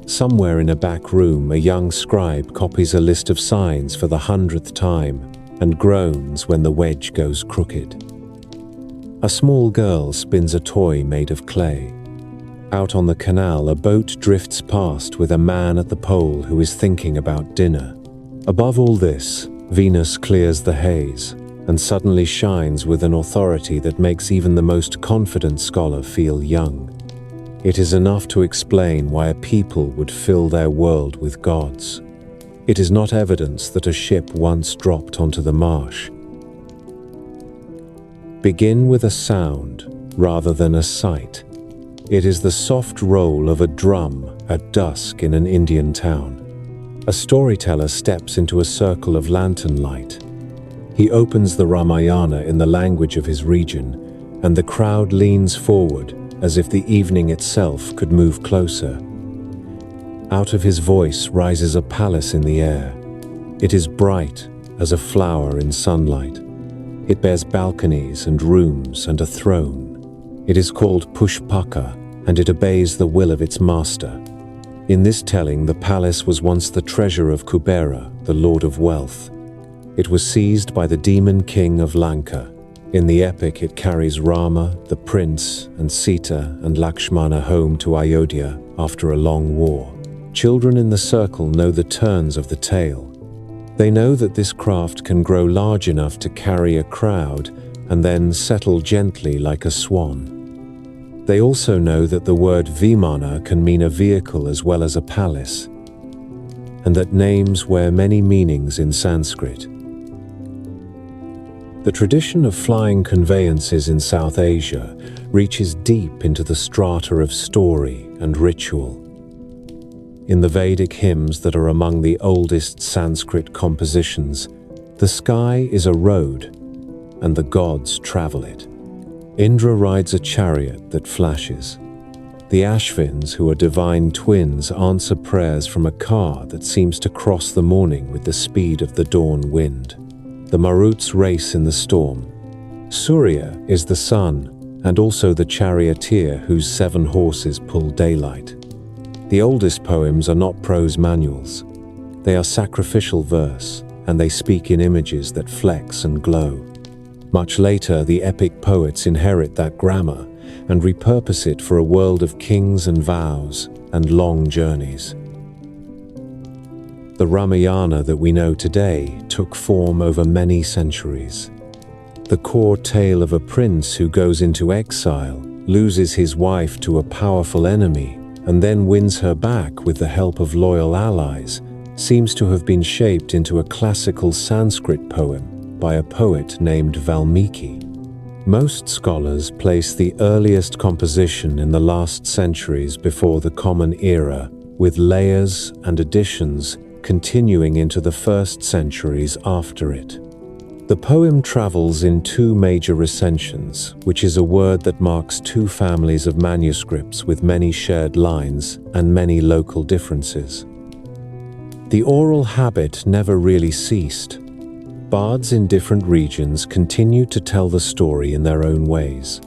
Somewhere in a back room, a young scribe copies a list of signs for the 100th time and groans when the wedge goes crooked. A small girl spins a toy made of clay. Out on the canal, a boat drifts past with a man at the pole who is thinking about dinner. Above all this, Venus clears the haze and suddenly shines with an authority that makes even the most confident scholar feel young. It is enough to explain why a people would fill their world with gods. It is not evidence that a ship once dropped onto the marsh. Begin with a sound rather than a sight. It is the soft roll of a drum at dusk in an Indian town. A storyteller steps into a circle of lantern light. He opens the Ramayana in the language of his region, and the crowd leans forward as if the evening itself could move closer. Out of his voice rises a palace in the air. It is bright as a flower in sunlight. It bears balconies and rooms and a throne. It is called Pushpaka, and it obeys the will of its master. In this telling, the palace was once the treasure of Kubera, the lord of wealth. It was seized by the demon king of Lanka. In the epic, it carries Rama, the prince, and Sita and Lakshmana home to Ayodhya after a long war. Children in the circle know the turns of the tale. They know that this craft can grow large enough to carry a crowd and then settle gently like a swan. They also know that the word Vimana can mean a vehicle as well as a palace, and that names wear many meanings in Sanskrit. The tradition of flying conveyances in South Asia reaches deep into the strata of story and ritual. In the Vedic hymns that are among the oldest Sanskrit compositions, the sky is a road, and the gods travel it. Indra rides a chariot that flashes. The Ashvins, who are divine twins, answer prayers from a car that seems to cross the morning with the speed of the dawn wind. The Maruts race in the storm. Surya is the sun, and also the charioteer whose 7 horses pull daylight. The oldest poems are not prose manuals. They are sacrificial verse, and they speak in images that flex and glow. Much later, the epic poets inherit that grammar and repurpose it for a world of kings and vows and long journeys. The Ramayana that we know today took form over many centuries. The core tale of a prince who goes into exile, loses his wife to a powerful enemy, and then wins her back with the help of loyal allies, seems to have been shaped into a classical Sanskrit poem by a poet named Valmiki. Most scholars place the earliest composition in the last centuries before the Common Era, with layers and additions continuing into the first centuries after it. The poem travels in two major recensions, which is a word that marks two families of manuscripts with many shared lines and many local differences. The oral habit never really ceased. Bards in different regions continued to tell the story in their own ways.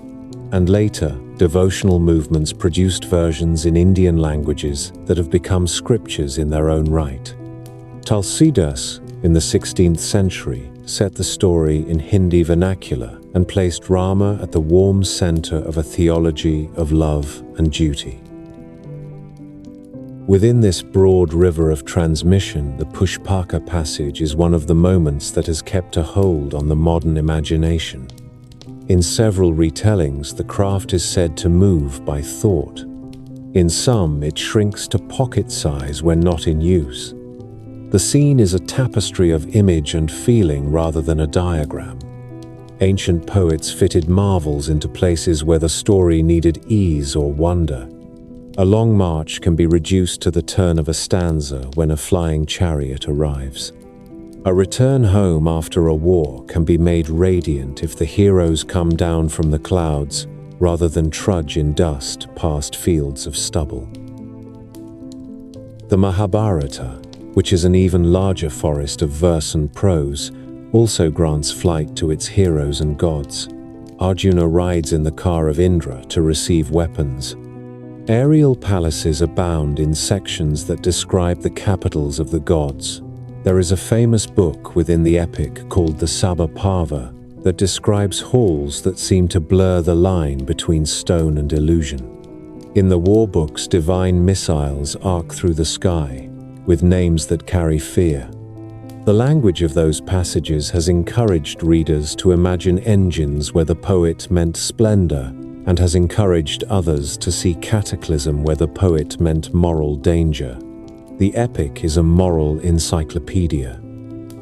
And later, devotional movements produced versions in Indian languages that have become scriptures in their own right. Tulsidas, in the 16th century, set the story in Hindi vernacular and placed Rama at the warm center of a theology of love and duty. Within this broad river of transmission, the Pushpaka passage is one of the moments that has kept a hold on the modern imagination. In several retellings, the craft is said to move by thought. In some, it shrinks to pocket size when not in use. The scene is a tapestry of image and feeling rather than a diagram. Ancient poets fitted marvels into places where the story needed ease or wonder. A long march can be reduced to the turn of a stanza when a flying chariot arrives. A return home after a war can be made radiant if the heroes come down from the clouds rather than trudge in dust past fields of stubble. The Mahabharata, which is an even larger forest of verse and prose, also grants flight to its heroes and gods. Arjuna rides in the car of Indra to receive weapons. Aerial palaces abound in sections that describe the capitals of the gods. There is a famous book within the epic called the Sabapava that describes halls that seem to blur the line between stone and illusion. In the war books, divine missiles arc through the sky, with names that carry fear. The language of those passages has encouraged readers to imagine engines where the poet meant splendor, and has encouraged others to see cataclysm where the poet meant moral danger. The epic is a moral encyclopedia.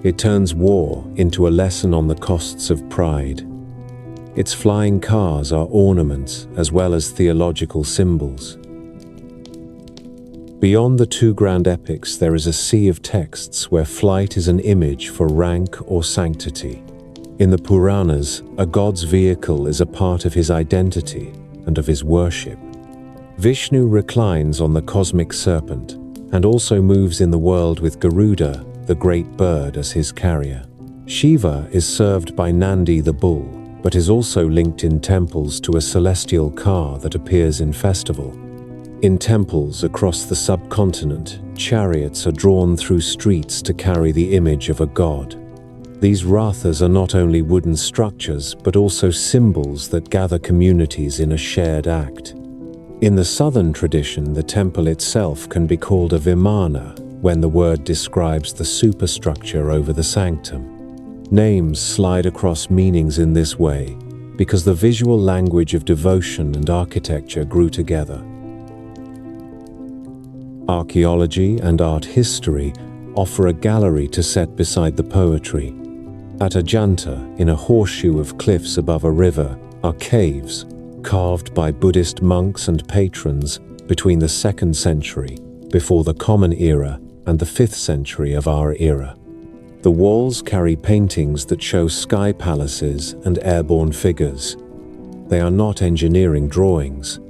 It turns war into a lesson on the costs of pride. Its flying cars are ornaments as well as theological symbols. Beyond the two grand epics, there is a sea of texts where flight is an image for rank or sanctity. In the Puranas, a god's vehicle is a part of his identity and of his worship. Vishnu reclines on the cosmic serpent and also moves in the world with Garuda, the great bird, as his carrier. Shiva is served by Nandi the bull, but is also linked in temples to a celestial car that appears in festival. In temples across the subcontinent, chariots are drawn through streets to carry the image of a god. These rathas are not only wooden structures, but also symbols that gather communities in a shared act. In the southern tradition, the temple itself can be called a vimana when the word describes the superstructure over the sanctum. Names slide across meanings in this way because the visual language of devotion and architecture grew together. Archaeology and art history offer a gallery to set beside the poetry. At Ajanta, in a horseshoe of cliffs above a river, are caves carved by Buddhist monks and patrons between the 2nd century before the Common Era and the 5th century of our era. The walls carry paintings that show sky palaces and airborne figures. They are not engineering drawings.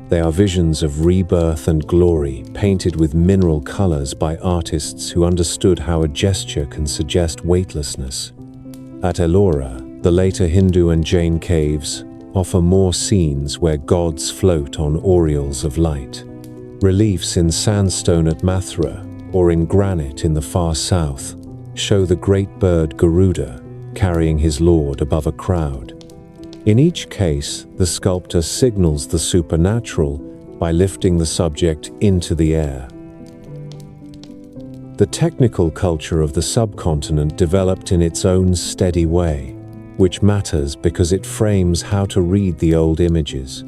They are visions of rebirth and glory painted with mineral colors by artists who understood how a gesture can suggest weightlessness. At Ellora, the later Hindu and Jain caves offer more scenes where gods float on aureoles of light. Reliefs in sandstone at Mathura or in granite in the far south, show the great bird Garuda carrying his lord above a crowd. In each case, the sculptor signals the supernatural by lifting the subject into the air. The technical culture of the subcontinent developed in its own steady way, which matters because it frames how to read the old images.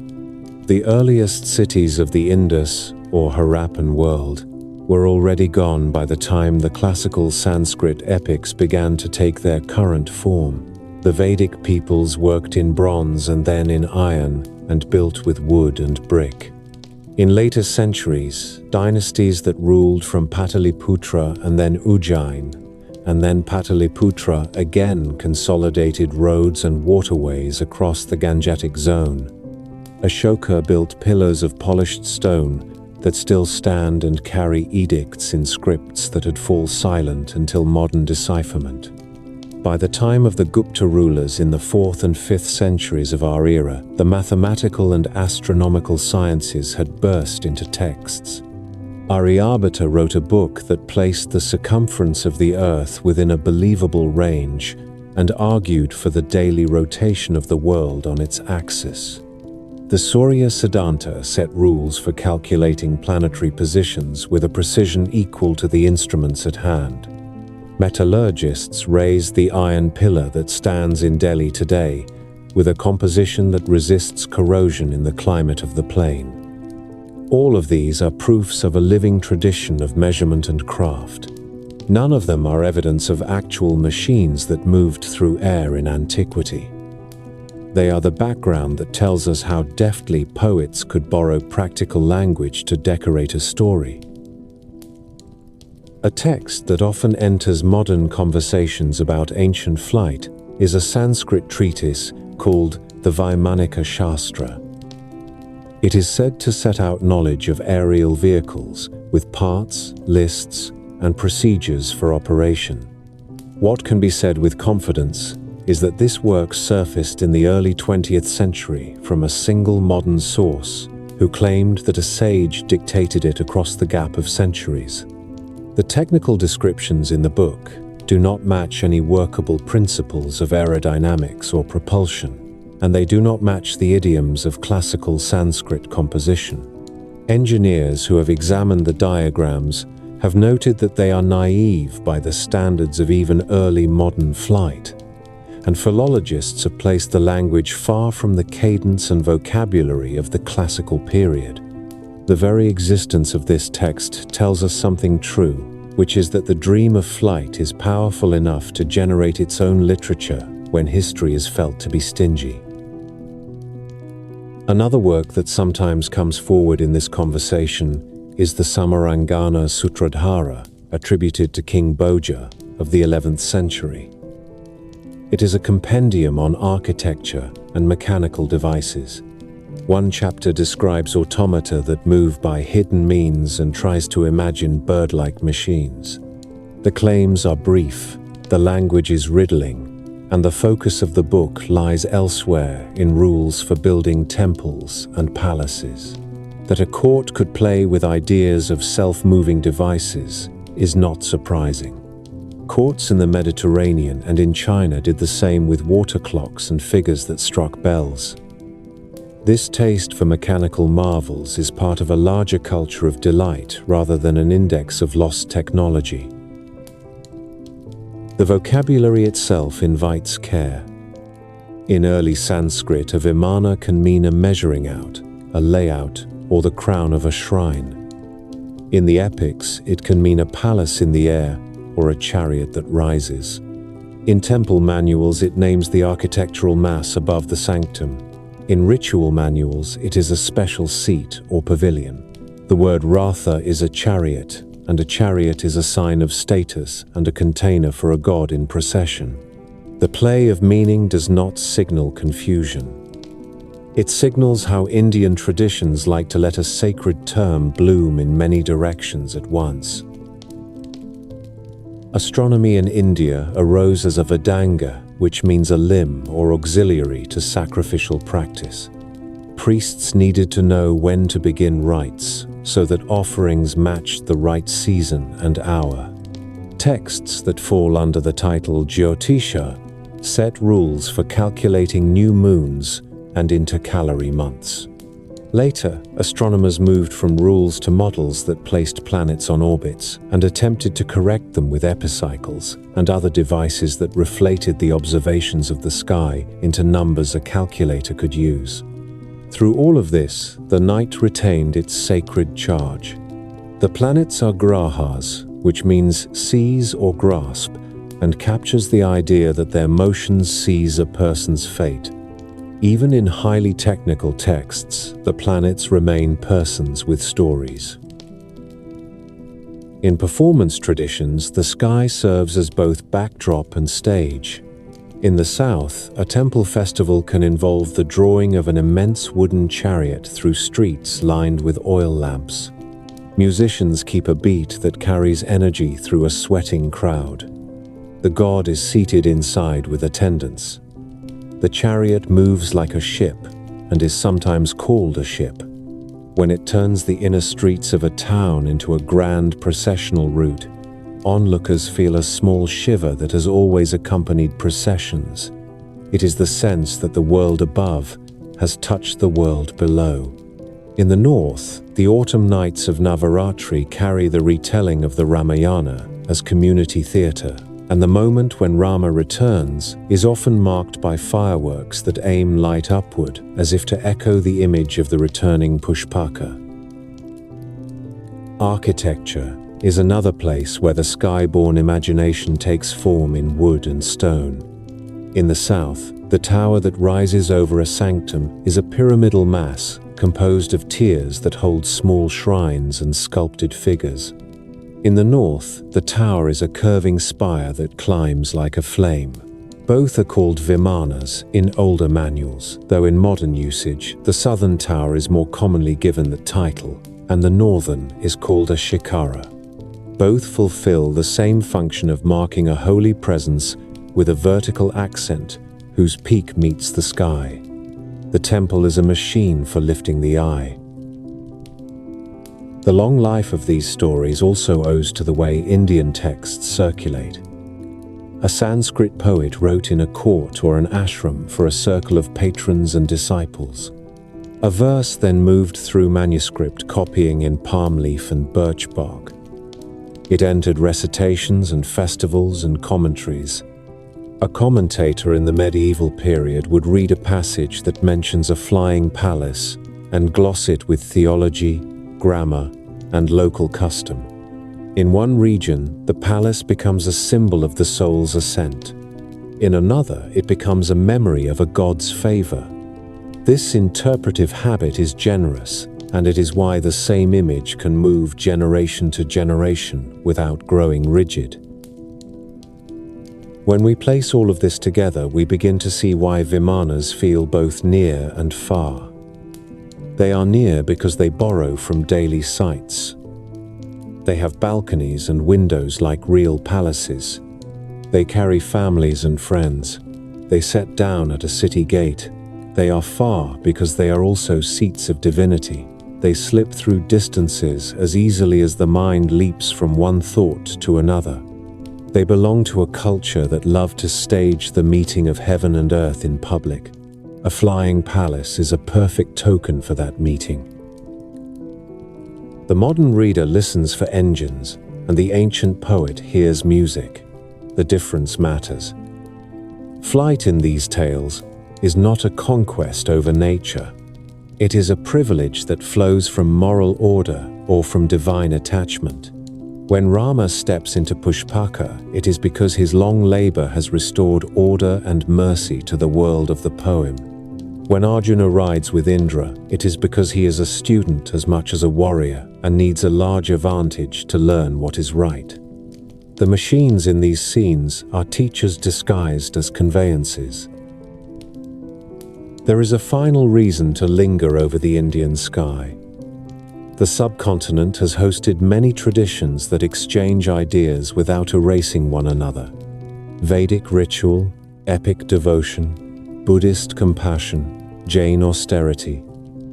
The earliest cities of the Indus, or Harappan world, were already gone by the time the classical Sanskrit epics began to take their current form. The Vedic peoples worked in bronze and then in iron, and built with wood and brick. In later centuries, dynasties that ruled from Pataliputra and then Ujjain, and then Pataliputra again consolidated roads and waterways across the Gangetic zone. Ashoka built pillars of polished stone that still stand and carry edicts in scripts that had fallen silent until modern decipherment. By the time of the Gupta rulers in the 4th and 5th centuries of our era, the mathematical and astronomical sciences had burst into texts. Aryabhata wrote a book that placed the circumference of the Earth within a believable range and argued for the daily rotation of the world on its axis. The Surya Siddhanta set rules for calculating planetary positions with a precision equal to the instruments at hand. Metallurgists raised the iron pillar that stands in Delhi today, with a composition that resists corrosion in the climate of the plain. All of these are proofs of a living tradition of measurement and craft. None of them are evidence of actual machines that moved through air in antiquity. They are the background that tells us how deftly poets could borrow practical language to decorate a story. A text that often enters modern conversations about ancient flight is a Sanskrit treatise called the Vaimanika Shastra. It is said to set out knowledge of aerial vehicles with parts, lists, and procedures for operation. What can be said with confidence is that this work surfaced in the early 20th century from a single modern source who claimed that a sage dictated it across the gap of centuries. The technical descriptions in the book do not match any workable principles of aerodynamics or propulsion, and they do not match the idioms of classical Sanskrit composition. Engineers who have examined the diagrams have noted that they are naive by the standards of even early modern flight, and philologists have placed the language far from the cadence and vocabulary of the classical period. The very existence of this text tells us something true, which is that the dream of flight is powerful enough to generate its own literature when history is felt to be stingy. Another work that sometimes comes forward in this conversation is the Samarangana Sutradhara, attributed to King Bhoja of the 11th century. It is a compendium on architecture and mechanical devices. One chapter describes automata that move by hidden means and tries to imagine bird-like machines. The claims are brief, the language is riddling, and the focus of the book lies elsewhere in rules for building temples and palaces. That a court could play with ideas of self-moving devices is not surprising. Courts in the Mediterranean and in China did the same with water clocks and figures that struck bells. This taste for mechanical marvels is part of a larger culture of delight rather than an index of lost technology. The vocabulary itself invites care. In early Sanskrit, a vimana can mean a measuring out, a layout, or the crown of a shrine. In the epics, it can mean a palace in the air or a chariot that rises. In temple manuals, it names the architectural mass above the sanctum. In ritual manuals, it is a special seat or pavilion. The word ratha is a chariot, and a chariot is a sign of status and a container for a god in procession. The play of meaning does not signal confusion. It signals how Indian traditions like to let a sacred term bloom in many directions at once. Astronomy in India arose as a Vedanga, which means a limb or auxiliary to sacrificial practice. Priests needed to know when to begin rites, so that offerings matched the right season and hour. Texts that fall under the title Jyotisha set rules for calculating new moons and intercalary months. Later, astronomers moved from rules to models that placed planets on orbits and attempted to correct them with epicycles and other devices that reflated the observations of the sky into numbers a calculator could use. Through all of this, the night retained its sacred charge. The planets are grahas, which means seize or grasp, and captures the idea that their motions seize a person's fate. Even in highly technical texts, the planets remain persons with stories. In performance traditions, the sky serves as both backdrop and stage. In the south, a temple festival can involve the drawing of an immense wooden chariot through streets lined with oil lamps. Musicians keep a beat that carries energy through a sweating crowd. The god is seated inside with attendants. The chariot moves like a ship and is sometimes called a ship. When it turns the inner streets of a town into a grand processional route, onlookers feel a small shiver that has always accompanied processions. It is the sense that the world above has touched the world below. In the north, the autumn nights of Navaratri carry the retelling of the Ramayana as community theatre, and the moment when Rama returns is often marked by fireworks that aim light upward as if to echo the image of the returning Pushpaka. Architecture is another place where the sky-born imagination takes form in wood and stone. In the south, the tower that rises over a sanctum is a pyramidal mass composed of tiers that hold small shrines and sculpted figures. In the north, the tower is a curving spire that climbs like a flame. Both are called vimanas in older manuals, though in modern usage, the southern tower is more commonly given the title, and the northern is called a shikara. Both fulfill the same function of marking a holy presence with a vertical accent whose peak meets the sky. The temple is a machine for lifting the eye. The long life of these stories also owes to the way Indian texts circulate. A Sanskrit poet wrote in a court or an ashram for a circle of patrons and disciples. A verse then moved through manuscript copying in palm leaf and birch bark. It entered recitations and festivals and commentaries. A commentator in the medieval period would read a passage that mentions a flying palace and gloss it with theology, grammar, and local custom. In one region, the palace becomes a symbol of the soul's ascent. In another, it becomes a memory of a god's favor. This interpretive habit is generous, and it is why the same image can move generation to generation without growing rigid. When we place all of this together, we begin to see why vimanas feel both near and far. They are near because they borrow from daily sights. They have balconies and windows like real palaces. They carry families and friends. They set down at a city gate. They are far because they are also seats of divinity. They slip through distances as easily as the mind leaps from one thought to another. They belong to a culture that loved to stage the meeting of heaven and earth in public. A flying palace is a perfect token for that meeting. The modern reader listens for engines, and the ancient poet hears music. The difference matters. Flight in these tales is not a conquest over nature. It is a privilege that flows from moral order or from divine attachment. When Rama steps into Pushpaka, it is because his long labor has restored order and mercy to the world of the poem. When Arjuna rides with Indra, it is because he is a student as much as a warrior and needs a larger vantage to learn what is right. The machines in these scenes are teachers disguised as conveyances. There is a final reason to linger over the Indian sky. The subcontinent has hosted many traditions that exchange ideas without erasing one another. Vedic ritual, epic devotion, Buddhist compassion, Jain austerity,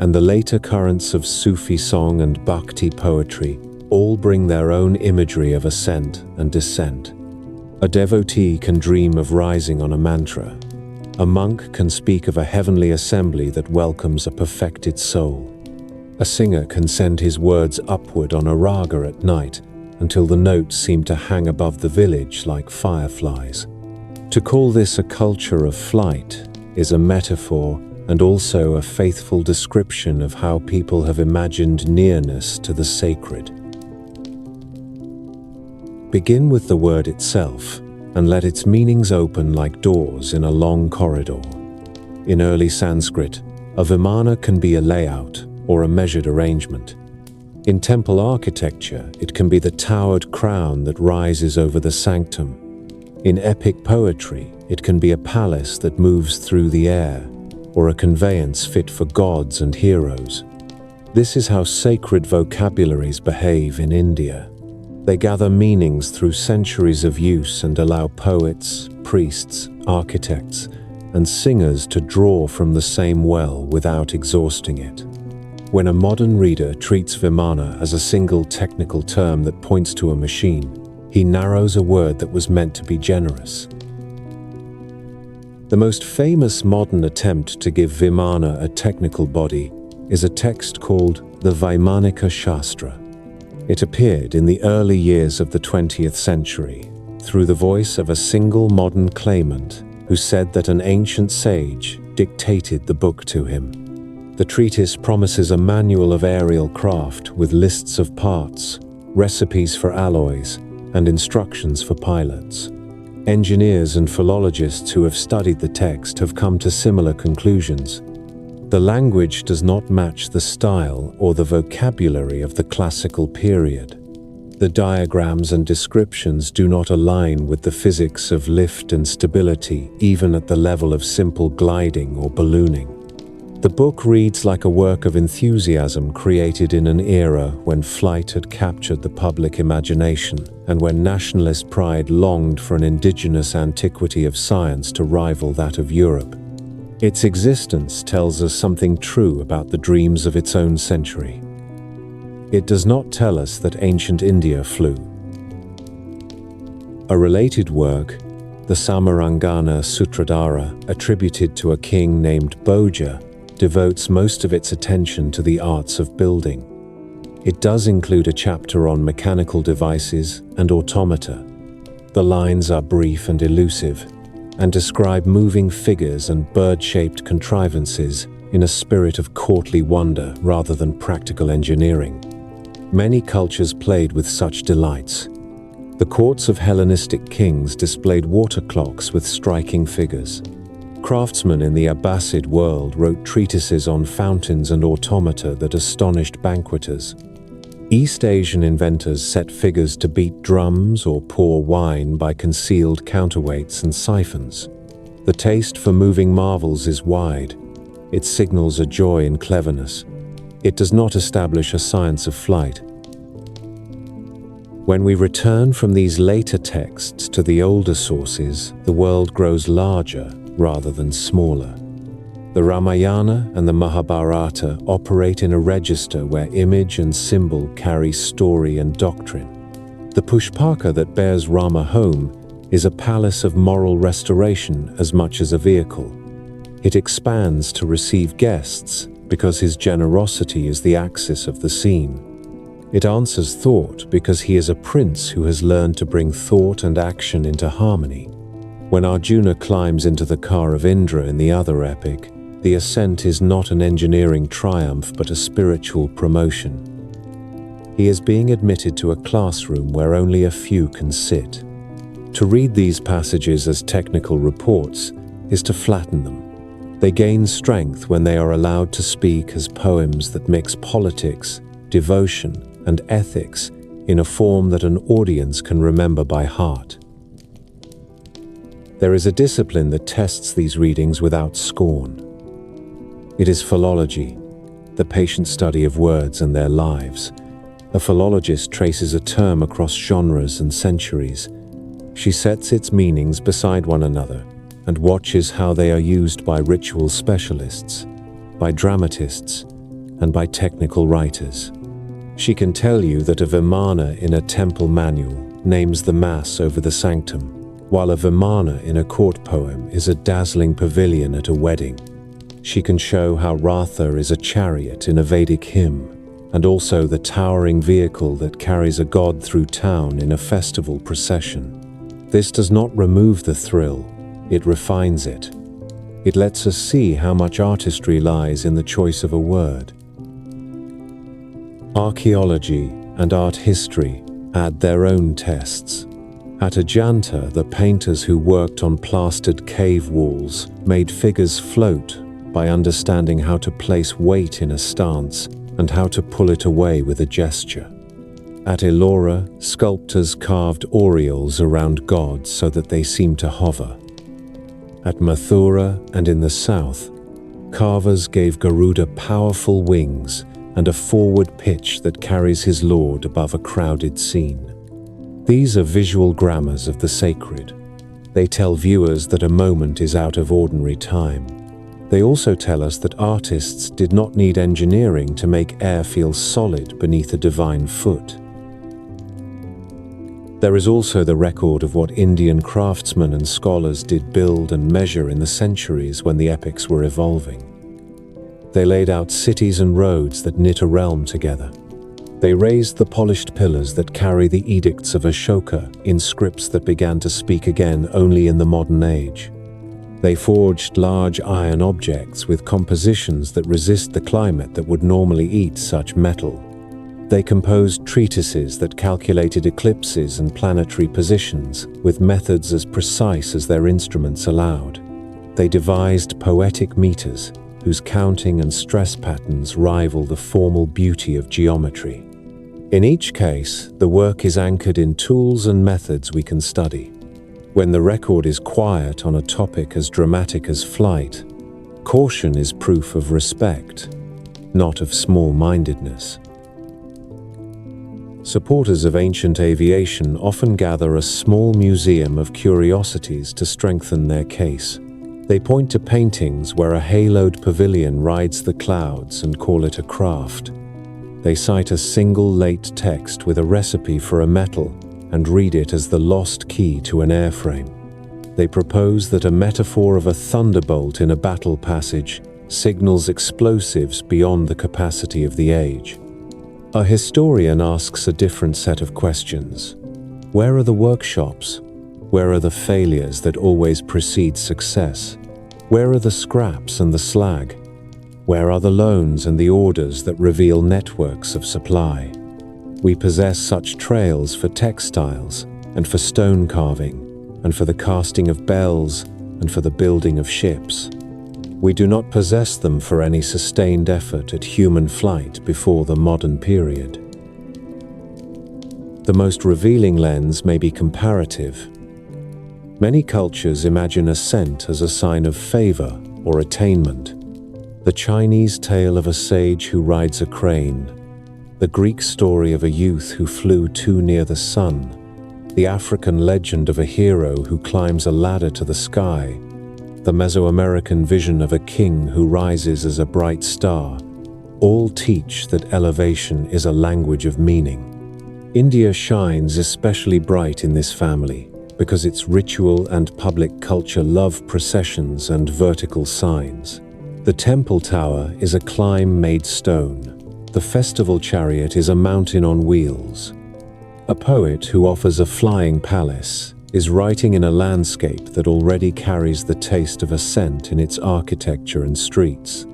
and the later currents of Sufi song and Bhakti poetry all bring their own imagery of ascent and descent. A devotee can dream of rising on a mantra. A monk can speak of a heavenly assembly that welcomes a perfected soul. A singer can send his words upward on a raga at night until the notes seem to hang above the village like fireflies. To call this a culture of flight is a metaphor and also a faithful description of how people have imagined nearness to the sacred. Begin with the word itself and let its meanings open like doors in a long corridor. In early Sanskrit, a vimana can be a layout or a measured arrangement. In temple architecture, it can be the towered crown that rises over the sanctum. In epic poetry, it can be a palace that moves through the air, or a conveyance fit for gods and heroes. This is how sacred vocabularies behave in India. They gather meanings through centuries of use and allow poets, priests, architects, and singers to draw from the same well without exhausting it. When a modern reader treats vimana as a single technical term that points to a machine, he narrows a word that was meant to be generous. The most famous modern attempt to give vimana a technical body is a text called the Vaimanika Shastra. It appeared in the early years of the 20th century through the voice of a single modern claimant who said that an ancient sage dictated the book to him. The treatise promises a manual of aerial craft with lists of parts, recipes for alloys, and instructions for pilots. Engineers and philologists who have studied the text have come to similar conclusions. The language does not match the style or the vocabulary of the classical period. The diagrams and descriptions do not align with the physics of lift and stability, even at the level of simple gliding or ballooning. The book reads like a work of enthusiasm created in an era when flight had captured the public imagination and when nationalist pride longed for an indigenous antiquity of science to rival that of Europe. Its existence tells us something true about the dreams of its own century. It does not tell us that ancient India flew. A related work, the Samarangana Sutradhara, attributed to a king named Bhoja, devotes most of its attention to the arts of building. It does include a chapter on mechanical devices and automata. The lines are brief and elusive, and describe moving figures and bird-shaped contrivances in a spirit of courtly wonder rather than practical engineering. Many cultures played with such delights. The courts of Hellenistic kings displayed water clocks with striking figures. Craftsmen in the Abbasid world wrote treatises on fountains and automata that astonished banqueters. East Asian inventors set figures to beat drums or pour wine by concealed counterweights and siphons. The taste for moving marvels is wide. It signals a joy in cleverness. It does not establish a science of flight. When we return from these later texts to the older sources, the world grows larger rather than smaller. The Ramayana and the Mahabharata operate in a register where image and symbol carry story and doctrine. The Pushpaka that bears Rama home is a palace of moral restoration as much as a vehicle. It expands to receive guests because his generosity is the axis of the scene. It answers thought because he is a prince who has learned to bring thought and action into harmony. When Arjuna climbs into the car of Indra in the other epic, the ascent is not an engineering triumph but a spiritual promotion. He is being admitted to a classroom where only a few can sit. To read these passages as technical reports is to flatten them. They gain strength when they are allowed to speak as poems that mix politics, devotion, and ethics in a form that an audience can remember by heart. There is a discipline that tests these readings without scorn. It is philology, the patient study of words and their lives. A philologist traces a term across genres and centuries. She sets its meanings beside one another and watches how they are used by ritual specialists, by dramatists, and by technical writers. She can tell you that a Vimana in a temple manual names the Mass over the sanctum, while a Vimana in a court poem is a dazzling pavilion at a wedding. She can show how Ratha is a chariot in a Vedic hymn, and also the towering vehicle that carries a god through town in a festival procession. This does not remove the thrill, it refines it. It lets us see how much artistry lies in the choice of a word. Archaeology and art history add their own tests. At Ajanta, the painters who worked on plastered cave walls made figures float by understanding how to place weight in a stance and how to pull it away with a gesture. At Ellora, sculptors carved aureoles around gods so that they seemed to hover. At Mathura and in the south, carvers gave Garuda powerful wings and a forward pitch that carries his lord above a crowded scene. These are visual grammars of the sacred. They tell viewers that a moment is out of ordinary time. They also tell us that artists did not need engineering to make air feel solid beneath a divine foot. There is also the record of what Indian craftsmen and scholars did build and measure in the centuries when the epics were evolving. They laid out cities and roads that knit a realm together. They raised the polished pillars that carry the edicts of Ashoka in scripts that began to speak again only in the modern age. They forged large iron objects with compositions that resist the climate that would normally eat such metal. They composed treatises that calculated eclipses and planetary positions with methods as precise as their instruments allowed. They devised poetic meters whose counting and stress patterns rival the formal beauty of geometry. In each case, the work is anchored in tools and methods we can study. When the record is quiet on a topic as dramatic as flight, caution is proof of respect, not of small-mindedness. Supporters of ancient aviation often gather a small museum of curiosities to strengthen their case. They point to paintings where a haloed pavilion rides the clouds and call it a craft. They cite a single late text with a recipe for a metal and read it as the lost key to an airframe. They propose that a metaphor of a thunderbolt in a battle passage signals explosives beyond the capacity of the age. A historian asks a different set of questions. Where are the workshops? Where are the failures that always precede success? Where are the scraps and the slag? Where are the loans and the orders that reveal networks of supply? We possess such trails for textiles and for stone carving and for the casting of bells and for the building of ships. We do not possess them for any sustained effort at human flight before the modern period. The most revealing lens may be comparative. Many cultures imagine ascent as a sign of favor or attainment. The Chinese tale of a sage who rides a crane, the Greek story of a youth who flew too near the sun, the African legend of a hero who climbs a ladder to the sky, the Mesoamerican vision of a king who rises as a bright star, all teach that elevation is a language of meaning. India shines especially bright in this family because its ritual and public culture love processions and vertical signs. The temple tower is a climb made stone. The festival chariot is a mountain on wheels. A poet who offers a flying palace is writing in a landscape that already carries the taste of ascent in its architecture and streets.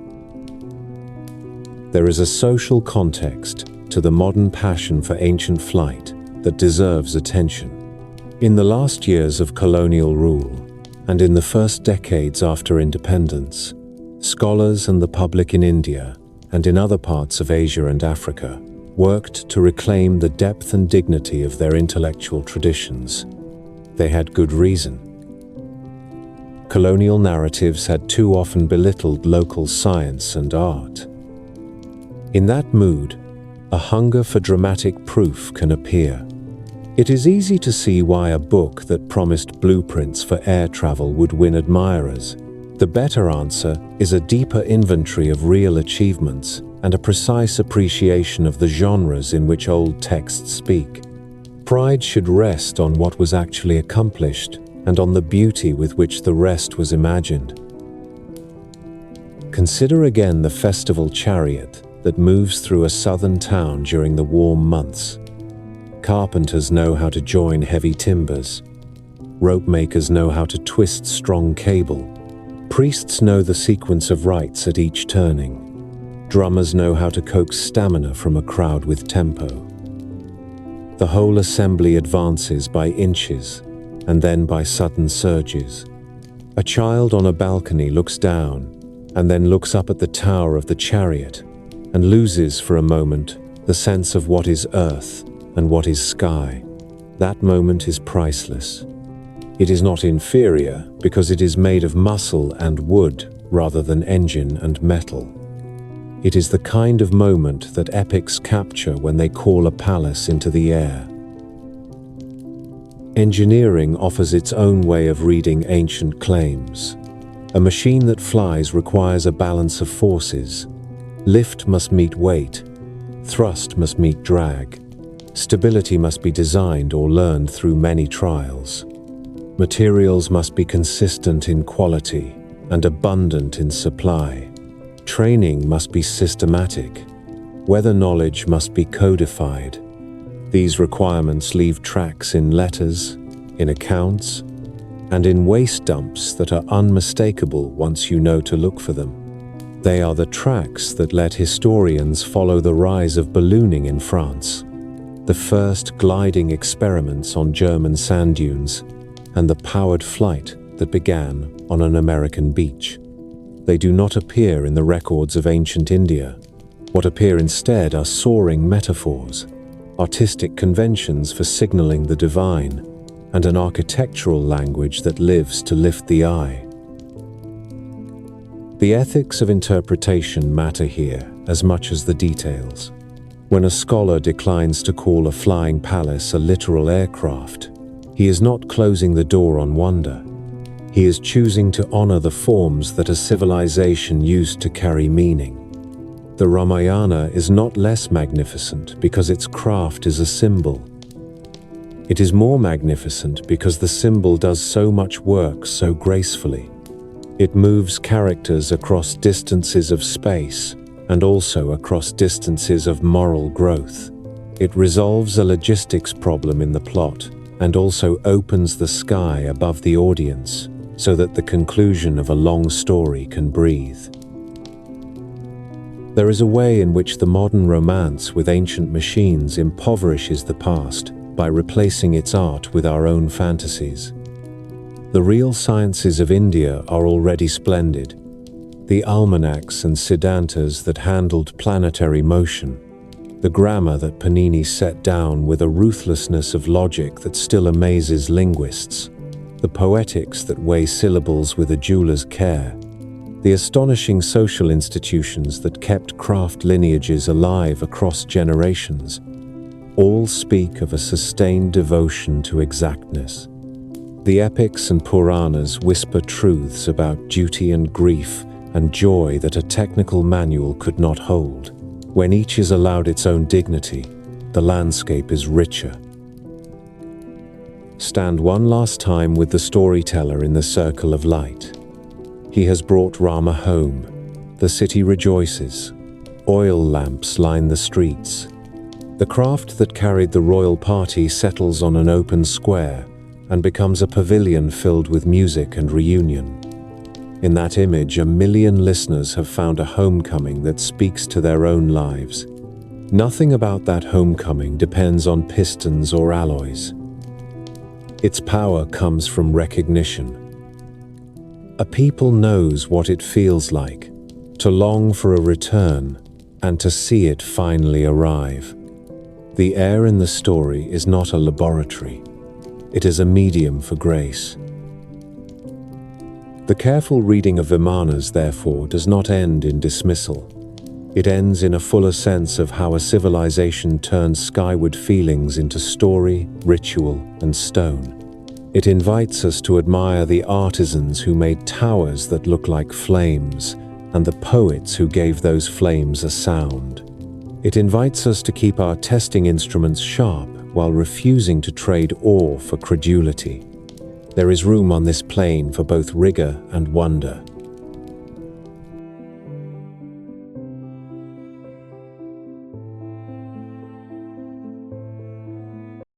There is a social context to the modern passion for ancient flight that deserves attention. In the last years of colonial rule, and in the first decades after independence, scholars and the public in India and in other parts of Asia and Africa worked to reclaim the depth and dignity of their intellectual traditions. They had good reason. Colonial narratives had too often belittled local science and art. In that mood, a hunger for dramatic proof can appear. It is easy to see why a book that promised blueprints for air travel would win admirers. The better answer is a deeper inventory of real achievements and a precise appreciation of the genres in which old texts speak. Pride should rest on what was actually accomplished and on the beauty with which the rest was imagined. Consider again the festival chariot that moves through a southern town during the warm months. Carpenters know how to join heavy timbers. Rope makers know how to twist strong cable. Priests know the sequence of rites at each turning. Drummers know how to coax stamina from a crowd with tempo. The whole assembly advances by inches and then by sudden surges. A child on a balcony looks down and then looks up at the tower of the chariot and loses for a moment the sense of what is earth and what is sky. That moment is priceless. It is not inferior because it is made of muscle and wood rather than engine and metal. It is the kind of moment that epics capture when they call a palace into the air. Engineering offers its own way of reading ancient claims. A machine that flies requires a balance of forces. Lift must meet weight. Thrust must meet drag. Stability must be designed or learned through many trials. Materials must be consistent in quality and abundant in supply. Training must be systematic. Weather knowledge must be codified. These requirements leave tracks in letters, in accounts, and in waste dumps that are unmistakable once you know to look for them. They are the tracks that let historians follow the rise of ballooning in France, the first gliding experiments on German sand dunes, and the powered flight that began on an American beach. They do not appear in the records of ancient India. What appear instead are soaring metaphors, artistic conventions for signaling the divine, and an architectural language that lives to lift the eye. The ethics of interpretation matter here as much as the details. When a scholar declines to call a flying palace a literal aircraft, he is not closing the door on wonder. He is choosing to honor the forms that a civilization used to carry meaning. The Ramayana is not less magnificent because its craft is a symbol. It is more magnificent because the symbol does so much work so gracefully. It moves characters across distances of space and also across distances of moral growth. It resolves a logistics problem in the plot and also opens the sky above the audience so that the conclusion of a long story can breathe. There is a way in which the modern romance with ancient machines impoverishes the past by replacing its art with our own fantasies. The real sciences of India are already splendid. The almanacs and siddhantas that handled planetary motion, the grammar that Panini set down with a ruthlessness of logic that still amazes linguists, the poetics that weigh syllables with a jeweler's care, the astonishing social institutions that kept craft lineages alive across generations, all speak of a sustained devotion to exactness. The epics and Puranas whisper truths about duty and grief and joy that a technical manual could not hold. When each is allowed its own dignity, the landscape is richer. Stand one last time with the storyteller in the circle of light. He has brought Rama home. The city rejoices. Oil lamps line the streets. The craft that carried the royal party settles on an open square and becomes a pavilion filled with music and reunion. In that image, 1 million listeners have found a homecoming that speaks to their own lives. Nothing about that homecoming depends on pistons or alloys. Its power comes from recognition. A people knows what it feels like to long for a return and to see it finally arrive. The air in the story is not a laboratory. It is a medium for grace. The careful reading of Vimanas, therefore, does not end in dismissal. It ends in a fuller sense of how a civilization turns skyward feelings into story, ritual, and stone. It invites us to admire the artisans who made towers that look like flames, and the poets who gave those flames a sound. It invites us to keep our testing instruments sharp while refusing to trade awe for credulity. There is room on this plane for both rigor and wonder.